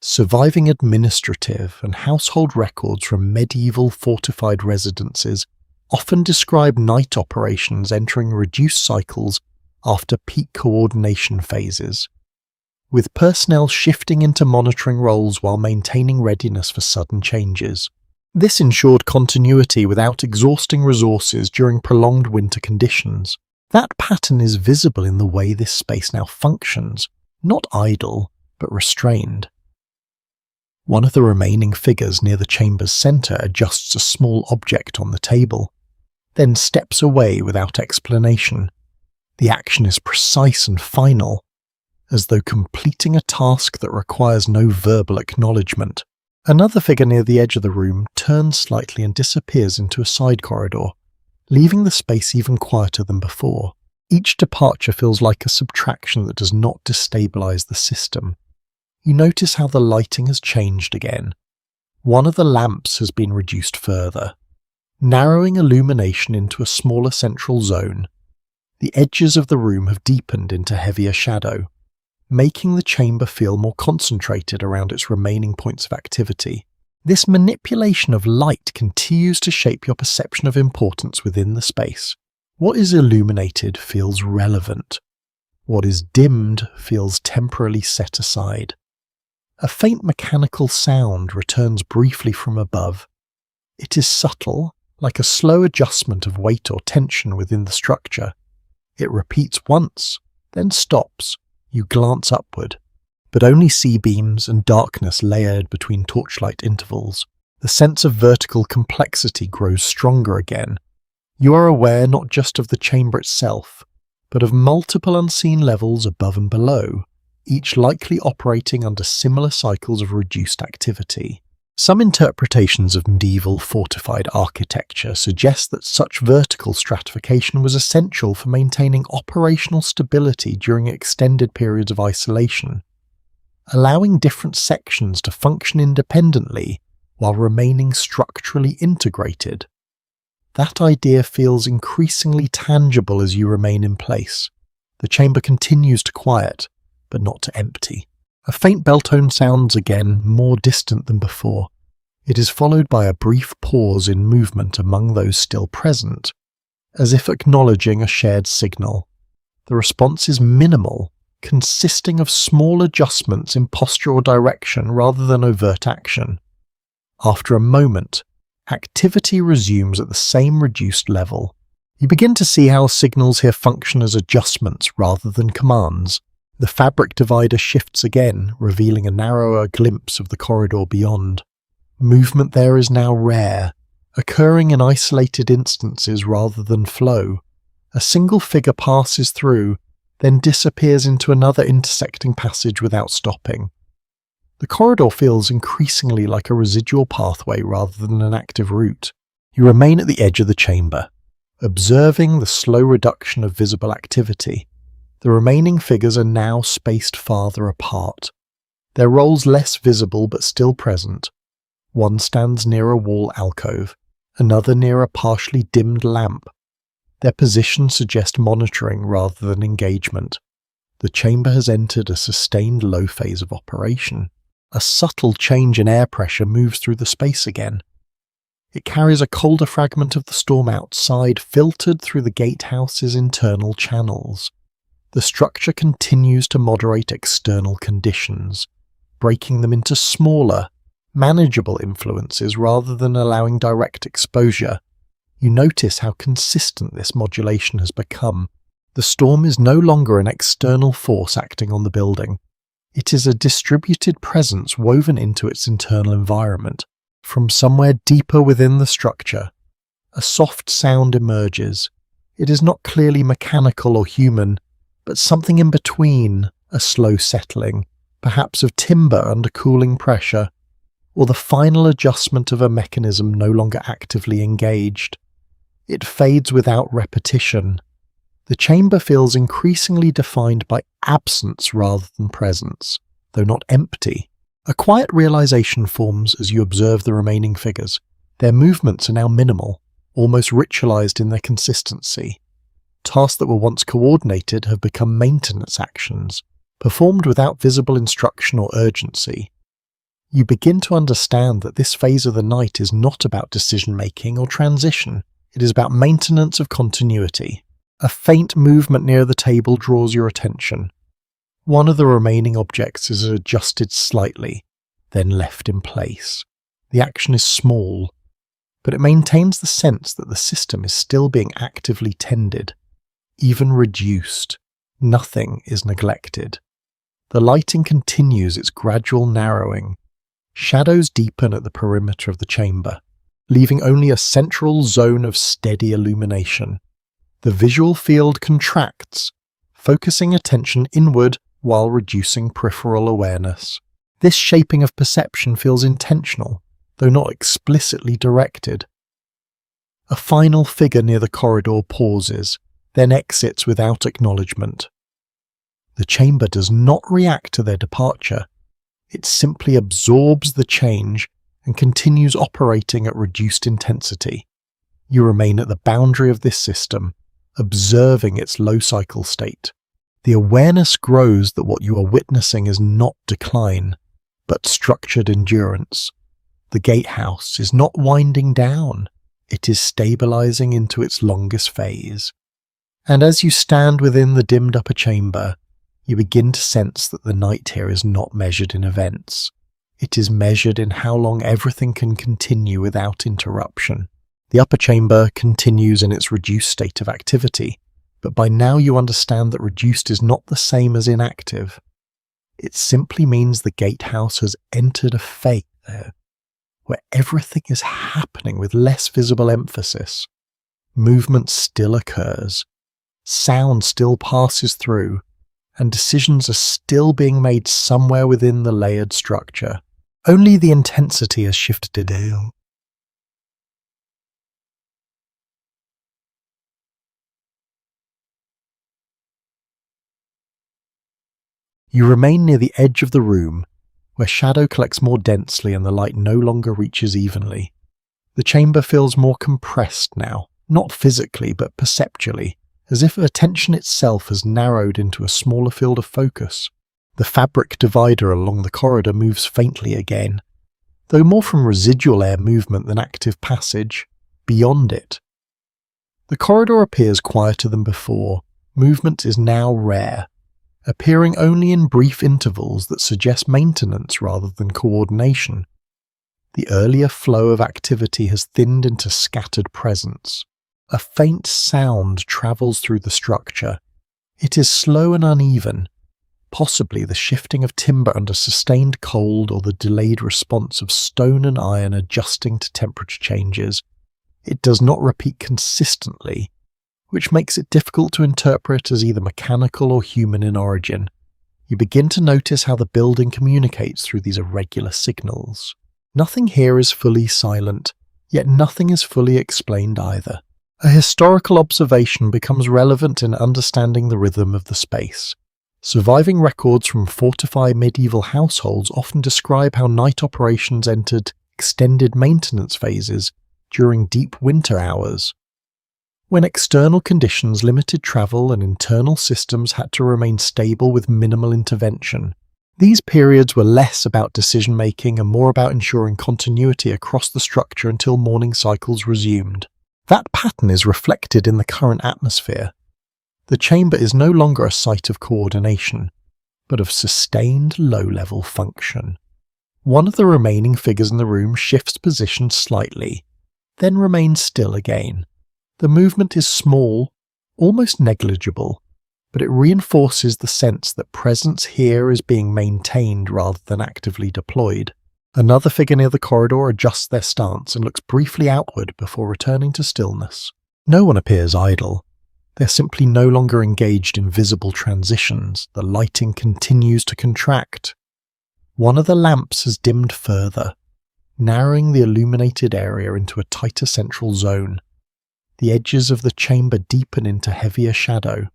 Surviving administrative and household records from medieval fortified residences often describe night operations entering reduced cycles after peak coordination phases, with personnel shifting into monitoring roles while maintaining readiness for sudden changes. This ensured continuity without exhausting resources during prolonged winter conditions. That pattern is visible in the way this space now functions, not idle, but restrained. One of the remaining figures near the chamber's centre adjusts a small object on the table, then steps away without explanation. The action is precise and final, as though completing a task that requires no verbal acknowledgement. Another figure near the edge of the room turns slightly and disappears into a side corridor, leaving the space even quieter than before. Each departure feels like a subtraction that does not destabilize the system. You notice how the lighting has changed again. One of the lamps has been reduced further, narrowing illumination into a smaller central zone. The edges of the room have deepened into heavier shadow, making the chamber feel more concentrated around its remaining points of activity. This manipulation of light continues to shape your perception of importance within the space. What is illuminated feels relevant. What is dimmed feels temporarily set aside. A faint mechanical sound returns briefly from above. It is subtle, like a slow adjustment of weight or tension within the structure. It repeats once, then stops. You glance upward, but only C-beams and darkness layered between torchlight intervals. The sense of vertical complexity grows stronger again. You are aware not just of the chamber itself, but of multiple unseen levels above and below, each likely operating under similar cycles of reduced activity. Some interpretations of medieval fortified architecture suggest that such vertical stratification was essential for maintaining operational stability during extended periods of isolation, allowing different sections to function independently while remaining structurally integrated. That idea feels increasingly tangible as you remain in place. The chamber continues to quiet, but not to empty. A faint bell tone sounds again, more distant than before. It is followed by a brief pause in movement among those still present, as if acknowledging a shared signal. The response is minimal, consisting of small adjustments in posture or direction rather than overt action. After a moment, activity resumes at the same reduced level. You begin to see how signals here function as adjustments rather than commands. The fabric divider shifts again, revealing a narrower glimpse of the corridor beyond. Movement there is now rare, occurring in isolated instances rather than flow. A single figure passes through, then disappears into another intersecting passage without stopping. The corridor feels increasingly like a residual pathway rather than an active route. You remain at the edge of the chamber, observing the slow reduction of visible activity. The remaining figures are now spaced farther apart, their roles less visible but still present. One stands near a wall alcove, another near a partially dimmed lamp. Their positions suggest monitoring rather than engagement. The chamber has entered a sustained low phase of operation. A subtle change in air pressure moves through the space again. It carries a colder fragment of the storm outside, filtered through the gatehouse's internal channels. The structure continues to moderate external conditions, breaking them into smaller, manageable influences rather than allowing direct exposure. You notice how consistent this modulation has become. The storm is no longer an external force acting on the building. It is a distributed presence woven into its internal environment. From somewhere deeper within the structure, a soft sound emerges. It is not clearly mechanical or human, but something in between, a slow settling, perhaps of timber under cooling pressure, or the final adjustment of a mechanism no longer actively engaged. It fades without repetition. The chamber feels increasingly defined by absence rather than presence, though not empty. A quiet realization forms as you observe the remaining figures. Their movements are now minimal, almost ritualized in their consistency. Tasks that were once coordinated have become maintenance actions, performed without visible instruction or urgency. You begin to understand that this phase of the night is not about decision-making or transition. It is about maintenance of continuity. A faint movement near the table draws your attention. One of the remaining objects is adjusted slightly, then left in place. The action is small, but it maintains the sense that the system is still being actively tended, even reduced. Nothing is neglected. The lighting continues its gradual narrowing. Shadows deepen at the perimeter of the chamber, leaving only a central zone of steady illumination. The visual field contracts, focusing attention inward while reducing peripheral awareness. This shaping of perception feels intentional, though not explicitly directed. A final figure near the corridor pauses, then exits without acknowledgement. The chamber does not react to their departure. It simply absorbs the change and continues operating at reduced intensity. You remain at the boundary of this system, observing its low cycle state. The awareness grows that what you are witnessing is not decline, but structured endurance. The gatehouse is not winding down, it is stabilizing into its longest phase. And as you stand within the dimmed upper chamber, you begin to sense that the night here is not measured in events. It is measured in how long everything can continue without interruption. The upper chamber continues in its reduced state of activity, but by now you understand that reduced is not the same as inactive. It simply means the gatehouse has entered a phase there, where everything is happening with less visible emphasis. Movement still occurs, sound still passes through, and decisions are still being made somewhere within the layered structure. Only the intensity has shifted down. You remain near the edge of the room, where shadow collects more densely and the light no longer reaches evenly. The chamber feels more compressed now, not physically but perceptually, as if attention itself has narrowed into a smaller field of focus. The fabric divider along the corridor moves faintly again, though more from residual air movement than active passage. Beyond it, the corridor appears quieter than before. Movement is now rare, appearing only in brief intervals that suggest maintenance rather than coordination. The earlier flow of activity has thinned into scattered presence. A faint sound travels through the structure. It is slow and uneven, possibly the shifting of timber under sustained cold or the delayed response of stone and iron adjusting to temperature changes. It does not repeat consistently, which makes it difficult to interpret as either mechanical or human in origin. You begin to notice how the building communicates through these irregular signals. Nothing here is fully silent, yet nothing is fully explained either. A historical observation becomes relevant in understanding the rhythm of the space. Surviving records from fortified medieval households often describe how night operations entered extended maintenance phases during deep winter hours. When external conditions limited travel and internal systems had to remain stable with minimal intervention, these periods were less about decision-making and more about ensuring continuity across the structure until morning cycles resumed. That pattern is reflected in the current atmosphere. The chamber is no longer a site of coordination, but of sustained low-level function. One of the remaining figures in the room shifts position slightly, then remains still again. The movement is small, almost negligible, but it reinforces the sense that presence here is being maintained rather than actively deployed. Another figure near the corridor adjusts their stance and looks briefly outward before returning to stillness. No one appears idle. They're simply no longer engaged in visible transitions. The lighting continues to contract. One of the lamps has dimmed further, narrowing the illuminated area into a tighter central zone. The edges of the chamber deepen into heavier shadow,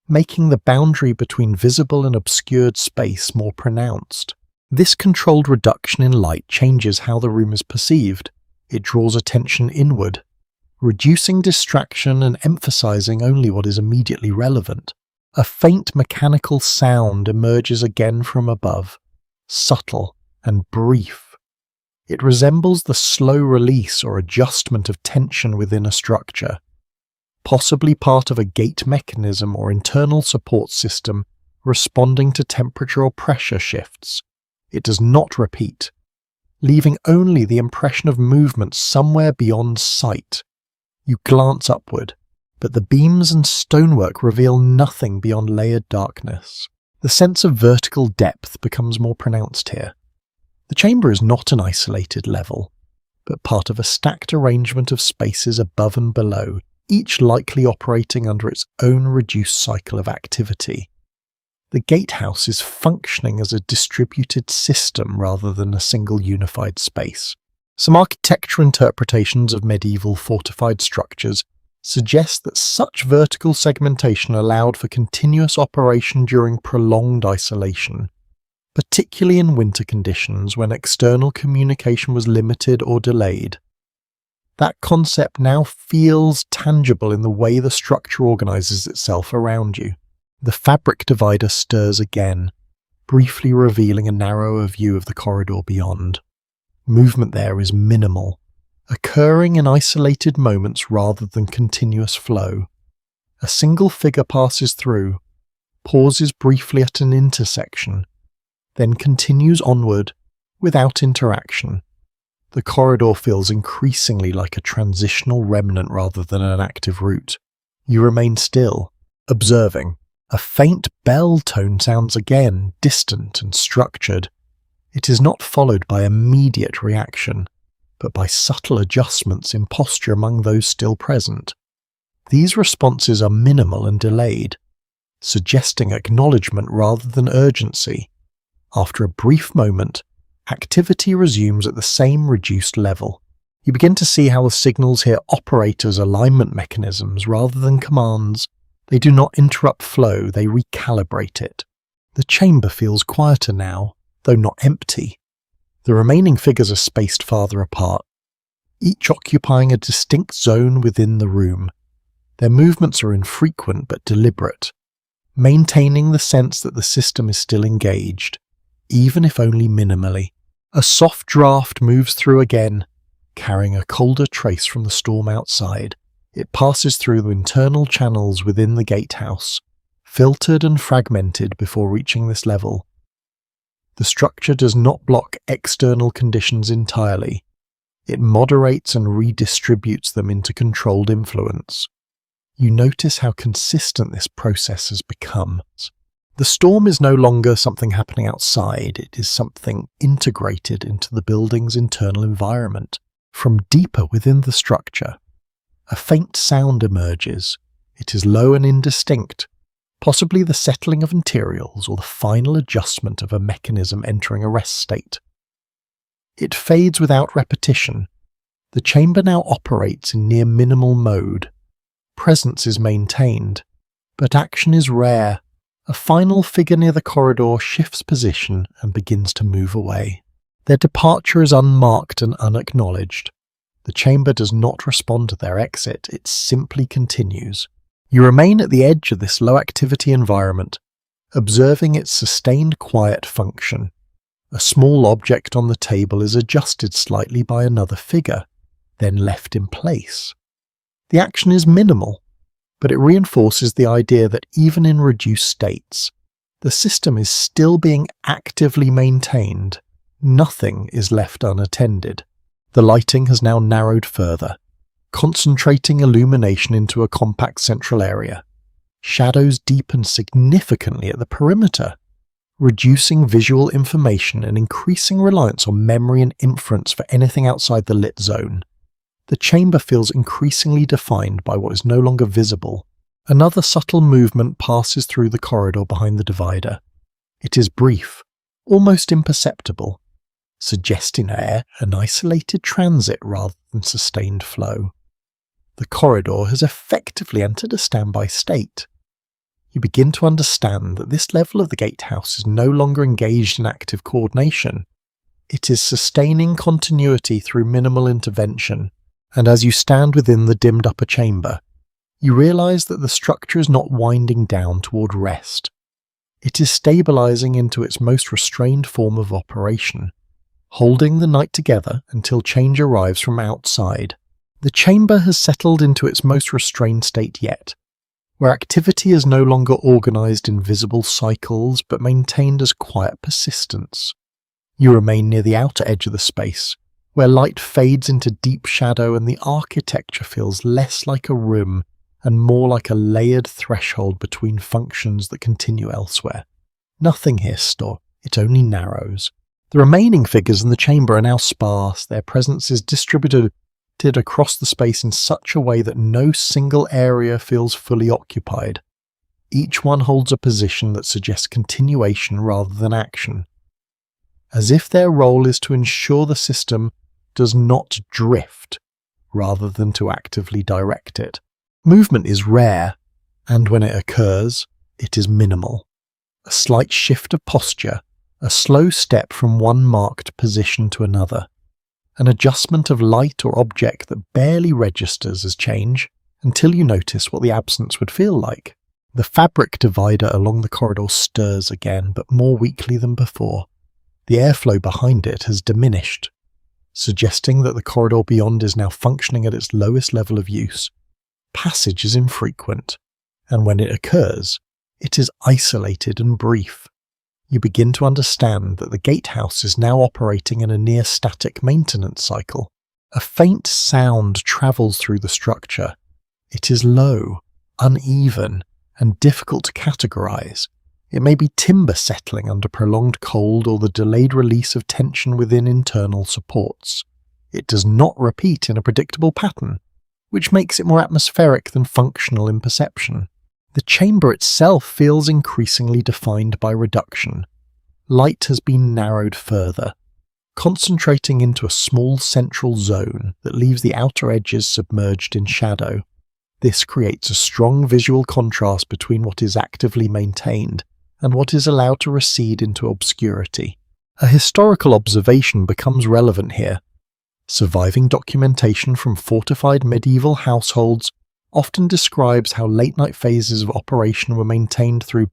making the boundary between visible and obscured space more pronounced. This controlled reduction in light changes how the room is perceived. It draws attention inward, reducing distraction and emphasizing only what is immediately relevant. A faint mechanical sound emerges again from above, subtle and brief. It resembles the slow release or adjustment of tension within a structure, possibly part of a gate mechanism or internal support system responding to temperature or pressure shifts. It does not repeat, leaving only the impression of movement somewhere beyond sight. You glance upward, but the beams and stonework reveal nothing beyond layered darkness. The sense of vertical depth becomes more pronounced here. The chamber is not an isolated level, but part of a stacked arrangement of spaces above and below, each likely operating under its own reduced cycle of activity. The gatehouse is functioning as a distributed system rather than a single unified space. Some architectural interpretations of medieval fortified structures suggest that such vertical segmentation allowed for continuous operation during prolonged isolation, particularly in winter conditions when external communication was limited or delayed. That concept now feels tangible in the way the structure organizes itself around you. The fabric divider stirs again, briefly revealing a narrower view of the corridor beyond. Movement there is minimal, occurring in isolated moments rather than continuous flow. A single figure passes through, pauses briefly at an intersection, then continues onward without interaction. The corridor feels increasingly like a transitional remnant rather than an active route. You remain still, observing. A faint bell tone sounds again, distant and structured. It is not followed by immediate reaction, but by subtle adjustments in posture among those still present. These responses are minimal and delayed, suggesting acknowledgement rather than urgency. After a brief moment, activity resumes at the same reduced level. You begin to see how the signals here operate as alignment mechanisms rather than commands. They do not interrupt flow, they recalibrate it. The chamber feels quieter now, though not empty. The remaining figures are spaced farther apart, each occupying a distinct zone within the room. Their movements are infrequent but deliberate, maintaining the sense that the system is still engaged, even if only minimally. A soft draft moves through again, carrying a colder trace from the storm outside. It passes through the internal channels within the gatehouse, filtered and fragmented before reaching this level. The structure does not block external conditions entirely. It moderates and redistributes them into controlled influence. You notice how consistent this process has become. The storm is no longer something happening outside, it is something integrated into the building's internal environment. From deeper within the structure, a faint sound emerges. It is low and indistinct, possibly the settling of materials or the final adjustment of a mechanism entering a rest state. It fades without repetition. The chamber now operates in near minimal mode. Presence is maintained, but action is rare. A final figure near the corridor shifts position and begins to move away. Their departure is unmarked and unacknowledged. The chamber does not respond to their exit, it simply continues. You remain at the edge of this low-activity environment, observing its sustained quiet function. A small object on the table is adjusted slightly by another figure, then left in place. The action is minimal, but it reinforces the idea that even in reduced states, the system is still being actively maintained. Nothing is left unattended. The lighting has now narrowed further, concentrating illumination into a compact central area. Shadows deepen significantly at the perimeter, reducing visual information and increasing reliance on memory and inference for anything outside the lit zone. The chamber feels increasingly defined by what is no longer visible. Another subtle movement passes through the corridor behind the divider. It is brief, almost imperceptible, suggesting an isolated transit rather than sustained flow. The corridor has effectively entered a standby state. You begin to understand that this level of the gatehouse is no longer engaged in active coordination. It is sustaining continuity through minimal intervention, and as you stand within the dimmed upper chamber, you realize that the structure is not winding down toward rest. It is stabilizing into its most restrained form of operation, holding the night together until change arrives from outside. The chamber has settled into its most restrained state yet, where activity is no longer organized in visible cycles but maintained as quiet persistence. You remain near the outer edge of the space, where light fades into deep shadow and the architecture feels less like a room and more like a layered threshold between functions that continue elsewhere. Nothing here stops, it only narrows. The remaining figures in the chamber are now sparse, their presence is distributed across the space in such a way that no single area feels fully occupied. Each one holds a position that suggests continuation rather than action, as if their role is to ensure the system does not drift, rather than to actively direct it. Movement is rare, and when it occurs, it is minimal. A slight shift of posture, a slow step from one marked position to another, an adjustment of light or object that barely registers as change until you notice what the absence would feel like. The fabric divider along the corridor stirs again, but more weakly than before. The airflow behind it has diminished, suggesting that the corridor beyond is now functioning at its lowest level of use. Passage is infrequent, and when it occurs, it is isolated and brief. You begin to understand that the gatehouse is now operating in a near-static maintenance cycle. A faint sound travels through the structure. It is low, uneven, and difficult to categorize. It may be timber settling under prolonged cold or the delayed release of tension within internal supports. It does not repeat in a predictable pattern, which makes it more atmospheric than functional in perception. The chamber itself feels increasingly defined by reduction. Light has been narrowed further, concentrating into a small central zone that leaves the outer edges submerged in shadow. This creates a strong visual contrast between what is actively maintained and what is allowed to recede into obscurity. A historical observation becomes relevant here. Surviving documentation from fortified medieval households often describes how late-night phases of operation were maintained through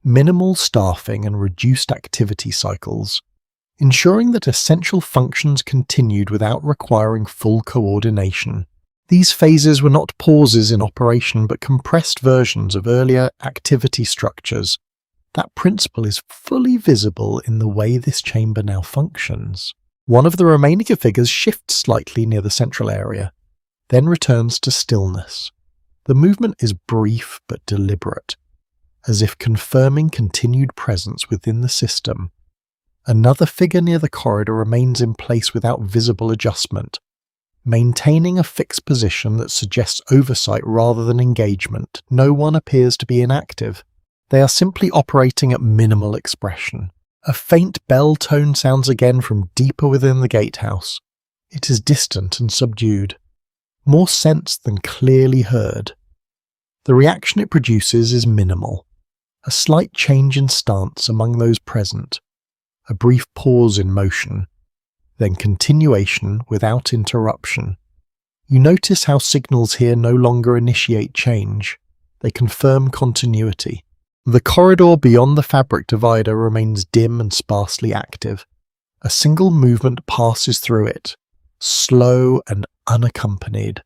minimal staffing and reduced activity cycles, ensuring that essential functions continued without requiring full coordination. These phases were not pauses in operation but compressed versions of earlier activity structures. That principle is fully visible in the way this chamber now functions. One of the remaining figures shifts slightly near the central area, then returns to stillness. The movement is brief but deliberate, as if confirming continued presence within the system. Another figure near the corridor remains in place without visible adjustment, maintaining a fixed position that suggests oversight rather than engagement. No one appears to be inactive. They are simply operating at minimal expression. A faint bell tone sounds again from deeper within the gatehouse. It is distant and subdued, more sensed than clearly heard. The reaction it produces is minimal. A slight change in stance among those present, a brief pause in motion, then continuation without interruption. You notice how signals here no longer initiate change. They confirm continuity. The corridor beyond the fabric divider remains dim and sparsely active. A single movement passes through it, slow and unaccompanied.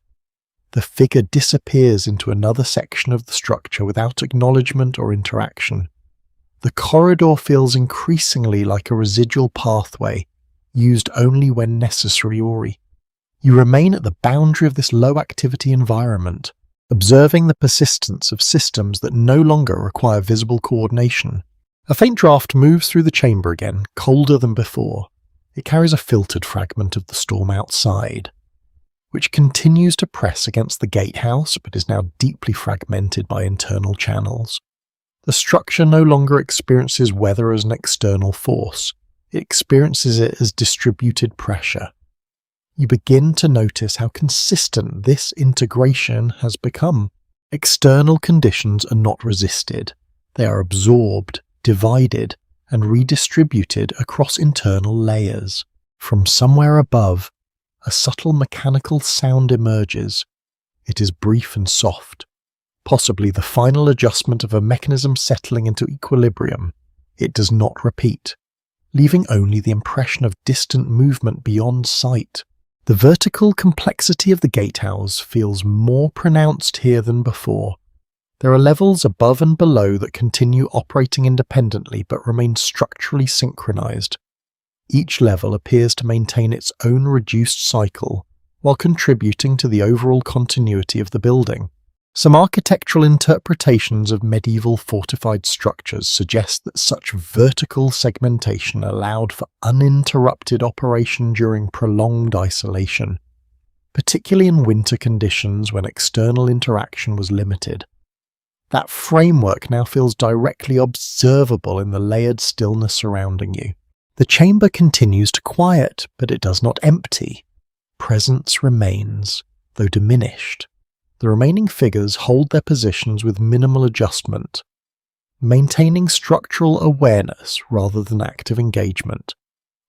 The figure disappears into another section of the structure without acknowledgement or interaction. The corridor feels increasingly like a residual pathway, used only when necessary. You remain at the boundary of this low-activity environment, observing the persistence of systems that no longer require visible coordination. A faint draft moves through the chamber again, colder than before. It carries a filtered fragment of the storm outside, which continues to press against the gatehouse but is now deeply fragmented by internal channels. The structure no longer experiences weather as an external force. It experiences it as distributed pressure. You begin to notice how consistent this integration has become. External conditions are not resisted. They are absorbed, divided, and redistributed across internal layers. From somewhere above, a subtle mechanical sound emerges. It is brief and soft, possibly the final adjustment of a mechanism settling into equilibrium. It does not repeat, leaving only the impression of distant movement beyond sight. The vertical complexity of the gatehouse feels more pronounced here than before. There are levels above and below that continue operating independently but remain structurally synchronized. Each level appears to maintain its own reduced cycle while contributing to the overall continuity of the building. Some architectural interpretations of medieval fortified structures suggest that such vertical segmentation allowed for uninterrupted operation during prolonged isolation, particularly in winter conditions when external interaction was limited. That framework now feels directly observable in the layered stillness surrounding you. The chamber continues to quiet, but it does not empty. Presence remains, though diminished. The remaining figures hold their positions with minimal adjustment, maintaining structural awareness rather than active engagement.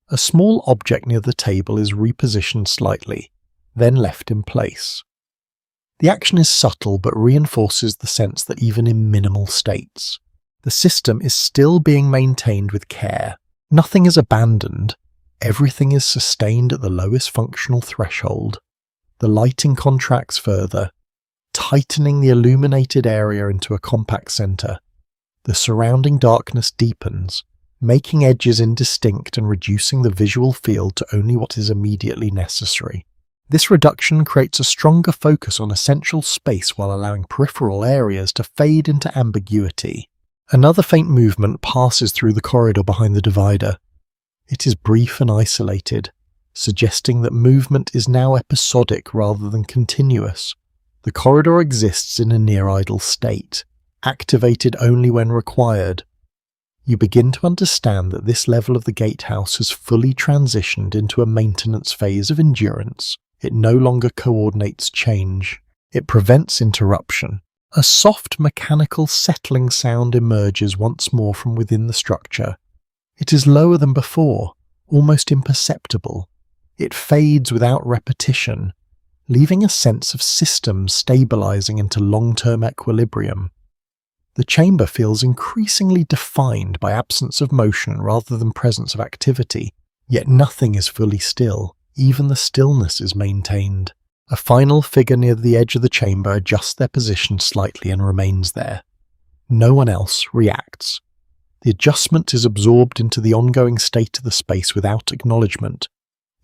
A small object near the table is repositioned slightly, then left in place. The action is subtle but reinforces the sense that even in minimal states, the system is still being maintained with care. Nothing is abandoned. Everything is sustained at the lowest functional threshold. The lighting contracts further, tightening the illuminated area into a compact center. The surrounding darkness deepens, making edges indistinct and reducing the visual field to only what is immediately necessary. This reduction creates a stronger focus on essential space while allowing peripheral areas to fade into ambiguity. Another faint movement passes through the corridor behind the divider. It is brief and isolated, suggesting that movement is now episodic rather than continuous. The corridor exists in a near-idle state, activated only when required. You begin to understand that this level of the gatehouse has fully transitioned into a maintenance phase of endurance. It no longer coordinates change. It prevents interruption. A soft mechanical settling sound emerges once more from within the structure. It is lower than before, almost imperceptible. It fades without repetition, leaving a sense of systems stabilizing into long-term equilibrium. The chamber feels increasingly defined by absence of motion rather than presence of activity, yet nothing is fully still. Even the stillness is maintained. A final figure near the edge of the chamber adjusts their position slightly and remains there. No one else reacts. The adjustment is absorbed into the ongoing state of the space without acknowledgement.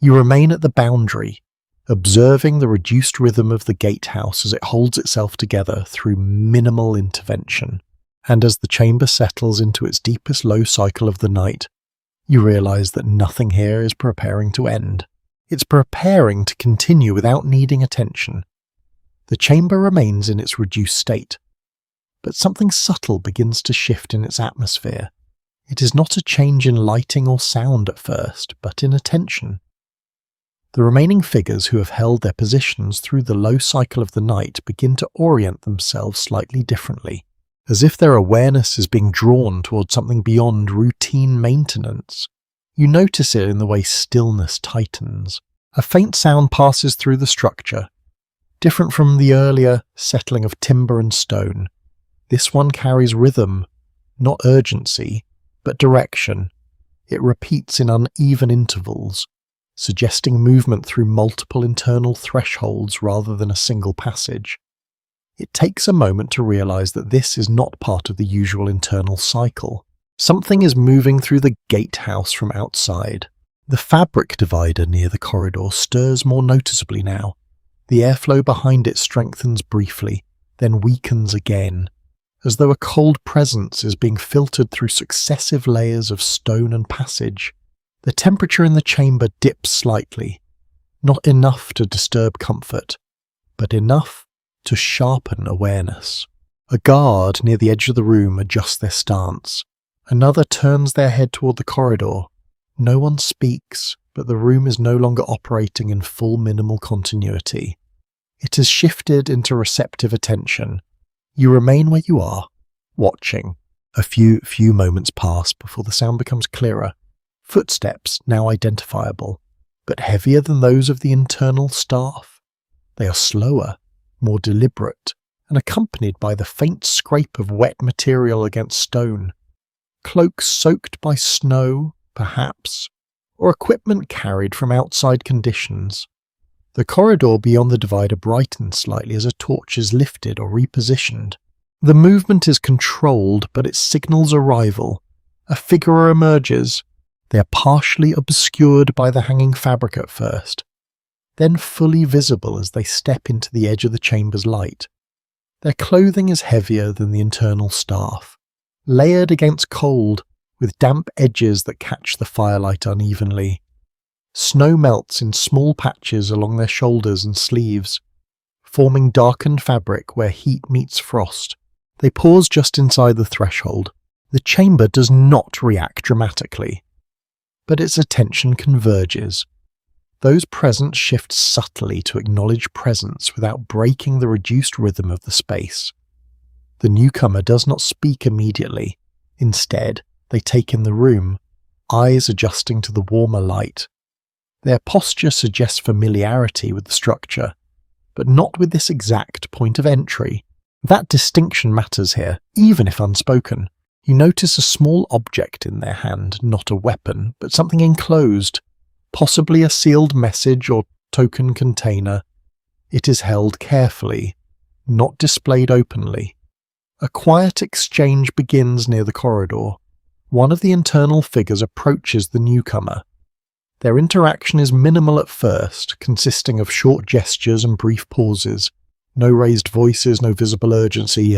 You remain at the boundary, observing the reduced rhythm of the gatehouse as it holds itself together through minimal intervention. And as the chamber settles into its deepest low cycle of the night, you realize that nothing here is preparing to end. It's preparing to continue without needing attention. The chamber remains in its reduced state, but something subtle begins to shift in its atmosphere. It is not a change in lighting or sound at first, but in attention. The remaining figures who have held their positions through the low cycle of the night begin to orient themselves slightly differently, as if their awareness is being drawn towards something beyond routine maintenance. You notice it in the way stillness tightens. A faint sound passes through the structure. Different from the earlier settling of timber and stone, this one carries rhythm, not urgency, but direction. It repeats in uneven intervals, suggesting movement through multiple internal thresholds rather than a single passage. It takes a moment to realize that this is not part of the usual internal cycle. Something is moving through the gatehouse from outside. The fabric divider near the corridor stirs more noticeably now. The airflow behind it strengthens briefly, then weakens again, as though a cold presence is being filtered through successive layers of stone and passage. The temperature in the chamber dips slightly, not enough to disturb comfort, but enough to sharpen awareness. A guard near the edge of the room adjusts their stance. Another turns their head toward the corridor. No one speaks, but the room is no longer operating in full minimal continuity. It has shifted into receptive attention. You remain where you are, watching. A few moments pass before the sound becomes clearer. Footsteps now identifiable, but heavier than those of the internal staff. They are slower, more deliberate, and accompanied by the faint scrape of wet material against stone. Cloaks soaked by snow, perhaps, or equipment carried from outside conditions. The corridor beyond the divider brightens slightly as a torch is lifted or repositioned. The movement is controlled, but it signals arrival. A figure emerges. They are partially obscured by the hanging fabric at first, then fully visible as they step into the edge of the chamber's light. Their clothing is heavier than the internal staff, layered against cold, with damp edges that catch the firelight unevenly. Snow melts in small patches along their shoulders and sleeves, forming darkened fabric where heat meets frost. They pause just inside the threshold. The chamber does not react dramatically, but its attention converges. Those present shift subtly to acknowledge presence without breaking the reduced rhythm of the space. The newcomer does not speak immediately. Instead, they take in the room, eyes adjusting to the warmer light. Their posture suggests familiarity with the structure, but not with this exact point of entry. That distinction matters here, even if unspoken. You notice a small object in their hand, not a weapon, but something enclosed, possibly a sealed message or token container. It is held carefully, not displayed openly. A quiet exchange begins near the corridor. One of the internal figures approaches the newcomer. Their interaction is minimal at first, consisting of short gestures and brief pauses. No raised voices, no visible urgency.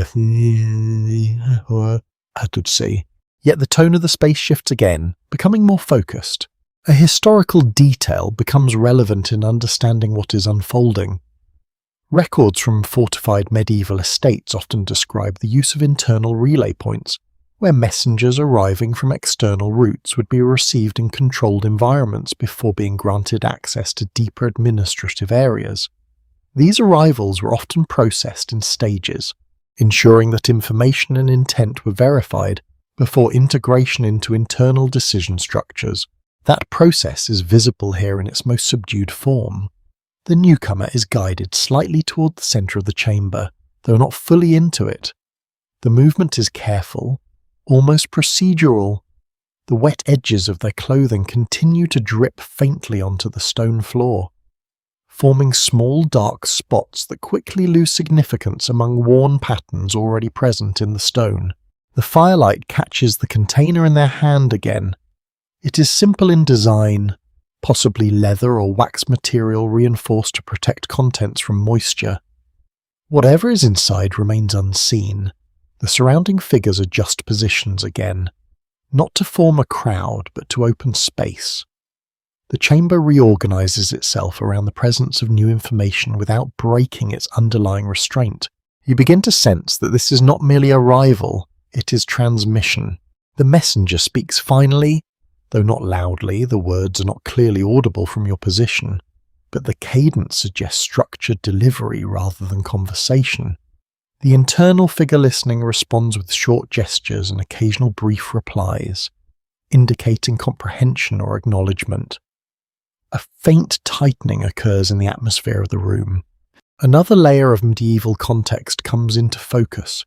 I could see. Yet the tone of the space shifts again, becoming more focused. A historical detail becomes relevant in understanding what is unfolding. Records from fortified medieval estates often describe the use of internal relay points, where messengers arriving from external routes would be received in controlled environments before being granted access to deeper administrative areas. These arrivals were often processed in stages, ensuring that information and intent were verified before integration into internal decision structures. That process is visible here in its most subdued form. The newcomer is guided slightly toward the center of the chamber, though not fully into it. The movement is careful, almost procedural. The wet edges of their clothing continue to drip faintly onto the stone floor, forming small dark spots that quickly lose significance among worn patterns already present in the stone. The firelight catches the container in their hand again. It is simple in design, possibly leather or wax material reinforced to protect contents from moisture. Whatever is inside remains unseen. The surrounding figures adjust positions again, not to form a crowd, but to open space. The chamber reorganizes itself around the presence of new information without breaking its underlying restraint. You begin to sense that this is not merely arrival, it is transmission. The messenger speaks finally, though not loudly. The words are not clearly audible from your position, but the cadence suggests structured delivery rather than conversation. The internal figure listening responds with short gestures and occasional brief replies. indicating comprehension or acknowledgement. A faint tightening occurs in the atmosphere of the room. Another layer of medieval context comes into focus.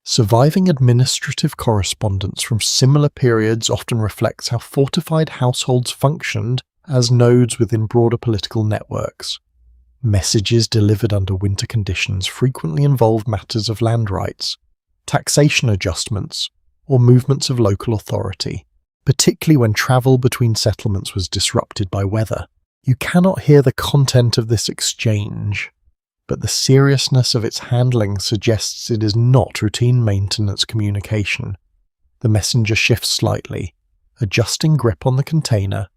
Surviving administrative correspondence from similar periods often reflects how fortified households functioned as nodes within broader political networks. Messages delivered under winter conditions frequently involved matters of land rights, taxation adjustments, or movements of local authority, particularly when travel between settlements was disrupted by weather. You cannot hear the content of this exchange, but the seriousness of its handling suggests it is not routine maintenance communication. The messenger shifts slightly, adjusting grip on the container.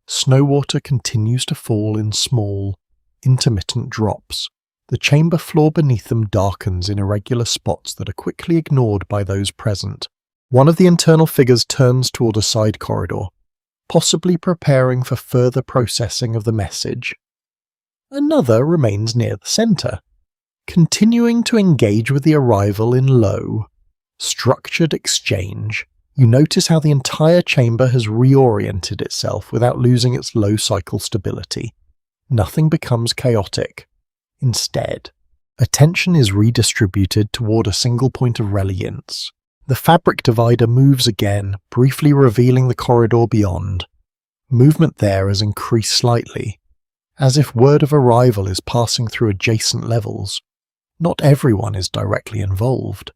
Snow water continues to fall in small, intermittent drops. The chamber floor beneath them darkens in irregular spots that are quickly ignored by those present. One of the internal figures turns toward a side corridor, possibly preparing for further processing of the message. Another remains near the center, continuing to engage with the arrival in low, structured exchange. You notice how the entire chamber has reoriented itself without losing its low cycle stability. Nothing becomes chaotic. Instead, attention is redistributed toward a single point of reliance. The fabric divider moves again, briefly revealing the corridor beyond. Movement there has increased slightly, as if word of arrival is passing through adjacent levels. Not everyone is directly involved,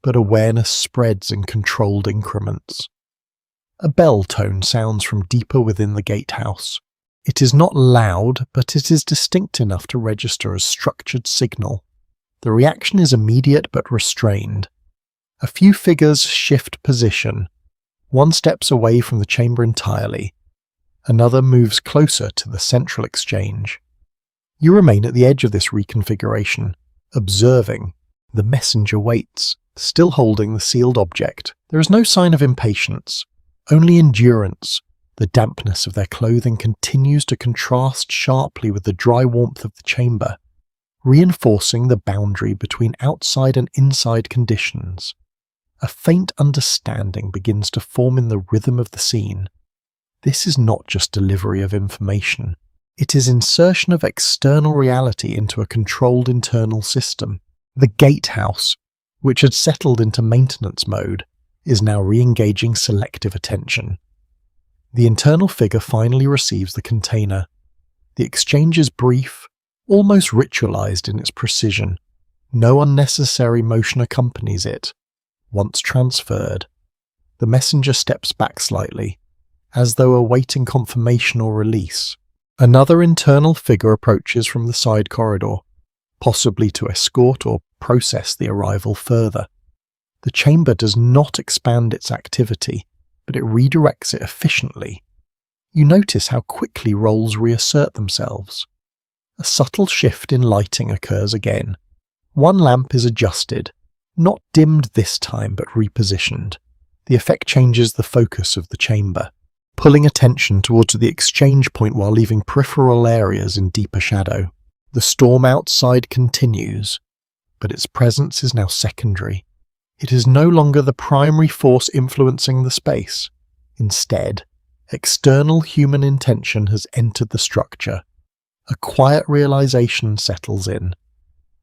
but awareness spreads in controlled increments. A bell tone sounds from deeper within the gatehouse. It is not loud, but it is distinct enough to register as structured signal. The reaction is immediate but restrained. A few figures shift position. One steps away from the chamber entirely. Another moves closer to the central exchange. You remain at the edge of this reconfiguration, observing. The messenger waits, still holding the sealed object. There is no sign of impatience, only endurance. The dampness of their clothing continues to contrast sharply with the dry warmth of the chamber, reinforcing the boundary between outside and inside conditions. A faint understanding begins to form in the rhythm of the scene. This is not just delivery of information. It is insertion of external reality into a controlled internal system. The gatehouse, which had settled into maintenance mode, is now re-engaging selective attention. The internal figure finally receives the container. The exchange is brief, almost ritualized in its precision. No unnecessary motion accompanies it. Once transferred, the messenger steps back slightly, as though awaiting confirmation or release. Another internal figure approaches from the side corridor, possibly to escort or process the arrival further. The chamber does not expand its activity, but it redirects it efficiently. You notice how quickly roles reassert themselves. A subtle shift in lighting occurs again. One lamp is adjusted, not dimmed this time but repositioned. The effect changes the focus of the chamber, pulling attention towards the exchange point while leaving peripheral areas in deeper shadow. The storm outside continues, but its presence is now secondary. It is no longer the primary force influencing the space. Instead, external human intention has entered the structure. A quiet realization settles in.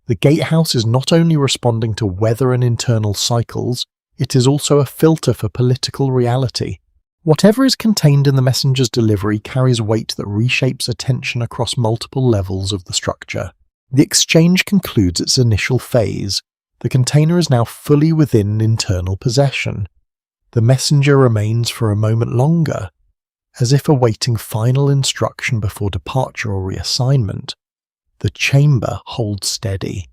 The gatehouse is not only responding to weather and internal cycles, it is also a filter for political reality. Whatever is contained in the messenger's delivery carries weight that reshapes attention across multiple levels of the structure. The exchange concludes its initial phase. The container is now fully within internal possession. The messenger remains for a moment longer, as if awaiting final instruction before departure or reassignment. The chamber holds steady,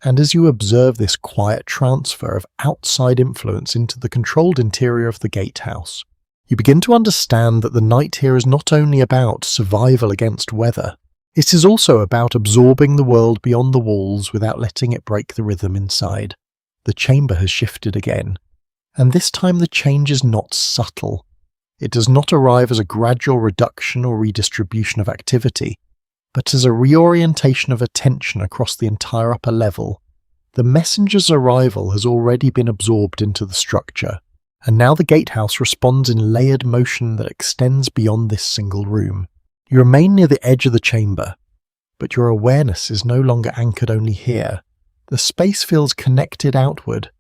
and as you observe this quiet transfer of outside influence into the controlled interior of the gatehouse, you begin to understand that the night here is not only about survival against weather, it is also about absorbing the world beyond the walls without letting it break the rhythm inside. The chamber has shifted again, and this time the change is not subtle. It does not arrive as a gradual reduction or redistribution of activity, but as a reorientation of attention across the entire upper level. The messenger's arrival has already been absorbed into the structure, and now the gatehouse responds in layered motion that extends beyond this single room. You remain near the edge of the chamber, but your awareness is no longer anchored only here. The space feels connected outward,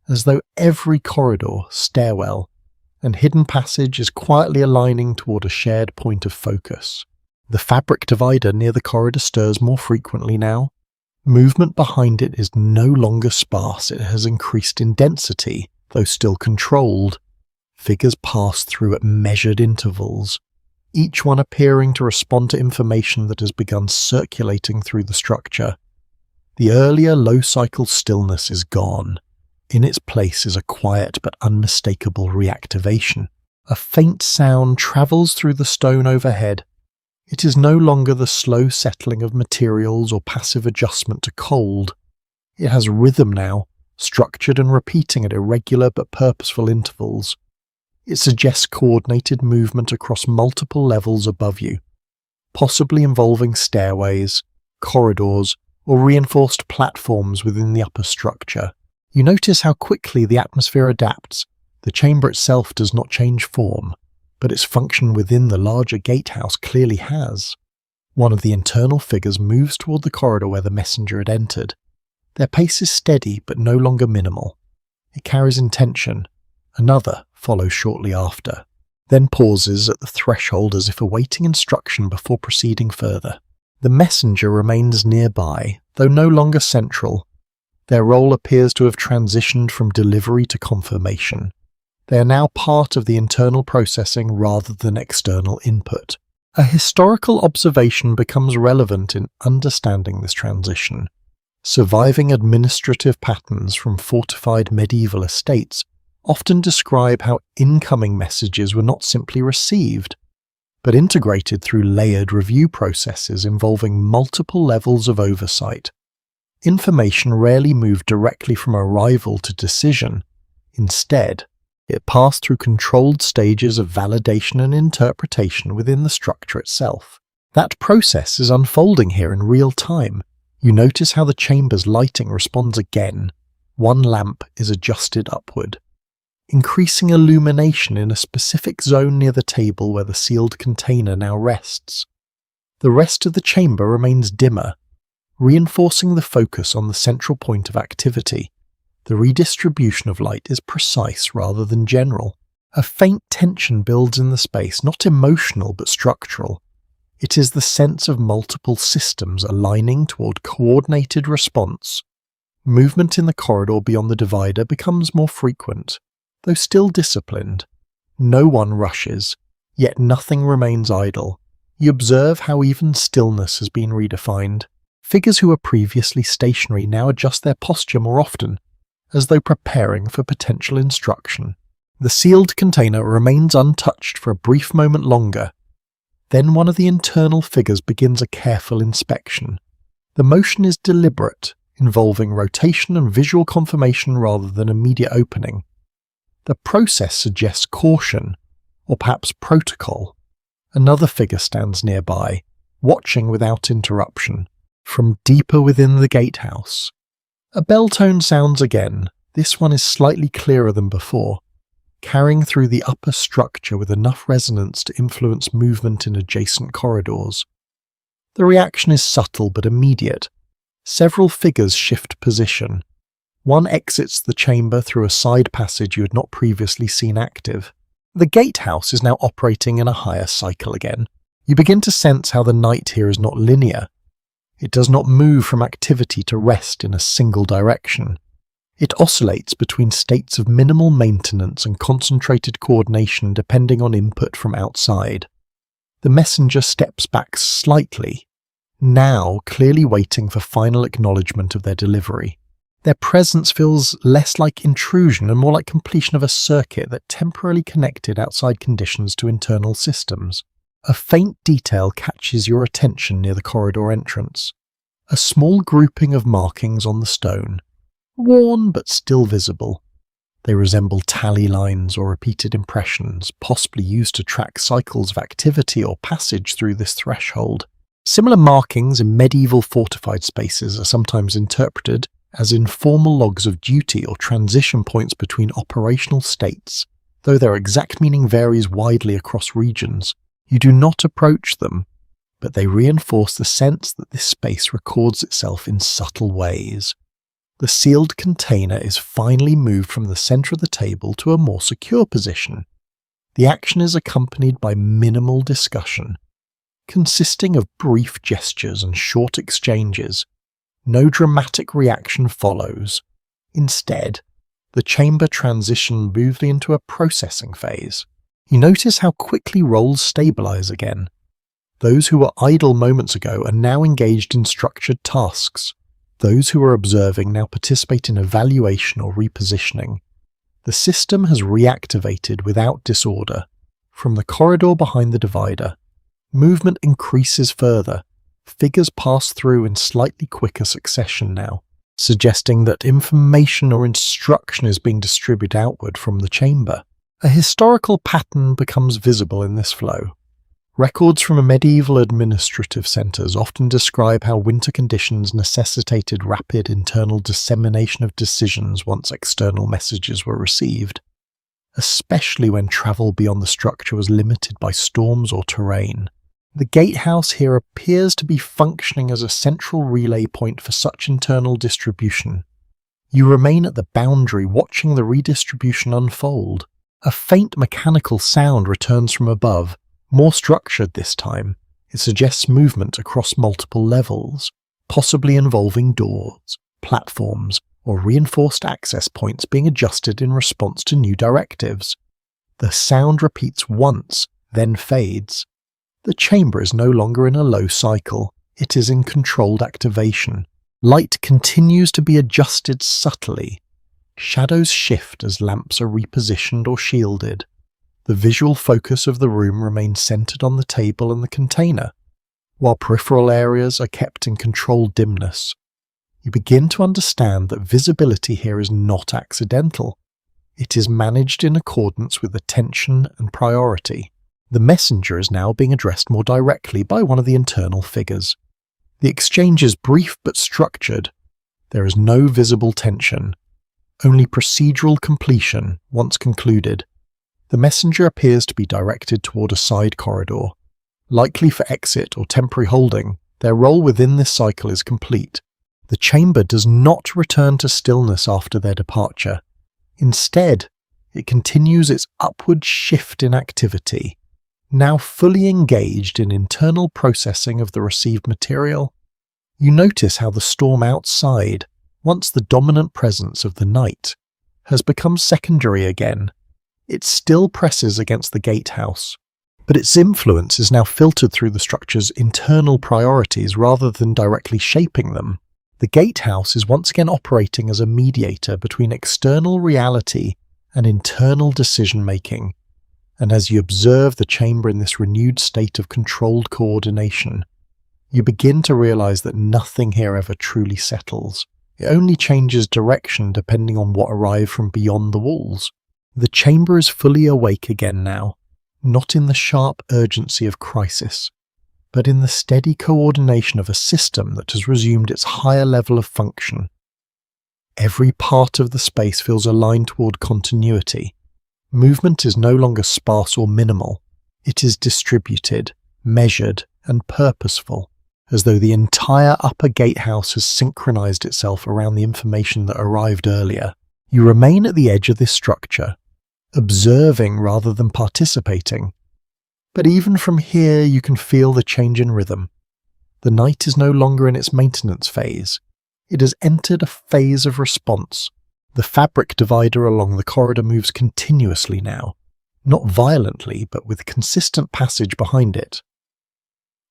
as though every corridor, stairwell, and hidden passage is quietly aligning toward a shared point of focus. The fabric divider near the corridor stirs more frequently now. Movement behind it is no longer sparse, it has increased in density, though still controlled. Figures pass through at measured intervals, each one appearing to respond to information that has begun circulating through the structure. The earlier low-cycle stillness is gone. In its place is a quiet but unmistakable reactivation. A faint sound travels through the stone overhead. It is no longer the slow settling of materials or passive adjustment to cold. It has rhythm now, structured and repeating at irregular but purposeful intervals. It suggests coordinated movement across multiple levels above you, possibly involving stairways, corridors, or reinforced platforms within the upper structure. You notice how quickly the atmosphere adapts. The chamber itself does not change form, but its function within the larger gatehouse clearly has. One of the internal figures moves toward the corridor where the messenger had entered. Their pace is steady but no longer minimal. It carries intention. Another follows shortly after, then pauses at the threshold as if awaiting instruction before proceeding further. The messenger remains nearby, though no longer central. Their role appears to have transitioned from delivery to confirmation. They are now part of the internal processing rather than external input. A historical observation becomes relevant in understanding this transition. Surviving administrative patterns from fortified medieval estates often describe how incoming messages were not simply received, but integrated through layered review processes involving multiple levels of oversight. Information rarely moved directly from arrival to decision. Instead, it passed through controlled stages of validation and interpretation within the structure itself. That process is unfolding here in real time. You notice how the chamber's lighting responds again. One lamp is adjusted upward, increasing illumination in a specific zone near the table where the sealed container now rests. The rest of the chamber remains dimmer, reinforcing the focus on the central point of activity. The redistribution of light is precise rather than general. A faint tension builds in the space, not emotional but structural. It is the sense of multiple systems aligning toward coordinated response. Movement in the corridor beyond the divider becomes more frequent, though still disciplined. No one rushes, yet nothing remains idle. You observe how even stillness has been redefined. Figures who were previously stationary now adjust their posture more often, as though preparing for potential instruction. The sealed container remains untouched for a brief moment longer. Then one of the internal figures begins a careful inspection. The motion is deliberate, involving rotation and visual confirmation rather than immediate opening. The process suggests caution, or perhaps protocol. Another figure stands nearby, watching without interruption. From deeper within the gatehouse, a bell tone sounds again. This one is slightly clearer than before, carrying through the upper structure with enough resonance to influence movement in adjacent corridors. The reaction is subtle but immediate. Several figures shift position. One exits the chamber through a side passage you had not previously seen active. The gatehouse is now operating in a higher cycle again. You begin to sense how the night here is not linear. It does not move from activity to rest in a single direction. It oscillates between states of minimal maintenance and concentrated coordination depending on input from outside. The messenger steps back slightly, now clearly waiting for final acknowledgement of their delivery. Their presence feels less like intrusion and more like completion of a circuit that temporarily connected outside conditions to internal systems. A faint detail catches your attention near the corridor entrance. A small grouping of markings on the stone, worn but still visible. They resemble tally lines or repeated impressions, possibly used to track cycles of activity or passage through this threshold. Similar markings in medieval fortified spaces are sometimes interpreted as informal logs of duty or transition points between operational states. Though their exact meaning varies widely across regions, you do not approach them, but they reinforce the sense that this space records itself in subtle ways. The sealed container is finally moved from the center of the table to a more secure position. The action is accompanied by minimal discussion, consisting of brief gestures and short exchanges. No dramatic reaction follows. Instead, the chamber transitions smoothly into a processing phase. You notice how quickly roles stabilize again. Those who were idle moments ago are now engaged in structured tasks. Those who are observing now participate in evaluation or repositioning. The system has reactivated without disorder. From the corridor behind the divider, movement increases further. Figures pass through in slightly quicker succession now, suggesting that information or instruction is being distributed outward from the chamber. A historical pattern becomes visible in this flow. Records from medieval administrative centres often describe how winter conditions necessitated rapid internal dissemination of decisions once external messages were received, especially when travel beyond the structure was limited by storms or terrain. The gatehouse here appears to be functioning as a central relay point for such internal distribution. You remain at the boundary watching the redistribution unfold. A faint mechanical sound returns from above, more structured this time. It suggests movement across multiple levels, possibly involving doors, platforms, or reinforced access points being adjusted in response to new directives. The sound repeats once, then fades. The chamber is no longer in a low cycle, it is in controlled activation. Light continues to be adjusted subtly. Shadows shift as lamps are repositioned or shielded. The visual focus of the room remains centered on the table and the container, while peripheral areas are kept in controlled dimness. You begin to understand that visibility here is not accidental. It is managed in accordance with attention and priority. The messenger is now being addressed more directly by one of the internal figures. The exchange is brief but structured. There is no visible tension, only procedural completion once concluded. The messenger appears to be directed toward a side corridor. Likely for exit or temporary holding, their role within this cycle is complete. The chamber does not return to stillness after their departure. Instead, it continues its upward shift in activity, now fully engaged in internal processing of the received material. You notice how the storm outside, once the dominant presence of the night, has become secondary again. It still presses against the gatehouse, but its influence is now filtered through the structure's internal priorities rather than directly shaping them. The gatehouse is once again operating as a mediator between external reality and internal decision-making, and as you observe the chamber in this renewed state of controlled coordination, you begin to realize that nothing here ever truly settles. It only changes direction depending on what arrived from beyond the walls. The chamber is fully awake again now, not in the sharp urgency of crisis, but in the steady coordination of a system that has resumed its higher level of function. Every part of the space feels aligned toward continuity. Movement is no longer sparse or minimal. It is distributed, measured, and purposeful, as though the entire upper gatehouse has synchronized itself around the information that arrived earlier. You remain at the edge of this structure, observing rather than participating. But even from here you can feel the change in rhythm. The night is no longer in its maintenance phase. It has entered a phase of response. The fabric divider along the corridor moves continuously now, not violently but with consistent passage behind it.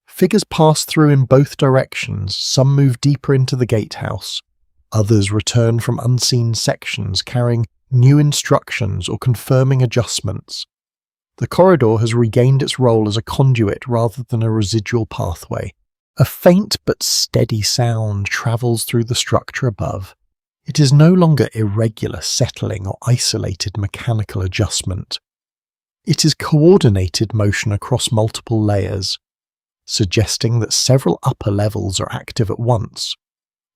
Figures pass through in both directions. Some move deeper into the gatehouse. Others return from unseen sections carrying new instructions or confirming adjustments. The corridor has regained its role as a conduit rather than a residual pathway. A faint but steady sound travels through the structure above. It is no longer irregular settling or isolated mechanical adjustment. It is coordinated motion across multiple layers, suggesting that several upper levels are active at once.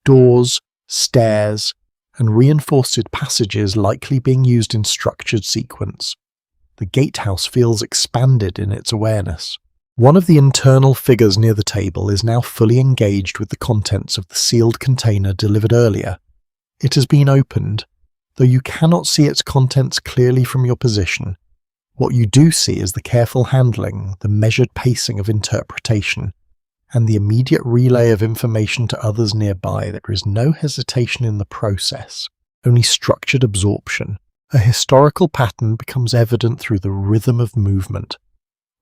Doors, stairs, and reinforced passages likely being used in structured sequence. The gatehouse feels expanded in its awareness. One of the internal figures near the table is now fully engaged with the contents of the sealed container delivered earlier. It has been opened, though you cannot see its contents clearly from your position. What you do see is the careful handling, the measured pacing of interpretation, and the immediate relay of information to others nearby. There is no hesitation in the process, only structured absorption. A historical pattern becomes evident through the rhythm of movement.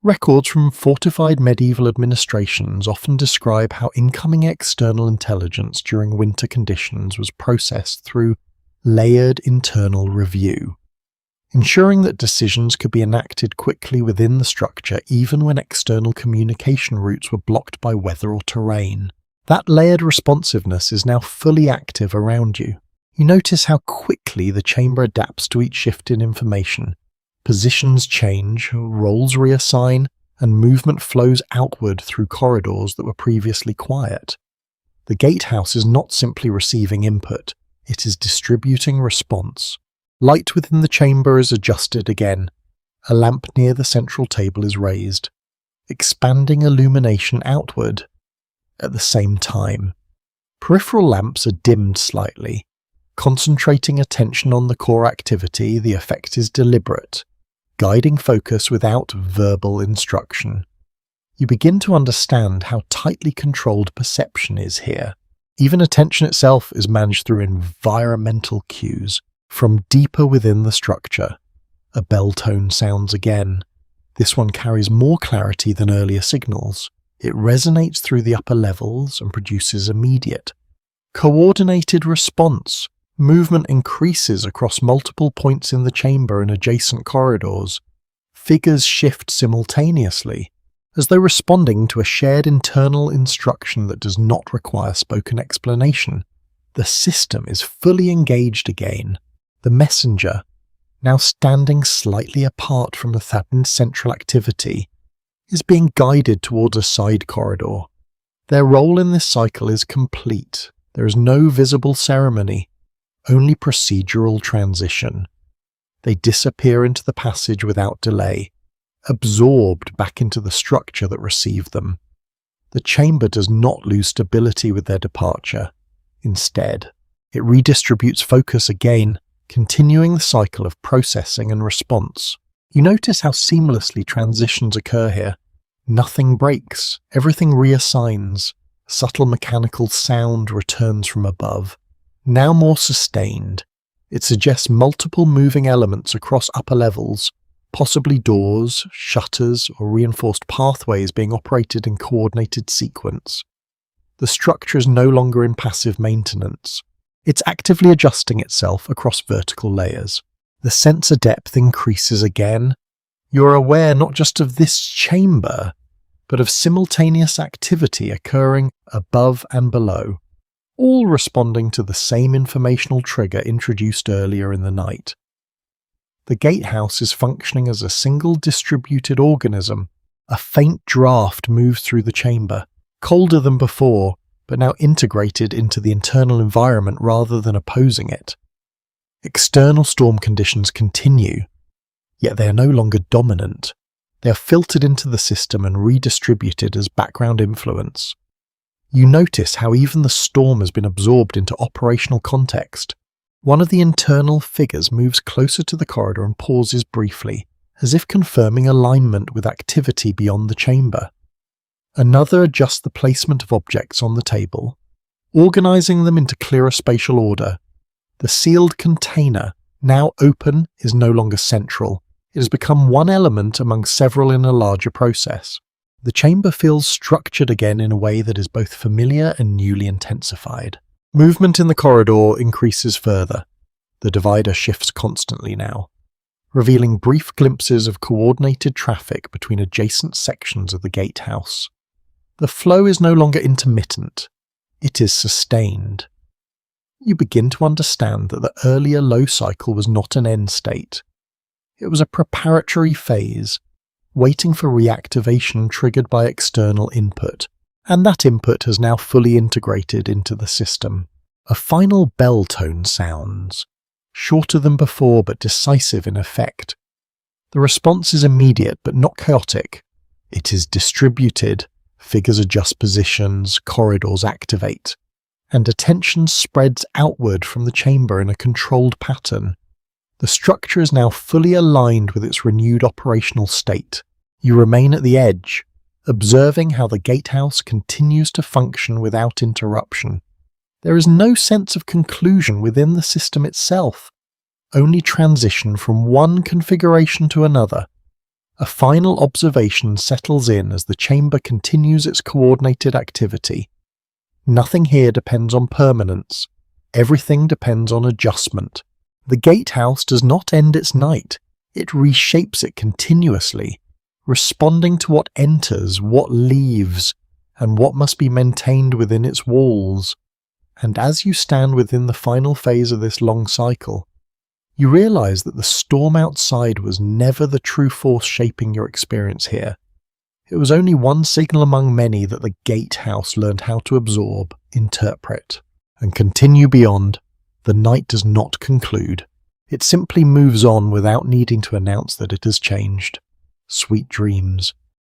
Records from fortified medieval administrations often describe how incoming external intelligence during winter conditions was processed through layered internal review, ensuring that decisions could be enacted quickly within the structure even when external communication routes were blocked by weather or terrain. That layered responsiveness is now fully active around you. You notice how quickly the chamber adapts to each shift in information. Positions change, roles reassign, and movement flows outward through corridors that were previously quiet. The gatehouse is not simply receiving input, it is distributing response. Light within the chamber is adjusted again. A lamp near the central table is raised, expanding illumination outward. At the same time, peripheral lamps are dimmed slightly. Concentrating attention on the core activity, the effect is deliberate, guiding focus without verbal instruction. You begin to understand how tightly controlled perception is here. Even attention itself is managed through environmental cues. From deeper within the structure, a bell tone sounds again. This one carries more clarity than earlier signals. It resonates through the upper levels and produces immediate, coordinated response. Movement increases across multiple points in the chamber and adjacent corridors. Figures shift simultaneously, as though responding to a shared internal instruction that does not require spoken explanation. The system is fully engaged again. The messenger, now standing slightly apart from the threatened central activity, is being guided towards a side corridor. Their role in this cycle is complete. There is no visible ceremony, only procedural transition. They disappear into the passage without delay, absorbed back into the structure that received them. The chamber does not lose stability with their departure. Instead, it redistributes focus again, continuing the cycle of processing and response. You notice how seamlessly transitions occur here. Nothing breaks, everything reassigns. Subtle mechanical sound returns from above, now more sustained. It suggests multiple moving elements across upper levels, possibly doors, shutters, or reinforced pathways being operated in coordinated sequence. The structure is no longer in passive maintenance. It's actively adjusting itself across vertical layers. The sensor depth increases again. You're aware not just of this chamber, but of simultaneous activity occurring above and below, all responding to the same informational trigger introduced earlier in the night. The gatehouse is functioning as a single distributed organism. A faint draft moves through the chamber, colder than before, but now integrated into the internal environment rather than opposing it. External storm conditions continue, yet they are no longer dominant. They are filtered into the system and redistributed as background influence. You notice how even the storm has been absorbed into operational context. One of the internal figures moves closer to the corridor and pauses briefly, as if confirming alignment with activity beyond the chamber. Another adjusts the placement of objects on the table, organizing them into clearer spatial order. The sealed container, now open, is no longer central. It has become one element among several in a larger process. The chamber feels structured again in a way that is both familiar and newly intensified. Movement in the corridor increases further. The divider shifts constantly now, revealing brief glimpses of coordinated traffic between adjacent sections of the gatehouse. The flow is no longer intermittent. It is sustained. You begin to understand that the earlier low cycle was not an end state. It was a preparatory phase, waiting for reactivation triggered by external input, and that input has now fully integrated into the system. A final bell tone sounds, shorter than before but decisive in effect. The response is immediate but not chaotic. It is distributed, figures adjust positions, corridors activate, and attention spreads outward from the chamber in a controlled pattern. The structure is now fully aligned with its renewed operational state. You remain at the edge, observing how the gatehouse continues to function without interruption. There is no sense of conclusion within the system itself, only transition from one configuration to another. A final observation settles in as the chamber continues its coordinated activity. Nothing here depends on permanence. Everything depends on adjustment. The gatehouse does not end its night. It reshapes it continuously, responding to what enters, what leaves, and what must be maintained within its walls. And as you stand within the final phase of this long cycle, you realize that the storm outside was never the true force shaping your experience here. It was only one signal among many that the gatehouse learned how to absorb, interpret, and continue beyond. The night does not conclude. It simply moves on without needing to announce that it has changed. Sweet dreams.